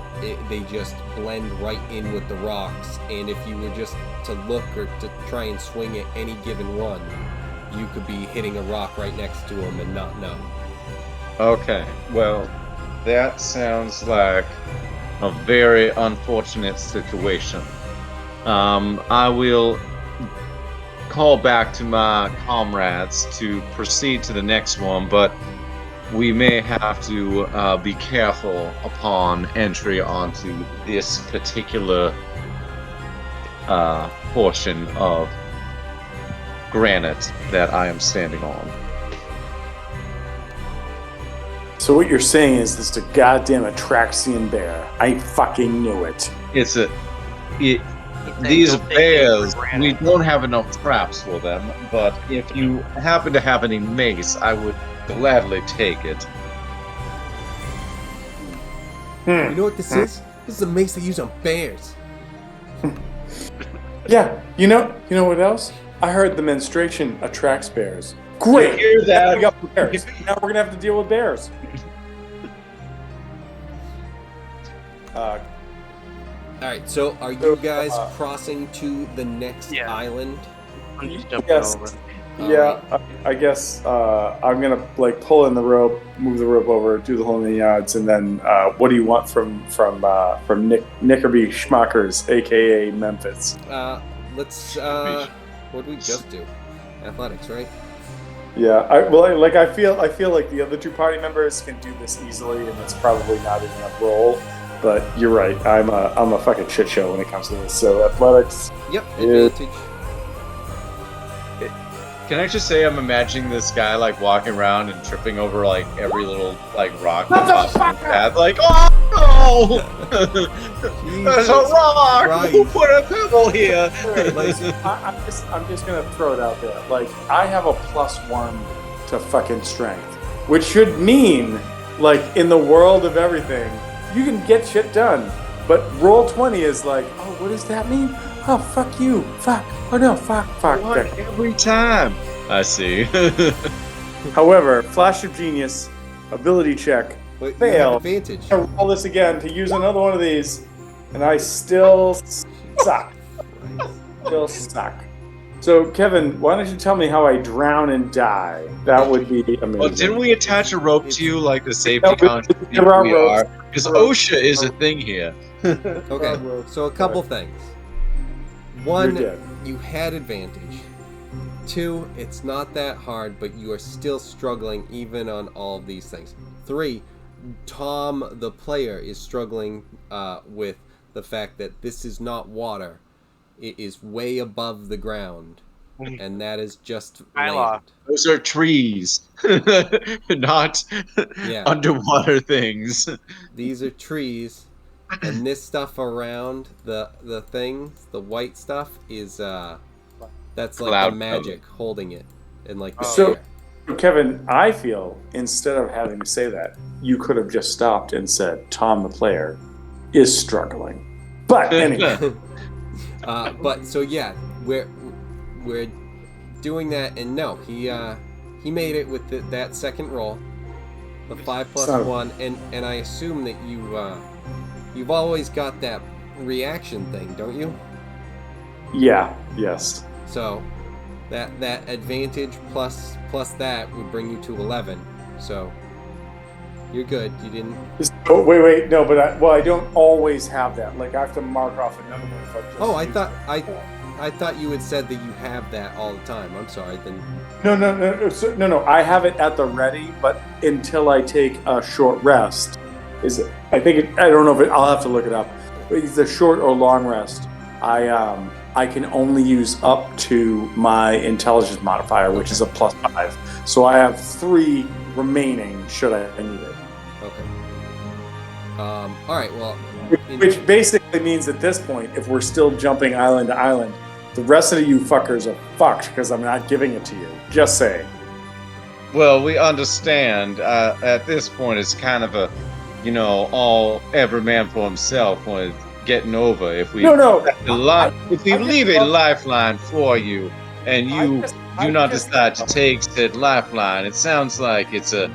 they just blend right in with the rocks, and if you were just to look or to try and swing at any given one, you could be hitting a rock right next to him and not know. Okay, well, that sounds like a very unfortunate situation. I will call back to my comrades to proceed to the next one, but we may have to be careful upon entry onto this particular portion of granite that I am standing on. So what you're saying is this is a goddamn Atraxian bear. I fucking knew it. These bears, we don't have enough traps for them, but if you happen to have any mace, I would gladly take it. You know what this is? This is a mace they use on bears. Yeah, you know what else? I heard the menstruation attracts bears. Great! You hear that? We got bears. Now we're gonna have to deal with bears. Alright, so are you guys crossing to the next island? I'm just jumping Yes. over. Yeah, I guess I'm gonna like pull in the rope, move the rope over, do the whole 9 yards, and then what do you want from Nickerby Schmackers, aka Memphis? Let's what did we just do? Athletics, right? Yeah, I feel like the other two party members can do this easily, and it's probably not even a roll. But you're right, I'm a fucking shit show when it comes to this. So athletics. Yep, advantage. Can I just say I'm imagining this guy like walking around and tripping over like every little like rock that pops in his path, like, oh no! There's a rock! Christ. Who put a pebble here? I'm just gonna throw it out there. Like I have a +1 to fucking strength, which should mean, like in the world of everything, you can get shit done. But roll 20 is like, oh, what does that mean? Oh, fuck you, fuck. Oh no, fuck. What? Every time. I see. However, flash of genius, ability check, Wait, you fail. have advantage. I roll this again to use another one of these, and I still suck. Still suck. So, Kevin, why don't you tell me how I drown and die? That would be amazing. Well, didn't we attach a rope to you like the safety No, conscious there people are we ropes. are? Because OSHA is a thing here. Okay, so a couple things. You're One, dead. you had advantage. Two, it's not that hard, but you are still struggling even on all of these things. Three, Tom, the player, is struggling with the fact that this is not water. It is way above the ground, and that is just land. Those are trees, not underwater things. These are trees, and this stuff around the things, the white stuff, is that's like Cloud the magic holding it in like the So- air. Kevin, I feel instead of having to say that, you could have just stopped and said, Tom, the player, is struggling. But anyway. But so yeah, we're doing that, and no, he made it with that second roll, the 5 plus Son of- 1, and I assume that you've always got that reaction thing, don't you? Yeah, yes. So that advantage plus that would bring you to 11. So you're good. You didn't. Oh, wait, no, but I don't always have that. Like, I have to mark off another one if I just Oh, I use thought it. I thought you had said that you have that all the time. I'm sorry. Then No. I have it at the ready, but until I take a short rest, I don't know if I'll have to look it up. It's a short or long rest. I can only use up to my intelligence modifier, which is a +5. So I have 3 remaining should I need it. okay. All right. Well, Which basically means at this point, if we're still jumping island to island, the rest of you fuckers are fucked because I'm not giving it to you. Just saying. Well, we understand. At this point, it's kind of a, every man for himself when it's getting over. If we if we leave a lifeline for you, and you do not decide to take said lifeline, it sounds like it's a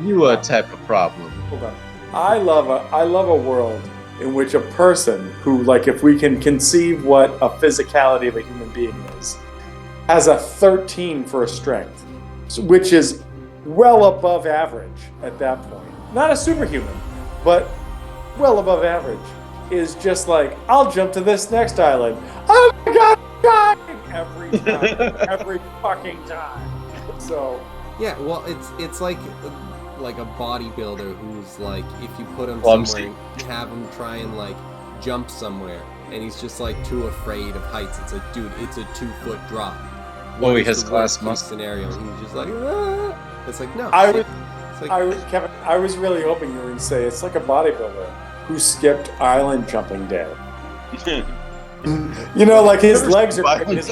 you a type of problem. Hold on. I love a world in which a person who, like, if we can conceive what a physicality of a human being is, has a 13 for a strength, which is well above average at that point. Not a superhuman, but well above average. Is just like, I'll jump to this next island. Oh my god, I'm dying! Every time. Every fucking time. So Yeah, well, it's like a bodybuilder who's like, if you put him somewhere and have him try and like jump somewhere, and he's just like too afraid of heights. It's like, dude, it's a 2-foot drop. Oh, he has glass muscle scenario, and he's just like, ah. It's like, no. Kevin, I was really hoping you were going to say it's like a bodybuilder who skipped island jumping day. You know, like his legs are great, his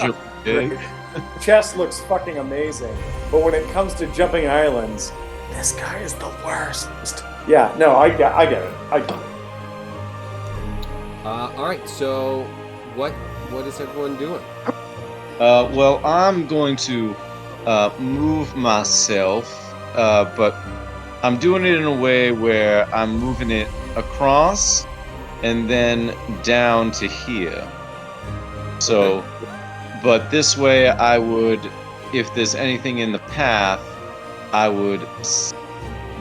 chest looks fucking amazing, but when it comes to jumping islands, this guy is the worst. Yeah, no, I get it. I get it. All right, so what is everyone doing? Well, I'm going to move myself, but I'm doing it in a way where I'm moving it across and then down to here. So, but this way I would, if there's anything in the path, I would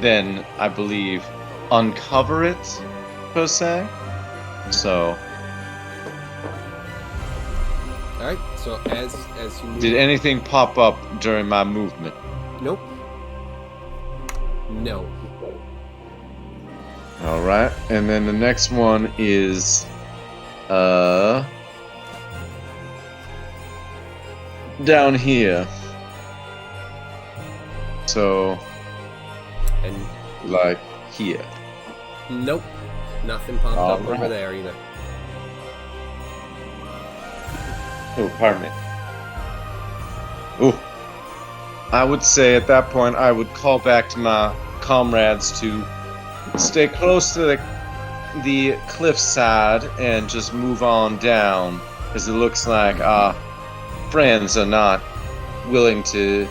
then, I believe, uncover it, per se. So... Alright, so as you move... Did anything pop up during my movement? Nope. No. Alright, and then the next one is... down here. So... And... like here. Nope. Nothing popped up over there either. Oh, pardon me. Oh. I would say at that point I would call back to my comrades to stay close to the cliffside and just move on down, as it looks like our friends are not willing to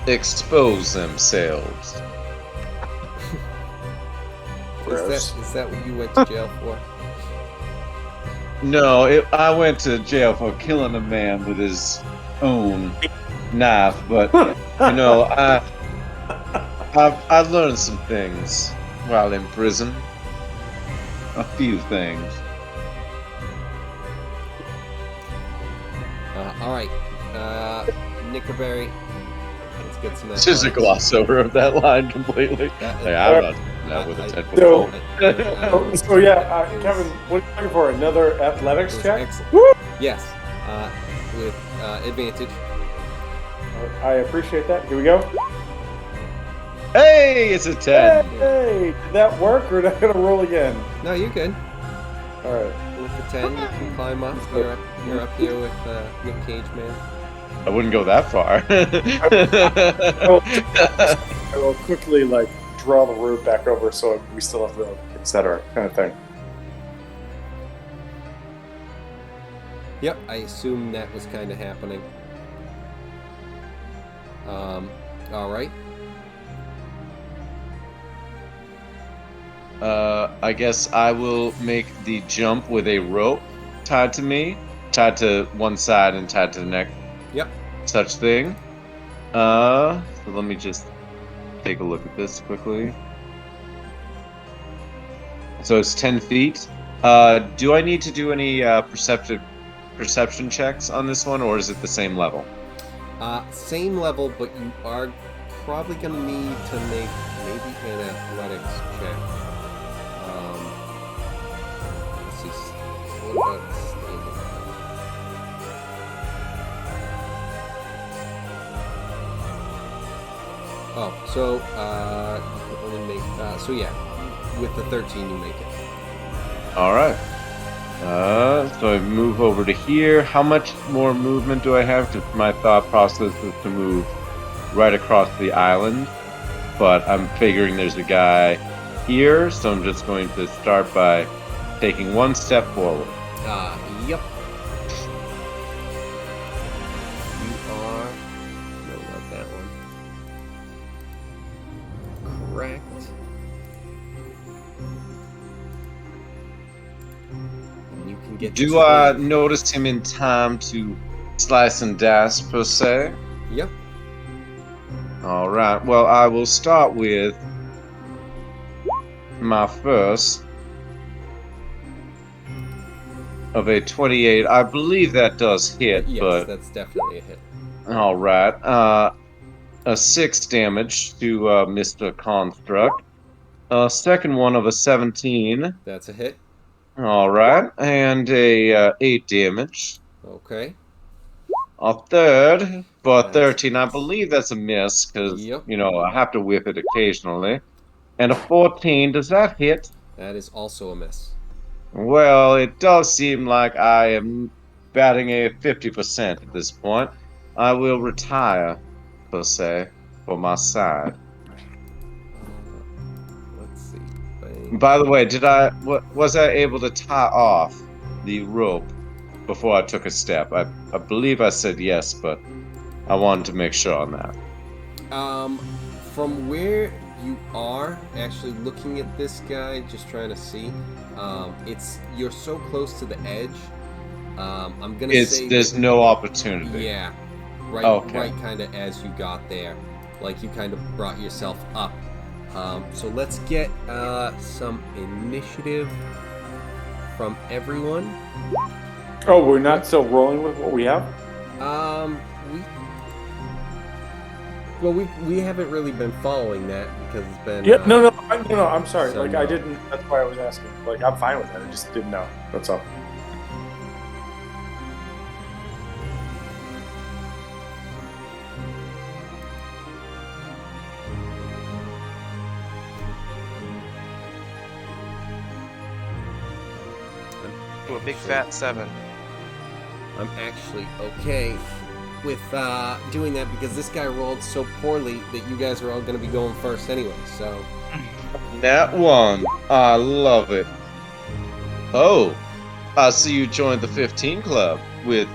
expose themselves. Is that what you went to jail for? No, I went to jail for killing a man with his own knife, but you know, I learned some things while in prison. A few things. All right, Nickerberry. Let's get some. It's just a gloss over of that line completely. I'm not that with a 10-foot So yeah, Kevin, what are you looking for? Another athletics check? Excellent. Woo! Yes, with advantage. I appreciate that. Here we go. Hey, it's a 10. Hey, did that work, or did I gotta roll again? No, you're good. All right. With the 10, you can climb up. You're up here with Nick Cage Man. I wouldn't go that far. I will quickly draw the rope back over so we still have rope, etc. kind of thing. Yep, I assume that was kind of happening. All right. I guess I will make the jump with a rope tied to me, tied to one side and tied to the neck. Yep. Such thing. So let me just take a look at this quickly. So it's 10 feet. Do I need to do any perception checks on this one, or is it the same level? Same level, but you are probably going to need to make maybe an athletics check. Let's see. What about standing? Oh, so you can only make. So yeah, with the 13, you make it. All right. So I move over to here. How much more movement do I have? Because my thought process is to move right across the island, but I'm figuring there's a guy here, so I'm just going to start by taking one step forward. Yep. You are... No, not that one. Correct. And you can get... Do I notice him in time to slice and dice per se. Yep. All right. Well, I will start with my first of a 28. I believe that does hit, Yes, but that's definitely a hit. all right. A 6 damage to Mr. Construct. A second one of a 17. That's a hit. All right, and a 8 damage. Okay. A third for That's a 13. I miss. believe that's a miss because Yep. I have to whip it occasionally. And a 14. Does that hit? That is also a miss. Well, it does seem like I am batting a 50% at this point. I will retire, per se, for my side. Let's see. Bang. By the way, was I able to tie off the rope before I took a step? I believe I said yes, but I wanted to make sure on that. From where you are actually looking at this guy, just trying to see, you're so close to the edge. I'm gonna say there's no opportunity. Yeah, right. Okay. Right, kind of as you got there, like you kind of brought yourself up. So let's get some initiative from everyone. Oh, we're not still rolling with what we have? We haven't really been following that because it's been. Yeah, no. I'm sorry. so I didn't. That's why I was asking. I'm fine with that. I just didn't know. That's all. To a big fat 7. I'm actually okay with doing that because this guy rolled so poorly that you guys are all going to be going first anyway. So. That one, I love it. Oh, I see you joined the 15 club with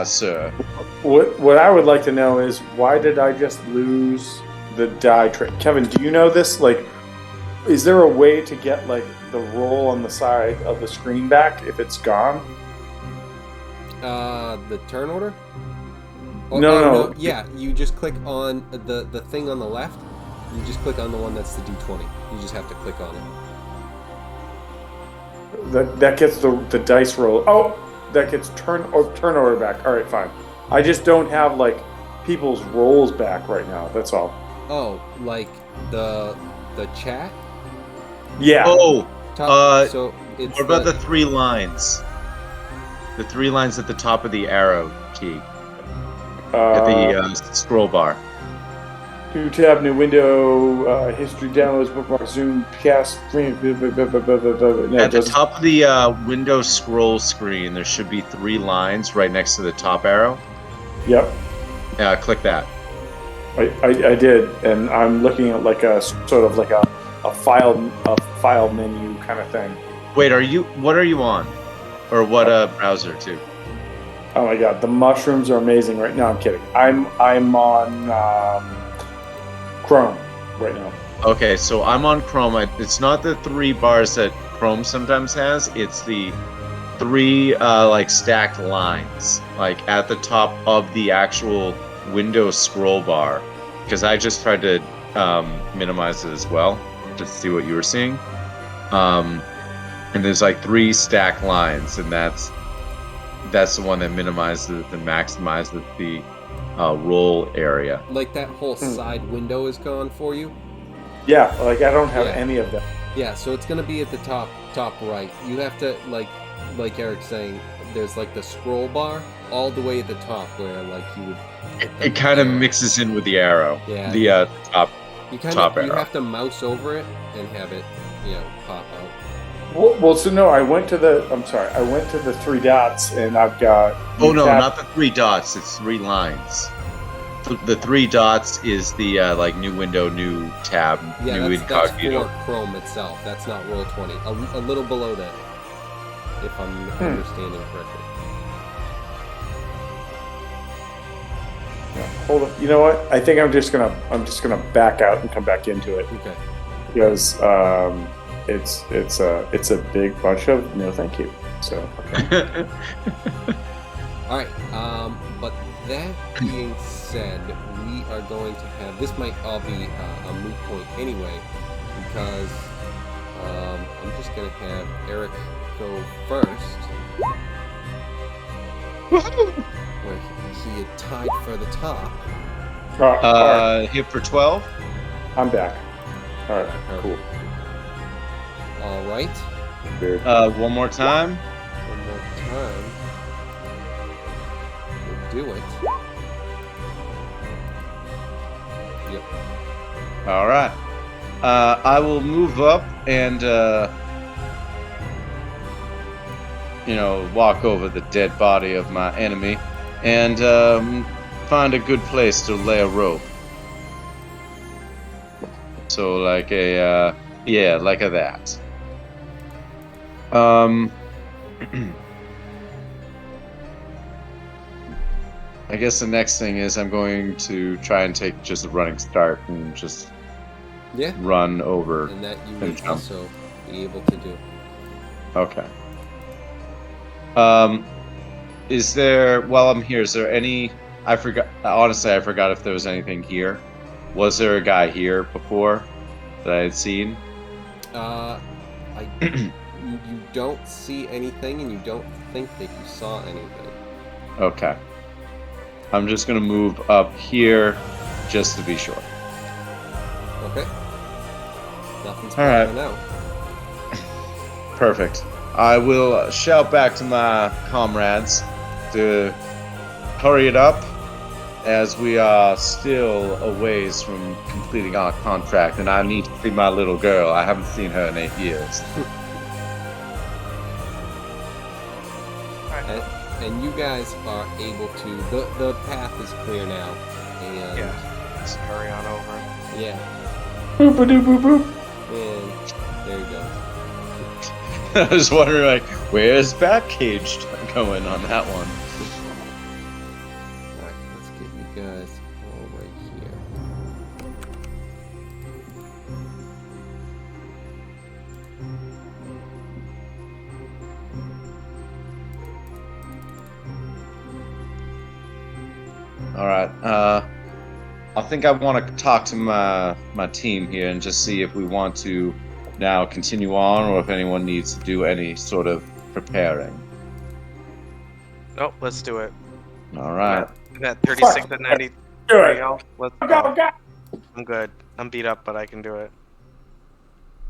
sir. What I would like to know is why did I just lose the die trick? Kevin, do you know this? Is there a way to get the roll on the side of the screen back if it's gone? The turn order? No. Yeah, you just click on the thing on the left. You just click on the one that's the D20. You just have to click on it. That gets the dice roll. Oh, that gets turn order back. All right, fine. I just don't have people's rolls back right now. That's all. Oh, like the chat? Yeah. Oh, so it's what about the 3 lines? The 3 lines at the top of the arrow key at the scroll bar. New tab, new window, history, downloads, bookmark, Zoom, cast, stream. At the top of the window scroll screen, there should be 3 lines right next to the top arrow. Yep. Click that. I did, and I'm looking at a sort of a file menu kind of thing. Wait, what are you on? Or what browser too? Oh my god, the mushrooms are amazing right now. I'm kidding. I'm on Chrome right now. Okay, so I'm on Chrome. It's not the 3 bars that Chrome sometimes has. It's the 3 stacked lines, at the top of the actual Windows scroll bar. Because I just tried to minimize it as well, just to see what you were seeing. And there's 3 stacked lines, and that's the one that minimizes and maximizes the roll area. That whole side window is gone for you? Yeah, I don't have any of that. Yeah, so it's going to be at the top right. You have to, like Eric's saying, there's the scroll bar all the way at the top where you would... It kind of mixes in with the arrow. Yeah. The top arrow. You have to mouse over it and have it, pop out. Well, so no, I went to the 3 dots, and I've got... Oh, no, not the 3 dots. It's 3 lines. The 3 dots is the, new window, new tab, new incognito. That's for Chrome itself. That's not Roll20. A little below that, if I'm understanding correctly. Yeah, hold on. You know what? I think I'm just gonna back out and come back into it. Okay. Because it's a big bunch of no thank you. So okay. All right. But that being said, we are going to have this. Might all be a moot point anyway, because I'm just going to have Eric go first, where he had tied for the top. All right. Hit for 12. I'm back. All right, cool. All right. Weird. One more time. One more time. We'll do it. Yep. All right. I will move up and walk over the dead body of my enemy and find a good place to lay a rope. So like a like a that. I guess the next thing is I'm going to try and take just a running start and just run over. And that you and would jump. also be able to do. Okay. Is there, while I'm here, is there any, honestly, I forgot if there was anything here. Was there a guy here before that I had seen? You don't see anything, and you don't think that you saw anything. Okay. I'm just going to move up here just to be sure. Okay. Nothing's All right. popping out. Perfect. I will shout back to my comrades to hurry it up, as we are still a ways from completing our contract, and I need to see my little girl. I haven't seen her in 8 years. And you guys are able to. The path is clear now, and Just hurry on over. yeah, Boop a doop boop boop. and there you go. I was wondering, like, where's Batcage going on that one? All right, let's get you guys all right here. All right. I think I want to talk to my team here and just see if we want to now continue on, or if anyone needs to do any sort of preparing. Nope, let's do it. All right. I'm at 36 and 93 Do it. health. Let's Go, go. go. I'm good. I'm beat up, but I can do it.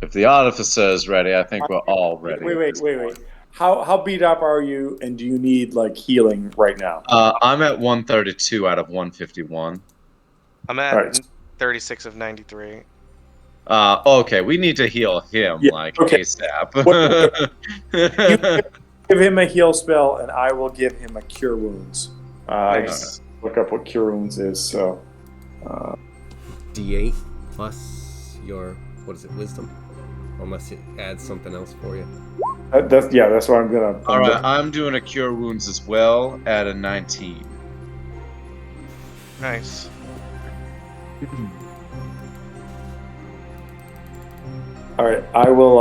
If the artificer is ready, I think we're all ready. Wait. How beat up are you, and do you need like healing right now? I'm at 132 out of 151. I'm at Alright. 36 of 93. Okay, we need to heal him okay. ASAP. Give him a heal spell, and I will give him a cure wounds. I Nice. just look up what cure wounds is. So, D8 plus your wisdom, unless it adds something else for you. that's what I'm gonna. All right, I'm doing a cure wounds as well at a 19. Nice. All right, I will.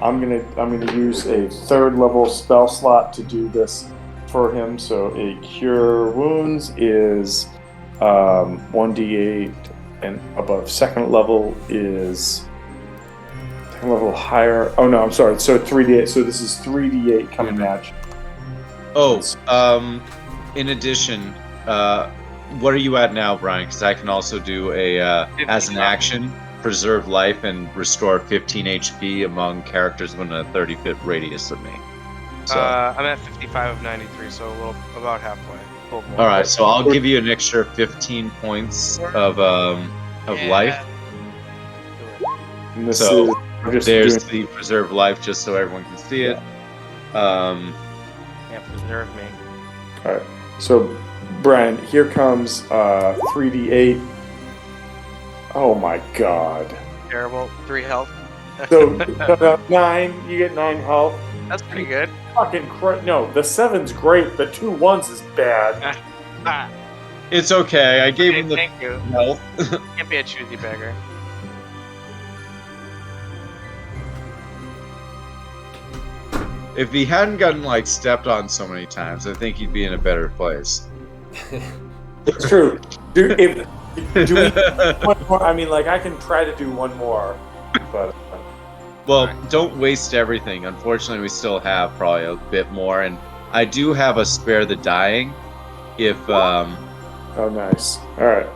I'm gonna use a 3rd level spell slot to do this for him. So a cure wounds is 1d8 and above. 2nd level is 2nd level higher. Oh no, I'm sorry. So 3d8. So this is 3d8 coming at you. Oh, in addition, what are you at now, Brian? Because I can also do as an action, preserve life and restore 15 HP among characters within a 30-foot radius of me. So. I'm at 55 of 93, so about halfway. A little more. All right, so I'll give you an extra 15 points of life. And this So, is we're just There's doing- the preserve life, just so everyone can see it. Yeah, preserve me. All right. So, Brian, here comes 3d8. Oh my God. Terrible. 3 health. So 9. You get 9 health. That's pretty good. Fucking no. The 7's great. The 2 1s is bad. It's okay. I gave him the Thank you. health. Can't be a choosy beggar. if he hadn't gotten like stepped on so many times, I think he'd be in a better place. It's true. Do we one more? I mean, like I can try to do one more, but Well, don't waste everything. Unfortunately, we still have probably a bit more, and I do have a spare the dying. If oh, nice. All right.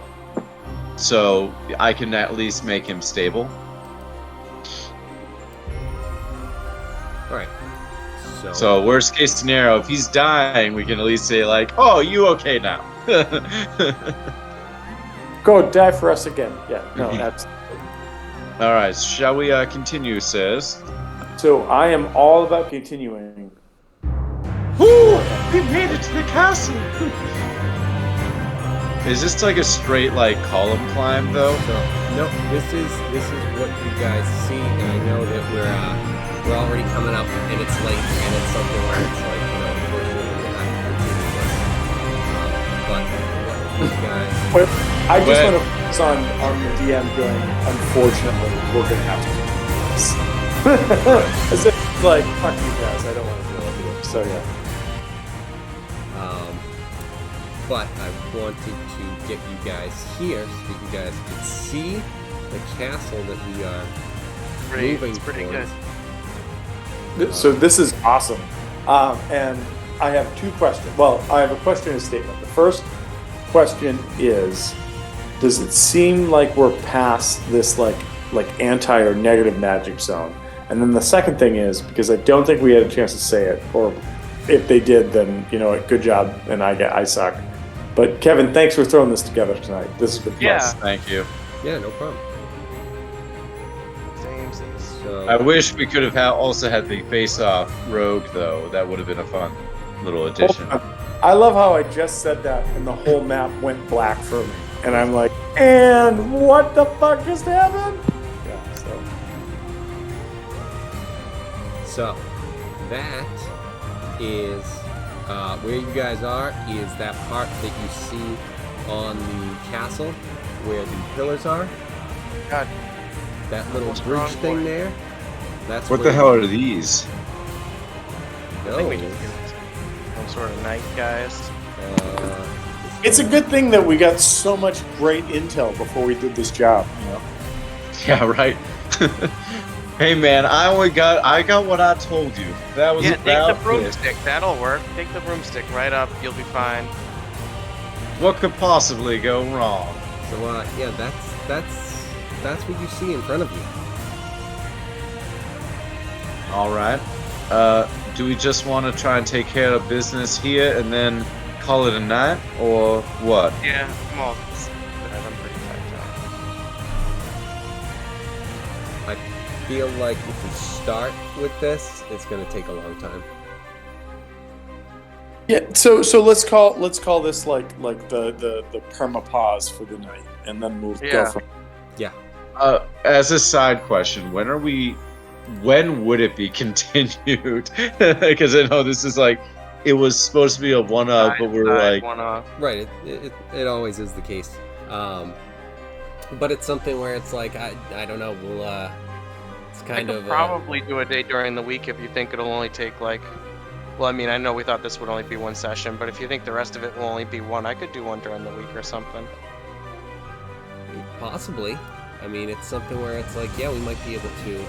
so, I can at least make him stable. All right. So, worst case scenario, if he's dying, we can at least say like, "Oh, you okay now?" Go die for us again. Yeah. No, that's. All right. Shall we continue, says? So I am all about continuing. Whoo! We made it to the castle. Is this like a straight like column climb though? So, no, this is what you guys see, and I know that we're already coming up, and it's late, and it's something where it's like, unfortunately we'll have to continue this. But what you guys? But I just want to focus on the DM going. Unfortunately, we're gonna have to do this. As if like fuck you guys, I don't want to deal with you. So yeah. But I wanted to get you guys here so that you guys could see the castle that we are moving It's pretty towards. good. So this is awesome. And I have two questions. Well, I have a question and a statement. The first question is, does it seem like we're past this like anti or negative magic zone? And then the second thing is, because I don't think we had a chance to say it, or if they did, then good job, and I suck. But Kevin, thanks for throwing this together tonight. This is good. Yeah. Thank you. Yeah, no problem. So, I wish we could have also had the face-off rogue though. That would have been a fun little addition. I love how I just said that, and the whole map went black for me, and I'm like, and what the fuck just happened? Yeah. So that is where you guys are. Is that part that you see on the castle where the pillars are? God. That little What's bridge wrong, thing boy? there. That's What where the hell are these? I think we just get some sort of night guys. It's a good thing that we got so much great intel before we did this job. Yeah, right. Hey man, I got what I told you. That was Yeah, take about the it. broomstick. That'll work. Take the broomstick right up. You'll be fine. What could possibly go wrong? So yeah, that's what you see in front of you. All right. Do we just want to try and take care of business here and then call it a night, or what? Yeah, I'm all. I'm pretty tight. I feel like if we start with this, it's going to take a long time. Yeah. So let's call this like the perma pause for the night, and then we'll go Yeah. from. Yeah. As a side question, when would it be continued? Because I know this is like, it was supposed to be a one-up, but we're like, Right. It always is the case. But it's something where it's like I don't know. We'll it's kind I of could probably do a day during the week if you think it'll only take like. Well, I mean, I know we thought this would only be one session, but if you think the rest of it will only be one, I could do one during the week or something. possibly. I mean, it's something where it's like, yeah, we might be able to.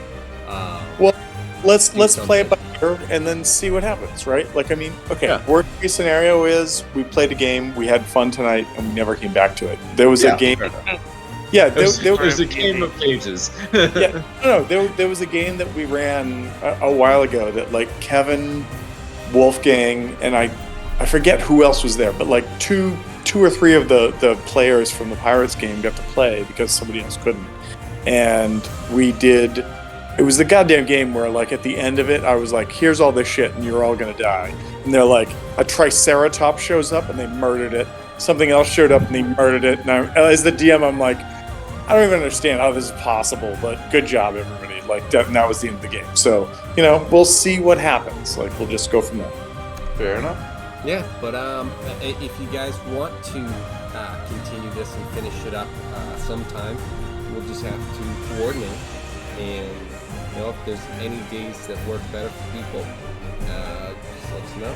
Let's do play it by something. ear and then see what happens, right? Like, I mean, okay. Yeah. Worst case scenario is we played a game, we had fun tonight, and we never came back to it. There was a game. fair enough. Yeah, There's a game of cages. yeah, no, there was a game that we ran a while ago that like Kevin, Wolfgang, and I forget who else was there, but like two or three of the players from the Pirates game got to play because somebody else couldn't, and we did. It was the goddamn game where, like, at the end of it, I was like, "Here's all this shit, and you're all gonna die." And they're like, a Triceratops shows up, and they murdered it. Something else showed up, and they murdered it. And as the DM, I'm like, I don't even understand how this is possible, but good job, everybody. Like, that was the end of the game. So, we'll see what happens. Like, we'll just go from there. Fair enough. Yeah, but if you guys want to continue this and finish it up sometime, we'll just have to coordinate and You know, if there's any days that work better for people, just let us know.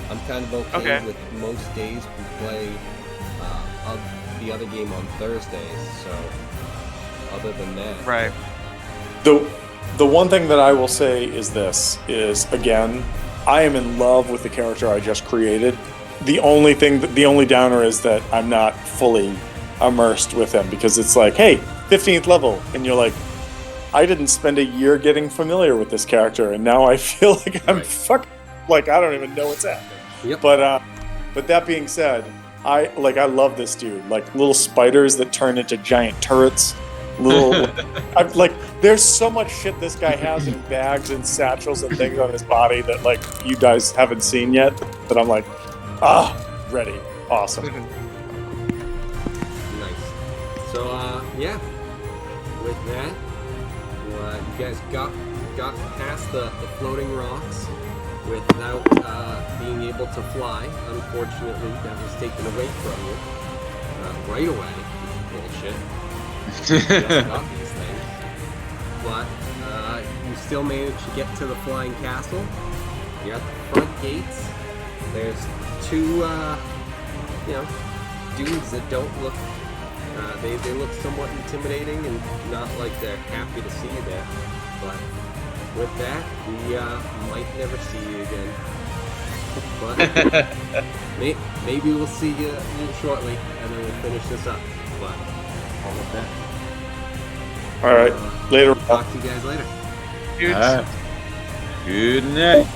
I'm kind of okay with most days. We play the other game on Thursdays, so other than that, Right. The one thing that I will say is this: again, I am in love with the character I just created. The only downer is that I'm not fully immersed with him, because it's like, hey, 15th level, and you're like, I didn't spend a year getting familiar with this character, and now I feel like I'm I don't even know what's happening. Yep. But that being said, I love this dude. Like little spiders that turn into giant turrets. There's so much shit this guy has in bags and satchels and things on his body that like you guys haven't seen yet. That I'm like, ready, awesome. Nice. So yeah, with that, you guys got past the floating rocks without being able to fly. Unfortunately, that was taken away from you right away. Bullshit. You just got these things. But you still managed to get to the flying castle. You're at the front gates. There's two, dudes that don't look. They look somewhat intimidating and not like they're happy to see you there. But with that, we might never see you again. But maybe we'll see you shortly, and then we'll finish this up. But all with that. All right, later. Talk to you guys later. Dudes. Good night.